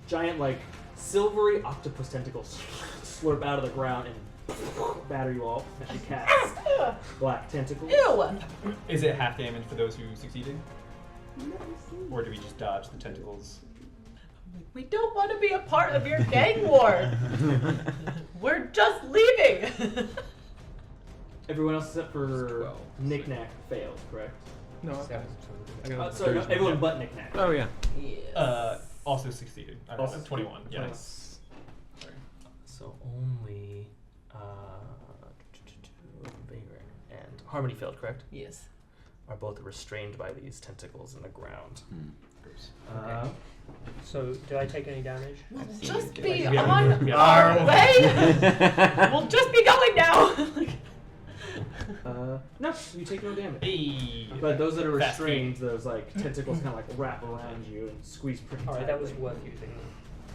giant like silvery octopus tentacles slurp out of the ground and batter you all as she casts black tentacles. Ew! Is it half damage for those who succeeded? Or do we just dodge the tentacles? We don't want to be a part of your gang war. We're just leaving. Everyone else except for 12. Nik-Nak failed, correct? No, I got Sorry, no, everyone but Nik-Nak. Oh yeah. also succeeded. I Also got 21. Yeah. Nice. Sorry. So only Vigor and Harmony failed, correct? Yes. Are both restrained by these tentacles in the ground. Okay. So, do I take any damage? We'll just be Yeah. on Yeah. our way. We'll just be going now. No, you take no damage. Hey. But those that are Fast restrained, those like tentacles kind of like wrap around you and squeeze pretty Alright, tightly. that was worth using.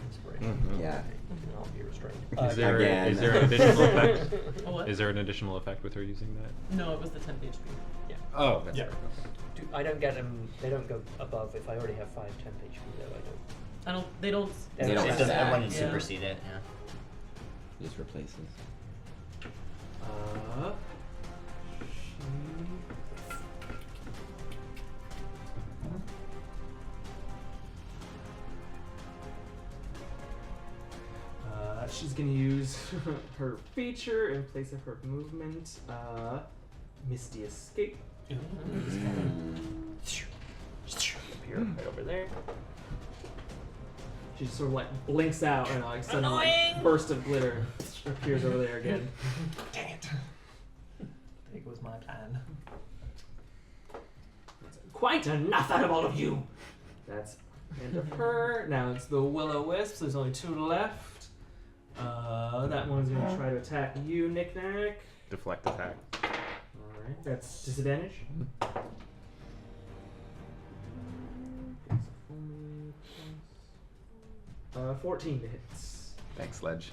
Inspiration. Yeah. I'll be restrained. Is there Again. is there an additional effect? A what? Is there an additional effect with her using that? No, it was the 10 HP. Oh, that's Yeah. right. I don't get them. They don't go above. If I already have 5 temp HP, though, I don't. They don't. They They don't It stack. doesn't. stack. It wouldn't Yeah. supersede it. Yeah. Just replaces. She's gonna use her feature in place of her movement. Misty Escape. Appear right over there. She just sort of like blinks out and like sudden like, burst of glitter appears over there again. Dang it. I think it was my plan. Quite enough out of all of you. That's the end of her. Now it's the Will-O-Wisps. There's only 2 left. That one's gonna try to attack you, Nik-Nak. Deflect attack. Alright, that's disadvantage. 14 to hit. Thanks, Ledge.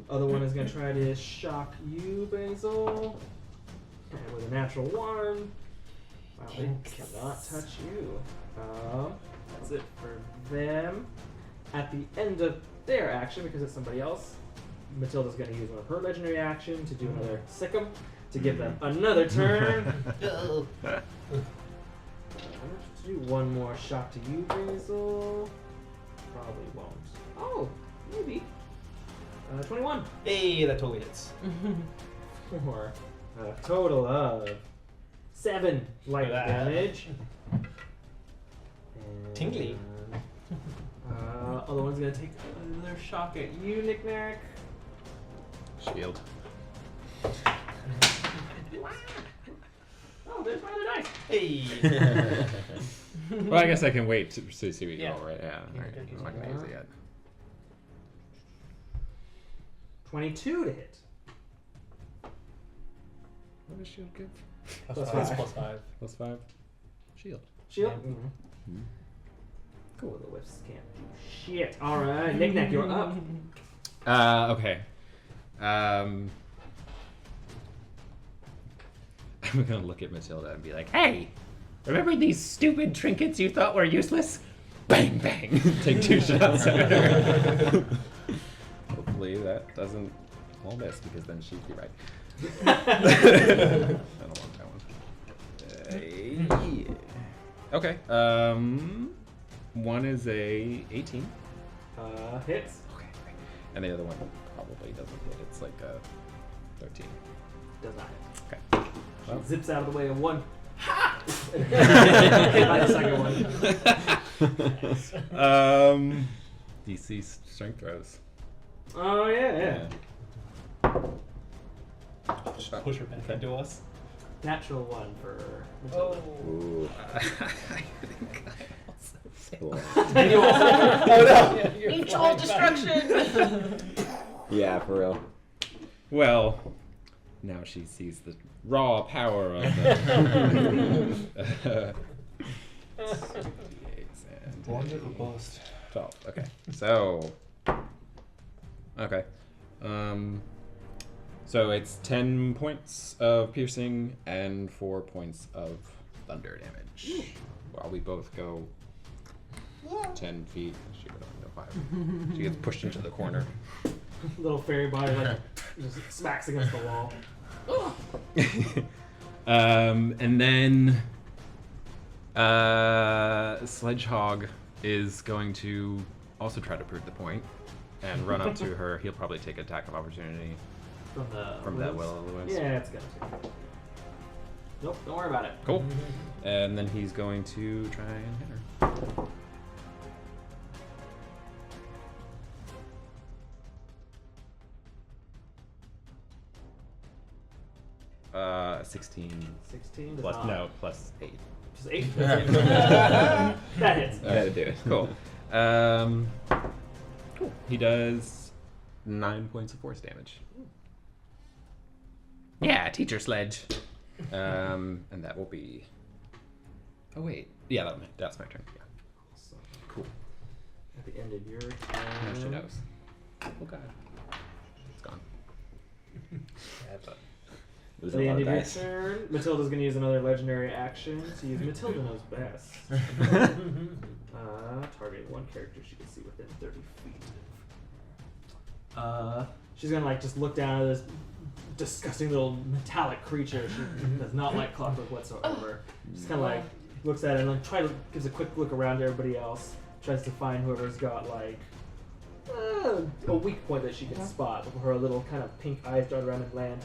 Other one is gonna try to shock you, Basil. And with a natural 1. Wow, they cannot touch you. That's it for them. At the end of their action, because it's somebody else, Matilda's going to use one of her legendary action to do another sick 'em to give them another turn. I'm going to do one more shock to you, Basil. Probably won't. Oh, maybe. 21 Hey, that totally hits. for a total of 7 light Look at that. damage. And, Tingly. Other one's gonna take another shock at you, Nik-Nak. Shield. Oh, there's my other dice. Hey. Well, I guess I can wait to see what you Yeah. roll, right? Yeah. Yeah, Alright. don't use I'm not it. gonna use it yet. 22 to hit. What does shield give? Plus +5. five. +5. Plus 5. Shield. Shield? Yeah. Mm-hmm. Cool, the whiffs can't do shit. Alright, Nik-Nak, you're up. Okay. I'm gonna look at Matilda and be like, "Hey, remember these stupid trinkets you thought were useless? Bang, bang! Take 2 shots at her." Hopefully that doesn't all miss because then she'd be right. I don't want that one. Yeah. Okay. One is a 18. Hits. Okay. And the other one probably doesn't hit. It's like a 13. Does not hit. Okay. Well. Zips out of the way of one. Ha! Hit by the second one. DC strength throws. Oh, yeah. Just push her back into us. Natural 1 for Matilda. Ooh. I think I also Cool. And you also. Oh no! Mutual destruction. Yeah, for real. Well, now she sees the raw power of the 12. Okay. So. Okay. So it's 10 points of piercing and 4 points of thunder damage. While we both go 10 feet. She would only go 5. She gets pushed into the corner. Little fairy body like just smacks against the wall. And then Sledgehog is going to also try to prove the point and run up to her. He'll probably take attack of opportunity From that will-o'-the-wisp. Yeah, it's gonna take. Nope, don't worry about it. Cool. And then he's going to try and hit her. 16 16 does plus not. plus 8. Just 8. That hits. That'll do it. Cool. Cool. He does 9 points of force damage. Yeah, teacher sledge. And that will be. Oh wait, yeah, that's my turn. Yeah. So, Cool. at the end of your turn. Now she knows. Oh god, it's gone. Lose At a the lot end of of your dice. turn, Matilda's going to use another legendary action to use Matilda Knows Best. Target one character she can see within 30 feet. She's going to just look down at this disgusting little metallic creature. She does not like clockwork whatsoever. Just kind of looks at it and gives a quick look around to everybody else. Tries to find whoever's got a weak point that she can spot before her little kind of pink eyes dart around and land.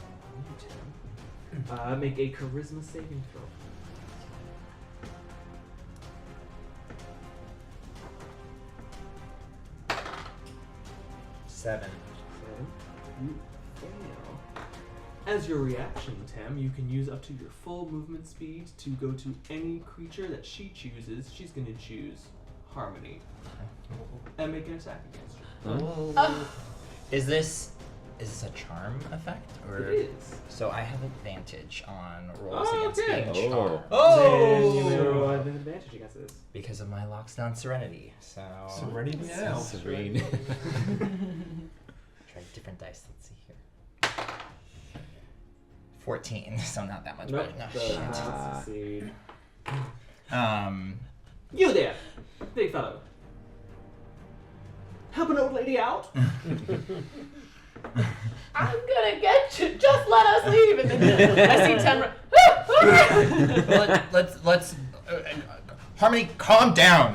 Make a charisma saving throw. Seven. You fail. As your reaction, Tem, you can use up to your full movement speed to go to any creature that she chooses. She's going to choose Harmony and make an attack against her. Is this a charm effect, or It is. so I have advantage on rolls Oh, against okay. being charmed Then you will have an advantage against this. because of my lockdown serenity. So Serenity now. Serene. try different dice. Let's see here. 14, so not that much Nope, better. No, does shit. not succeed. You You there, big fellow. Help an old lady out? I'm gonna get you. Just let us leave. And then I see Tamra. let's Harmony, calm down.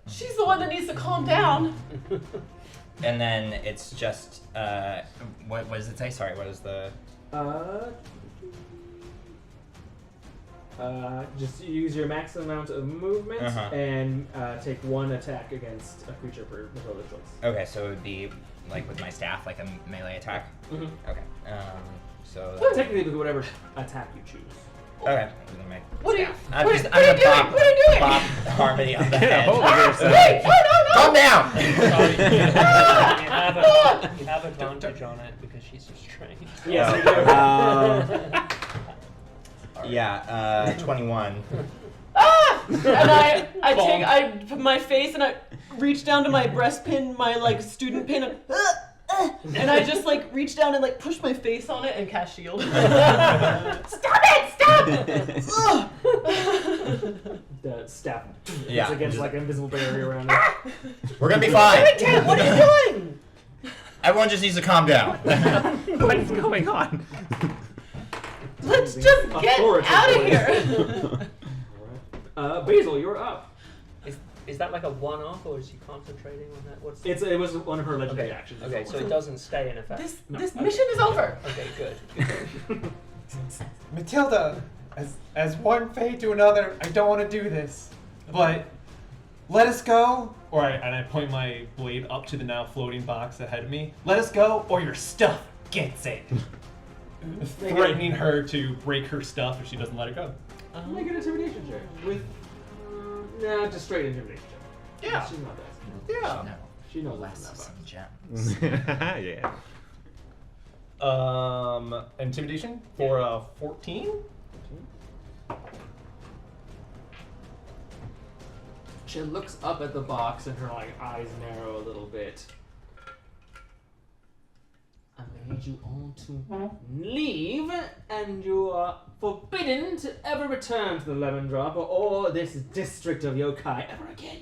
She's the one that needs to calm down. And then it's just what does it say? Sorry, what is the? Just use your maximum amount of movement and take one attack against a creature per Matilda choice. Okay, so it would be like with my staff, like a melee attack. Mm-hmm. Okay. So. Technically, with whatever attack you choose. Okay. What are you? I'm What just, are you I'm doing? gonna What are you doing? Bop Harmony on the head. Wait! No! Calm down. You have advantage on it because she's restrained. Yes, you do. Yeah, 21. And I put my face and I reach down to my breast pin, my student pin, and I just reach down and push my face on it and cast shield. Stop it! Stop! The staff. Yeah, It's against just- an invisible barrier around it. We're gonna be fine. Tim, what are you doing? Everyone just needs to calm down. What is going on? Let's just get out of here. Alright. Basil, you're up. Is that like a one-off, or is she concentrating on that? What's It was one of her legendary okay. actions. Okay, so it doesn't stay in effect. This mission is over. Okay, good. Matilda, as one Fey to another, I don't want to do this, but let us go. And I point my blade up to the now floating box ahead of me. Let us go, or your stuff gets it. Threatening her to break her stuff if she doesn't let it go. Make an intimidation check with. Just straight intimidation check. Yeah. She's not that. Yeah. No. She knows Less what's of in that some box. Yeah. Intimidation for 14. She looks up at the box and her eyes narrow a little bit. I made you all to leave, and you are forbidden to ever return to the Lemon Drop or this district of yokai ever again.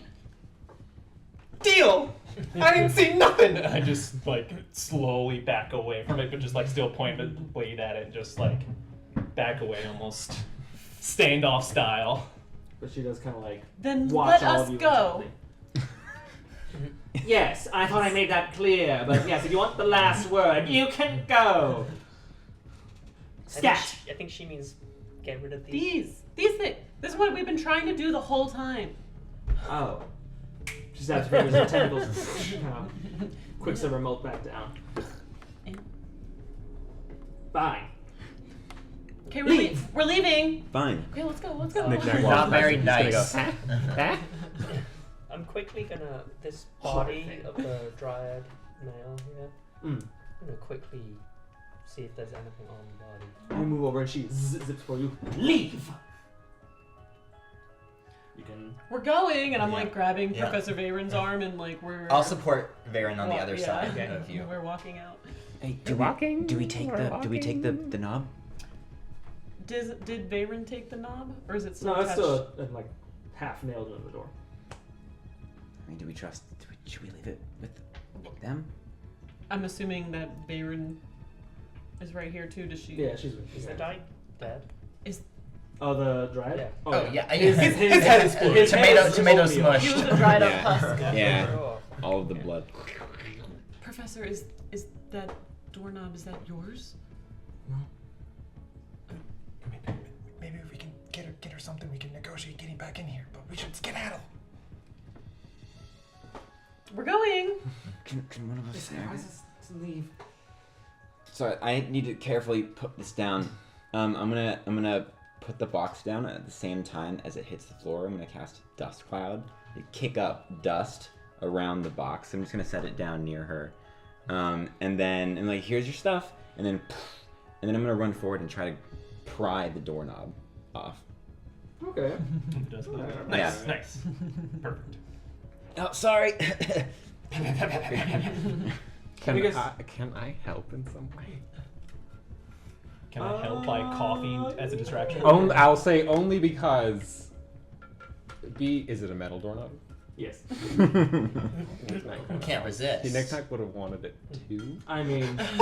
Deal. I didn't see nothing. I just slowly back away from it, but just still point the blade at it, and just back away, almost standoff style. But she does kind of like Then watch let all us of you go. intently. Yes, I thought I made that clear, but yes, if you want the last word, you can go. Scat! I think she means get rid of these. These things. This is what we've been trying to do the whole time. Oh. She snaps her fingers and tentacles. Quicksilver melt back down. Fine. Okay, Leave. we're leaving. Fine. Okay, let's go. Let's go. Nik-Nak Not walks very past him. He's nice. gonna I'm quickly gonna this Horrid body thing. of the dryad male here. Mm. I'm gonna quickly see if there's anything on the body. You move over and she zips for you. Leave! You can. We're going, and I'm like Yeah. grabbing Yeah. Professor Veyron's arm, and like we're. I'll support Varen on the other yeah, side okay. of you. We're walking out. Hey, We're walking, do we take we're the knob? Did Veyron take the knob, or is it still? No, it's attached? still like half nailed into the door. I mean, do we trust? Should we leave it with them? I'm assuming that Veyron is right here too. Does she? Yeah, she's. Is the guy dead? Oh, the dryad? Yeah. Oh yeah, His head is his tomato head is tomato oatmeal. smush. He was a dried up Yeah. husk. Yeah. Sure. All of the blood. Professor, is that doorknob? Is that yours? Maybe if we can get her something, we can negotiate getting back in here. But we should skedaddle. We're going. Can one of us Why is this to leave? So I need to carefully put this down. I'm gonna put the box down at the same time as it hits the floor. I'm gonna cast Dust Cloud to kick up dust around the box. I'm just gonna set it down near her, and then like here's your stuff, and then I'm gonna run forward and try to pry the doorknob off. Okay. Nice. Nice. Perfect. Oh, sorry. Can I guess- can I help in some way? Can I help by coughing as a distraction? I'll say only because. Is it a metal doorknob? Yes. Can't resist. Nik-Nak would have wanted it too. I mean, makes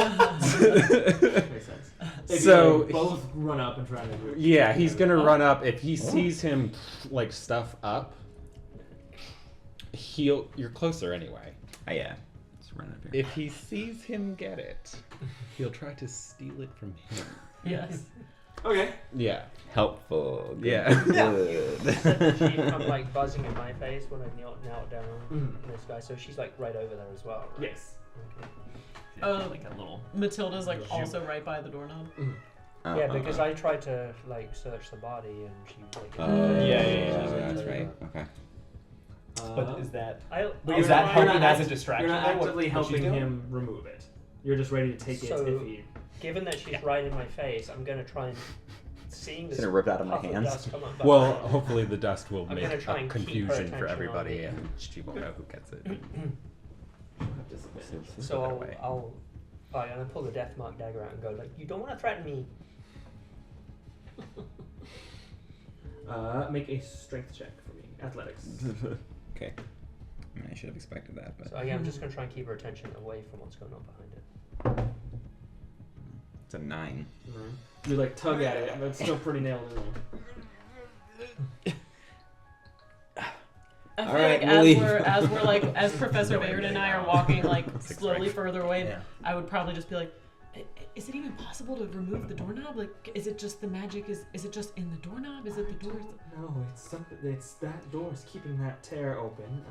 sense. If So, you both run up and try to do it. Yeah, he's gonna run up. If he sees him like stuff up, you're closer anyway. Yeah. Just run up here. If he sees him get it, he'll try to steal it from him. Yes. Okay. Yeah. Helpful. Yeah. She come like buzzing in my face when I knelt down Mhm. this guy, so she's like right over there as well. Right? Yes. Okay. Like a little. Matilda's like also right by the doorknob. Yeah, because I tried to like search the body and she like. Yeah. That's right. Okay. But is that I'll is that try- helping as a distraction? You're not though, what- actively what she's helping doing? him remove it. You're just ready to take So- it if he. Given that she's right in my face, I'm gonna try and seeing It's this gonna rip it out of my puff of hands. dust come up Well, behind. hopefully the dust will I'm make gonna try up and keep her confusion for attention on everybody, me. and she won't know who gets it. So away. I'm gonna pull the death mark dagger out and go like, you don't want to threaten me. Make a strength check for me. Athletics. Okay. I mean, I should have expected that, but So again, I'm just gonna try and keep her attention away from what's going on behind it. it's a 9. You like tug at it, but it's still pretty nailed in there. I feel Alright, like we'll leave. as Professor No Bayard idea and I are now. walking like Six slowly strength. further away, Yeah. I would probably just be like, is it even possible to remove the doorknob? Like, is it just the magic? Is it just in the doorknob? Is it the door? No, it's something. It's that door is keeping that tear open.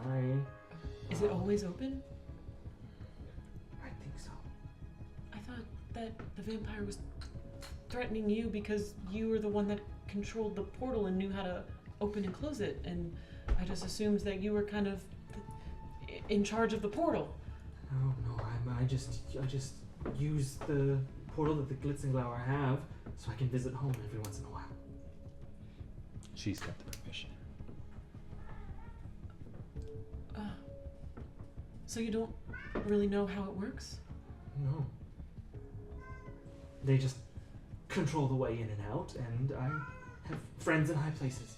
Is it always open? I think so. I thought that the vampire was threatening you because you were the one that controlled the portal and knew how to open and close it, and I just assumed that you were kind of in charge of the portal. No, I just use the portal that the Glitzenglower have so I can visit home every once in a while. She's got the permission. So you don't really know how it works? No. They just control the way in and out, and I have friends in high places.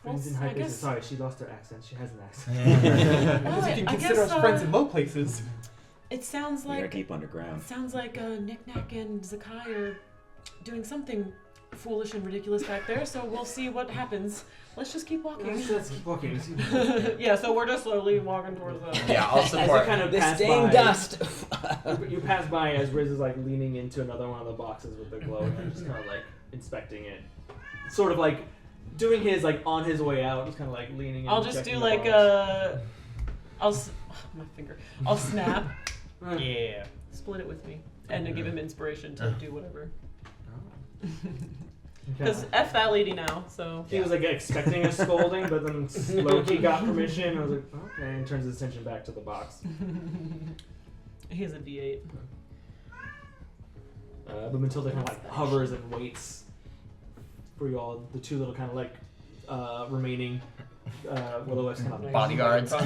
Friends in high I places. guess- Sorry, she lost her accent. She has an accent. Because you can I consider guess, us friends in low places. It sounds We are like deep underground. Nik-Nak and Zakkai are doing something foolish and ridiculous back there, so we'll see what happens. Let's just keep walking. Let's keep walking. Yeah, so we're just slowly walking towards the... Yeah, I'll As you support. kind of This pass dang by, dust. you pass by as Riz is like leaning into another one of the boxes with the glow and just kind of like inspecting it. Sort of like doing his like on his way out, just kind of like leaning in. I'll just checking do the like box. my finger. I'll snap, Yeah. split it with me, and to give him inspiration to do whatever. Oh. Because F that lady now, so... He was like expecting a scolding, but then Loki got permission. I was like, okay, and turns his attention back to the box. He has a D8. But Matilda kind of like hovers and waits for you all. The two little kind of like remaining Will-O-Wisps kind of Bodyguards. float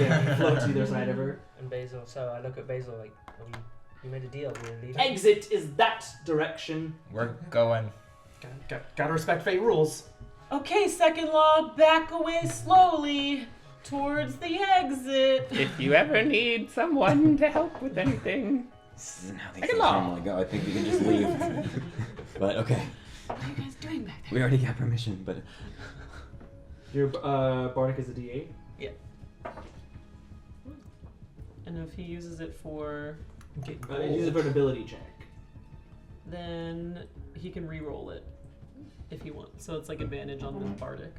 to either side of her. And Basil. So I look at Basil like, you made a deal. We're leaving. Exit is that direction. We're going. Gotta respect fate rules. Okay, second law, back away slowly towards the exit. If you ever need someone to help with anything. This isn't how things normally go. I think we can just leave. But okay. What are you guys doing back there? We already got permission, but Your Bardic is a D8. Yeah. And if he uses it for... Use it for an ability check. then he can re-roll it if he wants. So it's like advantage on the Bardic.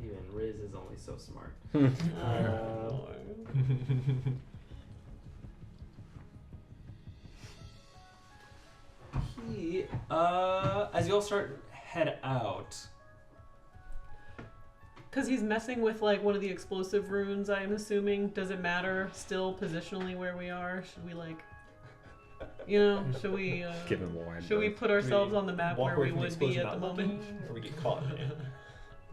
Even Riz is only so smart. As you all start head out. Because he's messing with like one of the explosive runes, I'm assuming. Does it matter still positionally where we are? Should we like, should we Give him more. should we put ourselves on the map Walk where away we from would explosion be at the not moment? looking, or we get caught.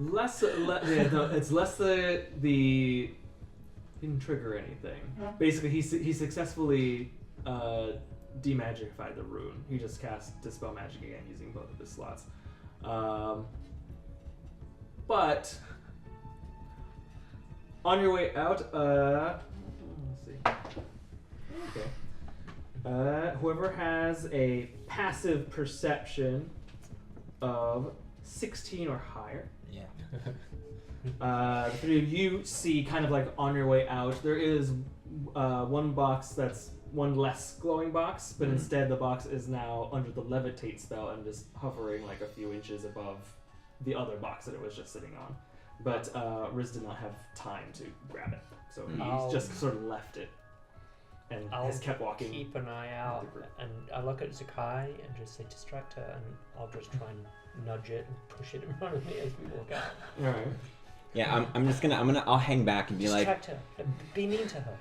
It's less the he didn't trigger anything. Basically, he successfully demagified the rune. He just cast Dispel Magic again using both of his slots. But on your way out, let's see. Okay. Whoever has a passive perception of 16 or higher. Yeah. The three of you see kind of like on your way out, there is one box that's one less glowing box, but instead the box is now under the levitate spell and just hovering like a few inches above the other box that it was just sitting on. But Riz did not have time to grab it, so he's just sort of left it and has kept walking. Keep an eye out, and I look at Zakkai and just say distract her, and I'll just try and nudge it and push it in front of me as we walk out. All right. yeah, I'll hang back and be like, Distract her. Be mean to her.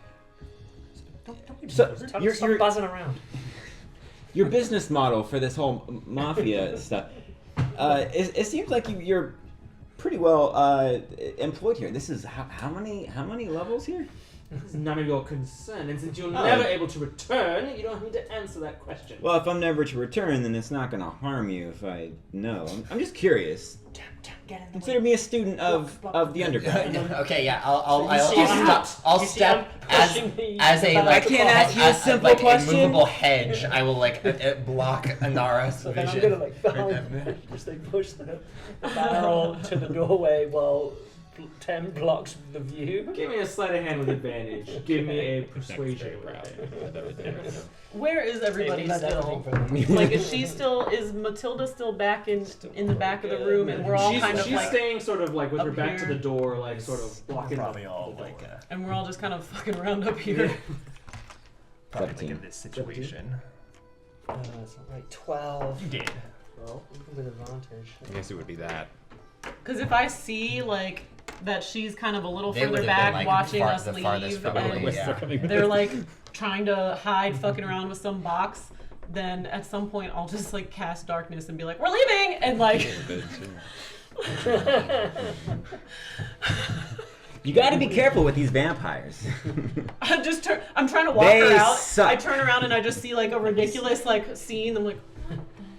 so Tell her to stop buzzing around. your business model for this whole mafia stuff. It seems like you're pretty well employed here. This is how many levels here? It's none of your concern, and since you're never able to return, you don't need to answer that question. Well, if I'm never to return, then it's not going to harm you if I know. I'm just curious. Get in the Consider me a student of the underground. Okay, yeah, I'll You see, step I'm as pushing the- a I like can't ask you a simple like question? a movable hedge. I will like block Anara's So then I'm vision. gonna like behind, just like push the barrel to the doorway while Tem blocks the view. Give me a sleight of hand with advantage. Give me a persuasion with advantage. Where is everybody Maybe that's still? everything for them. Like, is Matilda still back in the back of the room, and we're all she's kind of she's like, staying sort of like with her up back to here. the door, like sort of blocking Probably the all door. like and we're all just kind of fucking around up here. probably like 17. in this situation. That's not right. 12 You did. Well, with advantage. I guess it would be that. Because if I see like that she's kind of a little They further would've been, back like, watching us the leave, farthest from and away, yeah. they're like trying to hide fucking around with some box, then at some point I'll just like cast darkness and be like, we're leaving, and like You got to be careful with these vampires. I'm trying to walk They her out. suck. I turn around and I just see like a ridiculous like scene. I'm like,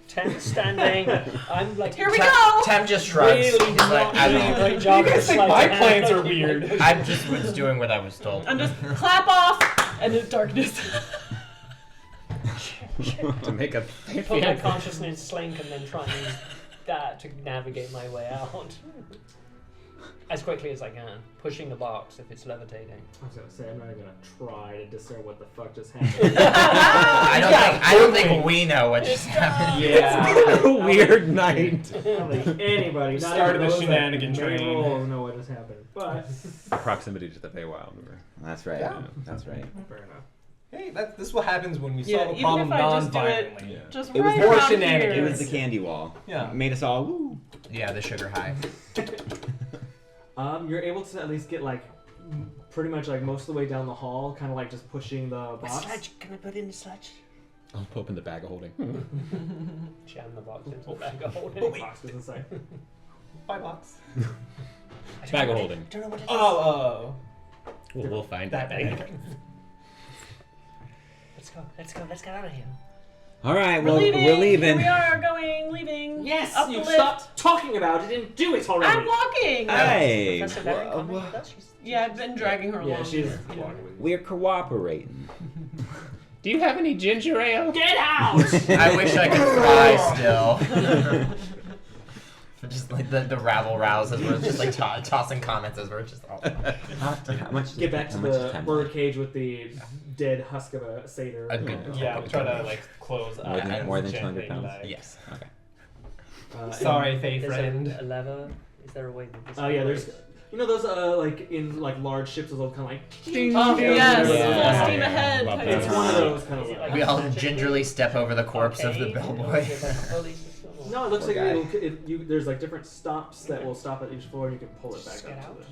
Tem's standing. I'm like, Here we go! Tem just shrugs. Really He's not like, doing a great job. You guys think my plans are weird. I just was doing what I was told. I'm just clap off, and in darkness. To make a Put my consciousness slink and then try and use that to navigate my way out. As quickly as I can, pushing the box if it's levitating. I was gonna say I'm not even gonna try to discern what the fuck just happened. I don't think we know what just happened. Yeah. Weird night. I don't think anybody, not Started even the those shenanigan that may train. roll know what just happened. But Proximity to the Feywild. That's right. Yeah. That's right. fair enough. Hey, this is what happens when we Yeah, solve a even problem if I just do it- non-violently. Yeah. Just It was right more around shenanigans. here. It was the candy wall. Yeah. It made us all woo. Yeah, the sugar high. You're able to at least get like pretty much like most of the way down the hall, kind of like just pushing the box. Sledge, can I put in the sledge? I'll open the bag of holding. Jam the box into the bag of holding. Box goes inside. Bye, box. Bag of holding. I don't know what it is. Oh. We'll find That that. bag. Let's get out of here. All right. We're Well, leaving. we're leaving. Here we are leaving. Yes, Up you the lift. stopped talking about it and do it already. I'm walking. Hey. Professor Larry coming with us? Yeah, I've been dragging her along. Yeah, she's you know. walking with you. We're cooperating. Do you have any ginger ale? Get out! I wish I could fly still. Just like the rabble rouse as we're just like tossing comments as we're just all. How much? Get back to how much is the time bird left? cage with the dead husk of a satyr. A good- Yeah, we try to like close More than- eyes more than gently, 200 pounds? like, Yes. Sorry, Fey There's friend. a lever. Is there a way that this Oh yeah, there's those like in like large ships, those kind of like. Oh, yes, Yeah. full steam ahead. Love type that. It's of one of stuff. those kind of Is it like. like- We all gingerly step over the corpse of the arcade, or bellboy. is it like a pulley system, or- No, it looks Poor like guy. there's like different stops that will stop at each floor, and you can pull it back Just get up out. to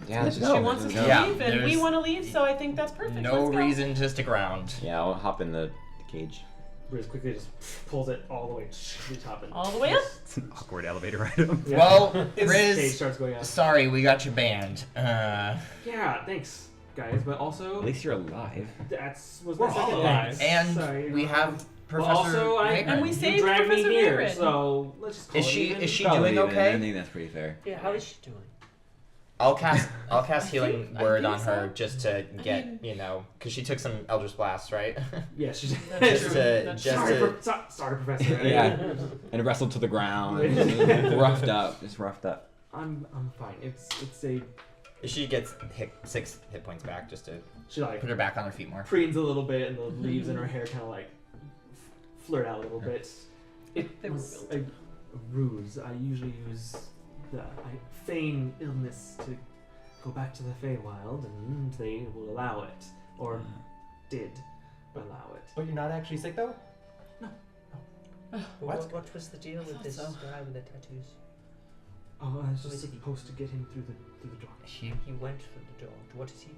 Yeah, let's She just wants us to Yeah, leave, and we there's want to leave, so I think that's perfect. No Let's go. reason to stick around. Yeah, I'll hop in the cage. Riz quickly just pulls it all the way to the top and All the way up. It's an awkward elevator item. Yeah. Well, His cage Riz, starts going out. sorry, we got you banned. Yeah, thanks, guys. But also, At least you're alive. was We're my all second alive. thing. and Sorry, we have But Professor. also, Nik-Nak. And we you saved dragged me Professor here, Nik-Nak. so let's just call Is it she even. is she Probably doing even. I okay? think that's pretty fair. Yeah, how is she doing? I'll cast healing I word think on her so. just to get mean- because she took some Eldritch Blast, right? Yeah, she's That's just true. to That's just sorry, to. sorry, Professor. Yeah. And wrestled to the ground. roughed up. Just roughed up. I'm fine. It's a She gets 6 hit points back just to she like put her back on her feet more. preens a little bit, and the leaves in her hair kind of like flirt out a little bit. It They were was a ruse. I usually use I feign illness to go back to the Feywild, and they will allow it, or did allow it. But you're not actually sick though? What was the deal with thought this so. guy with the tattoos? Oh, I was Who just is he? supposed to get him through the door. He He went for the door. What is he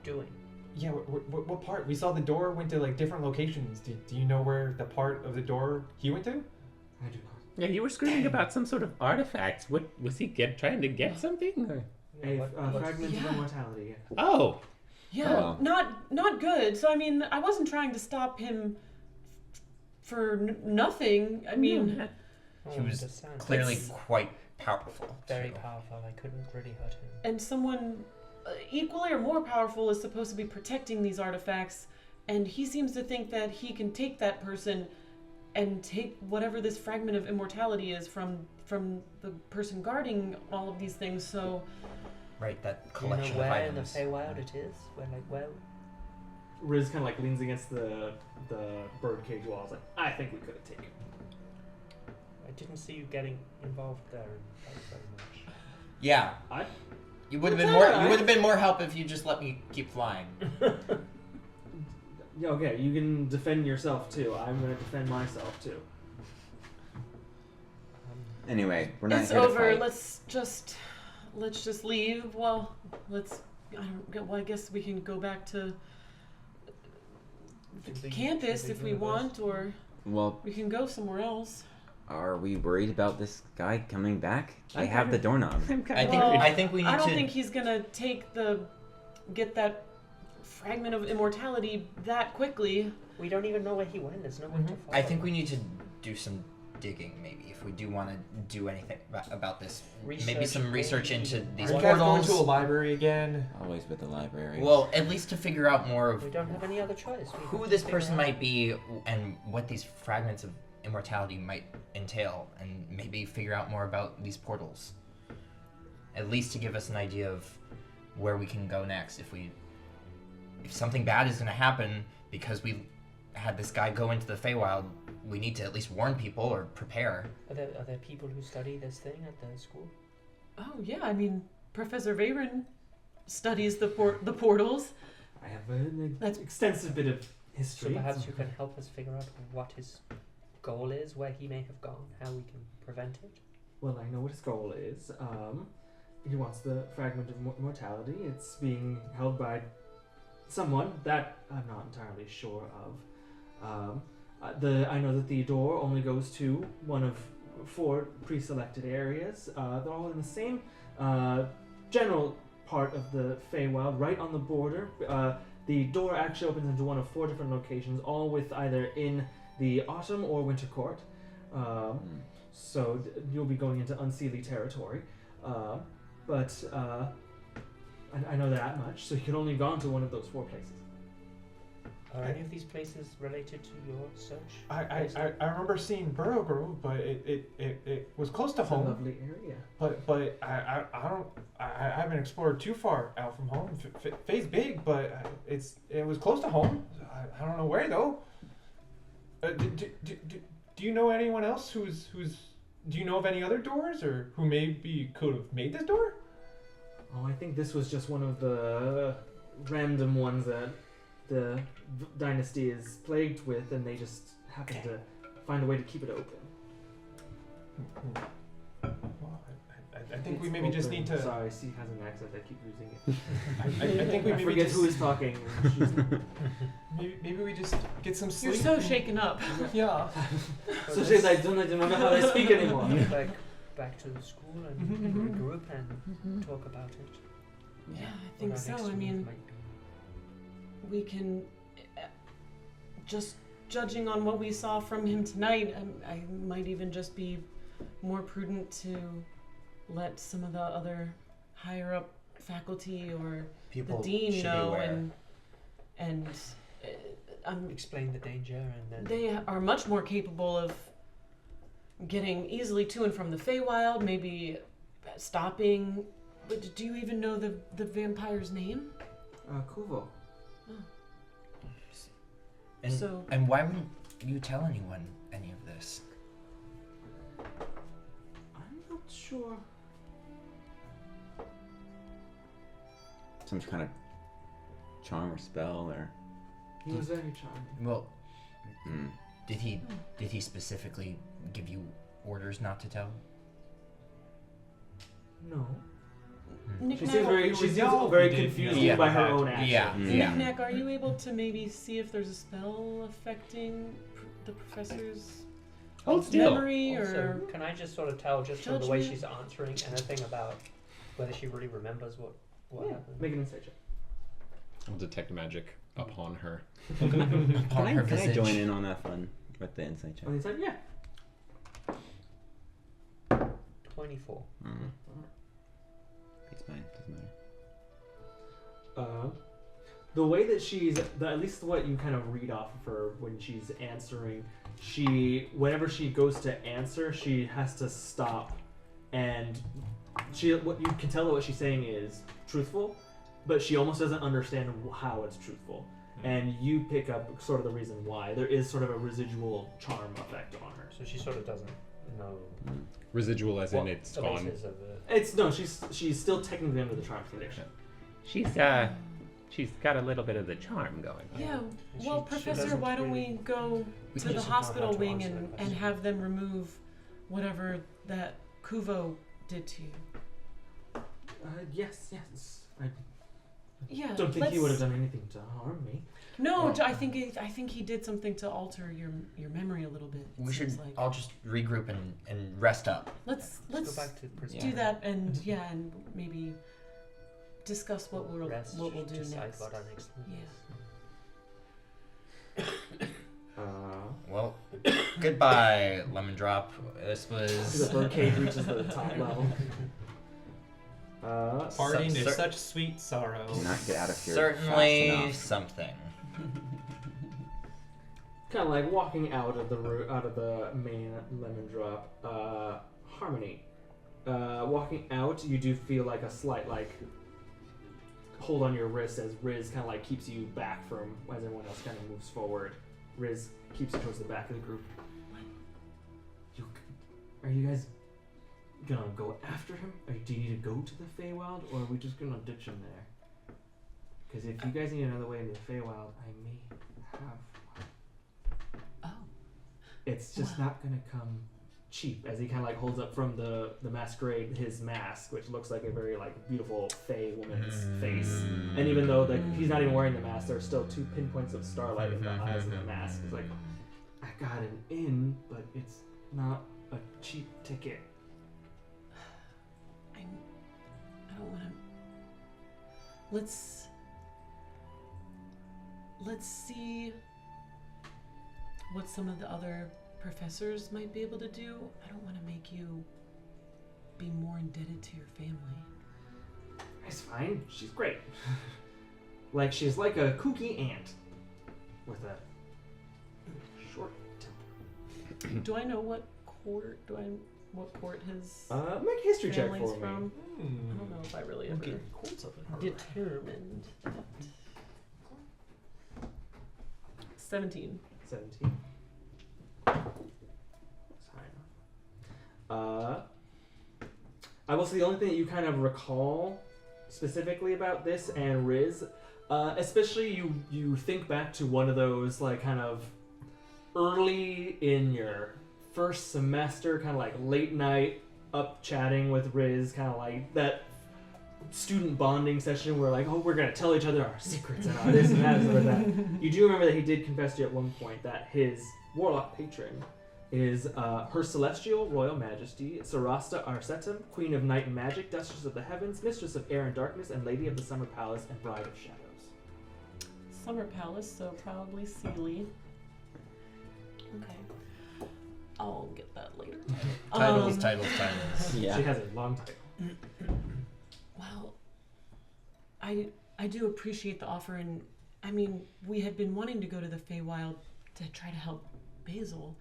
doing? Yeah, what part? We saw the door went to like different locations. Do you know where the part of the door he went to? I do not. Yeah, you were screaming about some sort of artifacts. What was he trying to get something? Or? A What- fragment Yeah. of immortality. Oh, Yeah, Oh. not good. So I mean, I wasn't trying to stop him for nothing. I mean, I He was understand. clearly It's quite powerful. very too. powerful. I couldn't really hurt him. and someone equally or more powerful is supposed to be protecting these artifacts, and he seems to think that he can take that person and take whatever this fragment of immortality is from the person guarding all of these things. So Right, that Do you know collection of where in the items. Feywild it is? Where? Riz kind of like leans against the birdcage wall. It's like, I think we could have taken. I didn't see you getting involved there very much. Yeah. I- You would have been It's more. alright. You would have been more help if you just let me keep flying. Yeah, okay, you can defend yourself too. I'm gonna defend myself too. Anyway, we're not it's here over. to fight. Let's just leave. Well, I guess we can go back to the campus if we want, or Well, we can go somewhere else. are we worried about this guy coming back? I I'm have the doorknob. I think we need I don't to. think he's gonna get that fragment of immortality that quickly. We don't even know where he went. There's nowhere to follow. I think we need to do some digging, maybe, if we do want to do anything about this. Maybe Research, some research into these Are you guys going portals. to a library again? Always with the library. Well, at least to figure out more of We don't have any other choice. We who have to this figure person out. might be and what these fragments of immortality might entail, and maybe figure out more about these portals. At least to give us an idea of where we can go next if something bad is going to happen because we had this guy go into the Feywild. We need to at least warn people or prepare. Are there people who study this thing at the school? Oh yeah, I mean, Professor Veyron studies the portals. I have an That's- extensive bit of So history. perhaps you can help us figure out what his goal is, where he may have gone, how we can prevent it. Well, I know what his goal is. He wants the fragment of immortality. It's being held by someone that I'm not entirely sure of. I know that the door only goes to one of 4 pre-selected areas. They're all in the same general part of the Feywild, right on the border. The door actually opens into one of 4 different locations, all with either in the autumn or winter court. So you'll be going into unseelie territory. But I know that much, so you can only gone to one of those 4 places. Are any of these places related to your search? I remember seeing Burrow Grove, but it was close to It's a home. lovely area. But I haven't explored too far out from home. Fey's big, but it was close to home. I don't know where though. Do you know anyone else who's do you know of any other doors or who maybe could have made this door? Oh, I think this was just one of the random ones that the dynasty is plagued with, and they just happen to find a way to keep it open. Well, I think we It's maybe just open. need to. Sorry, C has an accent. I keep losing it. I think we I maybe forget just who is talking. She's- maybe we just get some sleep. You're so shaken up. Yeah. so she's like, don't even know how they speak anymore. Get back to the school and regroup and talk about it. Yeah, I What think our so. next I move mean, might be. we can just judging on what we saw from him tonight, I might even just be more prudent to let some of the other higher up faculty or People the dean should be know, aware. and Explain the danger and then they are much more capable of getting easily to and from the Feywild, maybe stopping. But do you even know the vampire's name? Kuvo. And, So- and why wouldn't you tell anyone any of this? I'm not sure. Some kind of charm or spell or. He was very charming. Well, Hmm. did he specifically give you orders not to tell? No. She Nik-Nak, seems very, we all very did confused know Yeah. by her that. own actions. Yeah. Nik-Nak, are you able to maybe see if there's a spell affecting the professor's Hold still. memory also, or? can I just sort of tell just from the way Judgment? she's answering anything about whether she really remembers what Yeah. happened? Make an insight check. I'll detect magic upon her. Upon her Can I visage. join in on that fun with the insight check? On the inside, yeah. 24. Mm. Beats mine. Doesn't matter. The way that at least what you kind of read off of her when she's answering, whenever she goes to answer, she has to stop, and what you can tell that what she's saying is truthful, but she almost doesn't understand how it's truthful, and you pick up sort of the reason why. There is sort of a residual charm effect on her. So she sort of doesn't know Residual as in what it's the gone. basis of it. She's still technically under the charm condition. She's got a little bit of the charm going. Yeah. And Well, she Professor, doesn't why don't really- we go We to can the just know how hospital to wing answer that and question. have them remove whatever that Kuvo did to you? Yes. I Yeah. don't think he would have let's- done anything to harm me. No, Well- I think he did something to alter your memory a little bit. it We should seems like. all just regroup and rest up. Let's Let's go back to prison. do that and and maybe discuss what we'll Rest, do decide next. what our next move Yeah. is. Well, good Goodbye, Lemon Drop. This The was birdcage reaches the top level. Parting Cer- is such sweet sorrow. Do not get out of here certainly fast enough. something. Kind of like walking out of the main lemon drop. Harmony. Walking out, you do feel like a slight like hold on your wrist as Riz kind of like keeps you back from as everyone else kind of moves forward. Riz keeps you towards the back of the group. Are you guys gonna go after him? Or do you need to go to the Feywild, or are we just gonna ditch him there? Because if you guys need another way into the Feywild, I may have one. Oh. It's just not gonna come cheap. As he kind of like holds up from the masquerade his mask, which looks like a very like beautiful Fey woman's face. And even though like he's not even wearing the mask, there's still 2 pinpoints of starlight in the eyes of the mask. It's like, I got an in, but it's not a cheap ticket. I don't want to. Let's see what some of the other professors might be able to do. I don't want to make you be more indebted to your family. It's fine. She's great. Like she's like a kooky ant with a short temper. Do I know what court? His Make a history check family's for me. from? I don't know if I really ever determined that. 17. 17. That's high enough. I will say the only thing that you kind of recall specifically about this and Riz, especially you think back to one of those like kind of early in your first semester, kind of like late night up chatting with Riz, kind of like that student bonding session where like, oh, we're gonna tell each other our secrets and our this and that and stuff like that. You do remember that he did confess to you at one point that his warlock patron is Her Celestial Royal Majesty Sarasta Arsetum, Queen of Night and Magic, Duchess of the Heavens, Mistress of Air and Darkness, and Lady of the Summer Palace and Bride of Shadows. Summer Palace, so probably Sealy. Okay. I'll get that later. Titles. Yeah. She has a long title. Well, I do appreciate the offer, and I mean, we had been wanting to go to the Feywild to try to help Basil.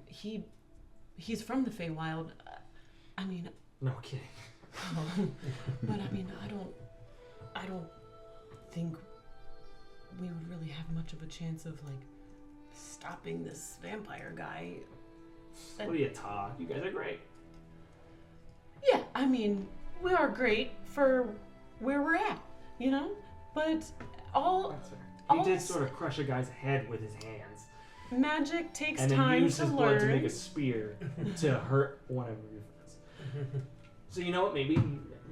He's from the Feywild. I mean, No kidding. but I mean, I don't think we would really have much of a chance of like stopping this vampire guy. What do you talk? You guys are great. Yeah, I mean, we are great for where we're at, you know? But all That's fair. He all did s- sort of crush a guy's head with his hands. magic takes And then time used to his blood to learn. make a spear to hurt one of your friends. So you know what? Maybe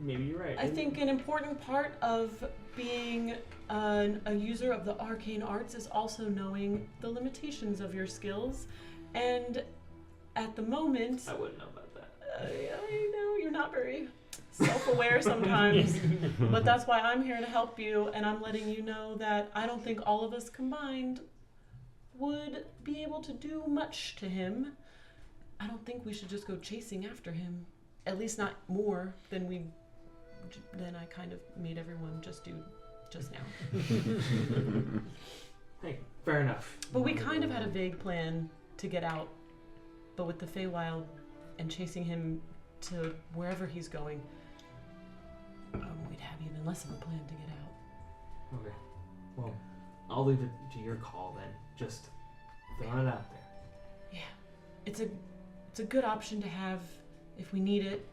you're right. I think an important part of being a user of the arcane arts is also knowing the limitations of your skills. And at the moment, I wouldn't know about that. I know you're not very self-aware sometimes, but that's why I'm here to help you, and I'm letting you know that I don't think all of us combined would be able to do much to him. I don't think we should just go chasing after him, at least not more than I kind of made everyone just do just now. Hey, fair enough. But we kind of had a vague plan to get out, but with the Feywild and chasing him to wherever he's going, we'd have even less of a plan to get out. Okay. Well, I'll leave it to your call then. Just throwing it out there. Yeah, it's a good option to have if we need it,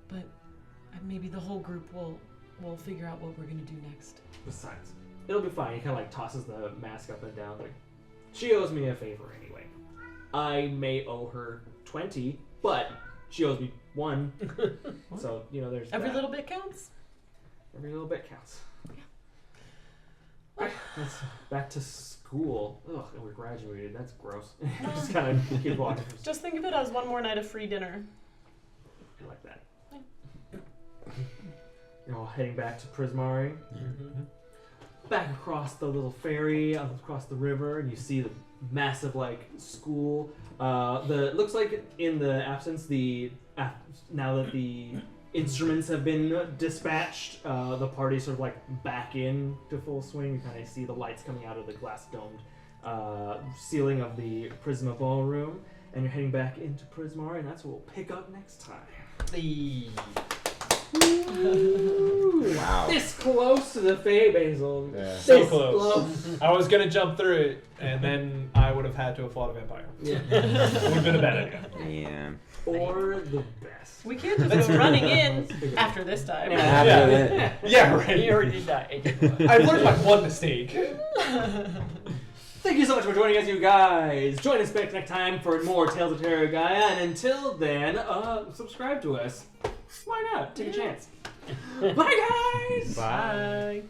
but maybe the whole group will figure out what we're gonna do next. Besides, it'll be fine. He kind of like tosses the mask up and down. Like, she owes me a favor anyway. I may owe her 20, but she owes me 1. So you know, there's Every that. little bit counts. Every little bit counts. Yeah. Alright, let's back to school. Ugh, and we're graduated. That's gross. Just kind of keep walking. Just think of it as one more night of free dinner. I like that. You're all heading back to Prismari. back across the little ferry, across the river, and you see the massive school. It looks like in the absence, now that the instruments have been dispatched, the party's sort of back in to full swing. You kind of see the lights coming out of the glass domed ceiling of the Prisma Ballroom, and you're heading back into Prismar, and that's what we'll pick up next time. Wow. This close to the Fey, Basil. Yeah. This So close. I was gonna jump through it, and then I would have had to have fought a vampire. Yeah. Would have been a bad idea. Yeah. Or the best. We can't just go running in after this time. Yeah, right. He already died. I've learned my one mistake. Thank you so much for joining us, you guys. Join us back next time for more Tales of Terragia, and until then, subscribe to us. Why not? Take a chance. Bye, guys. Bye.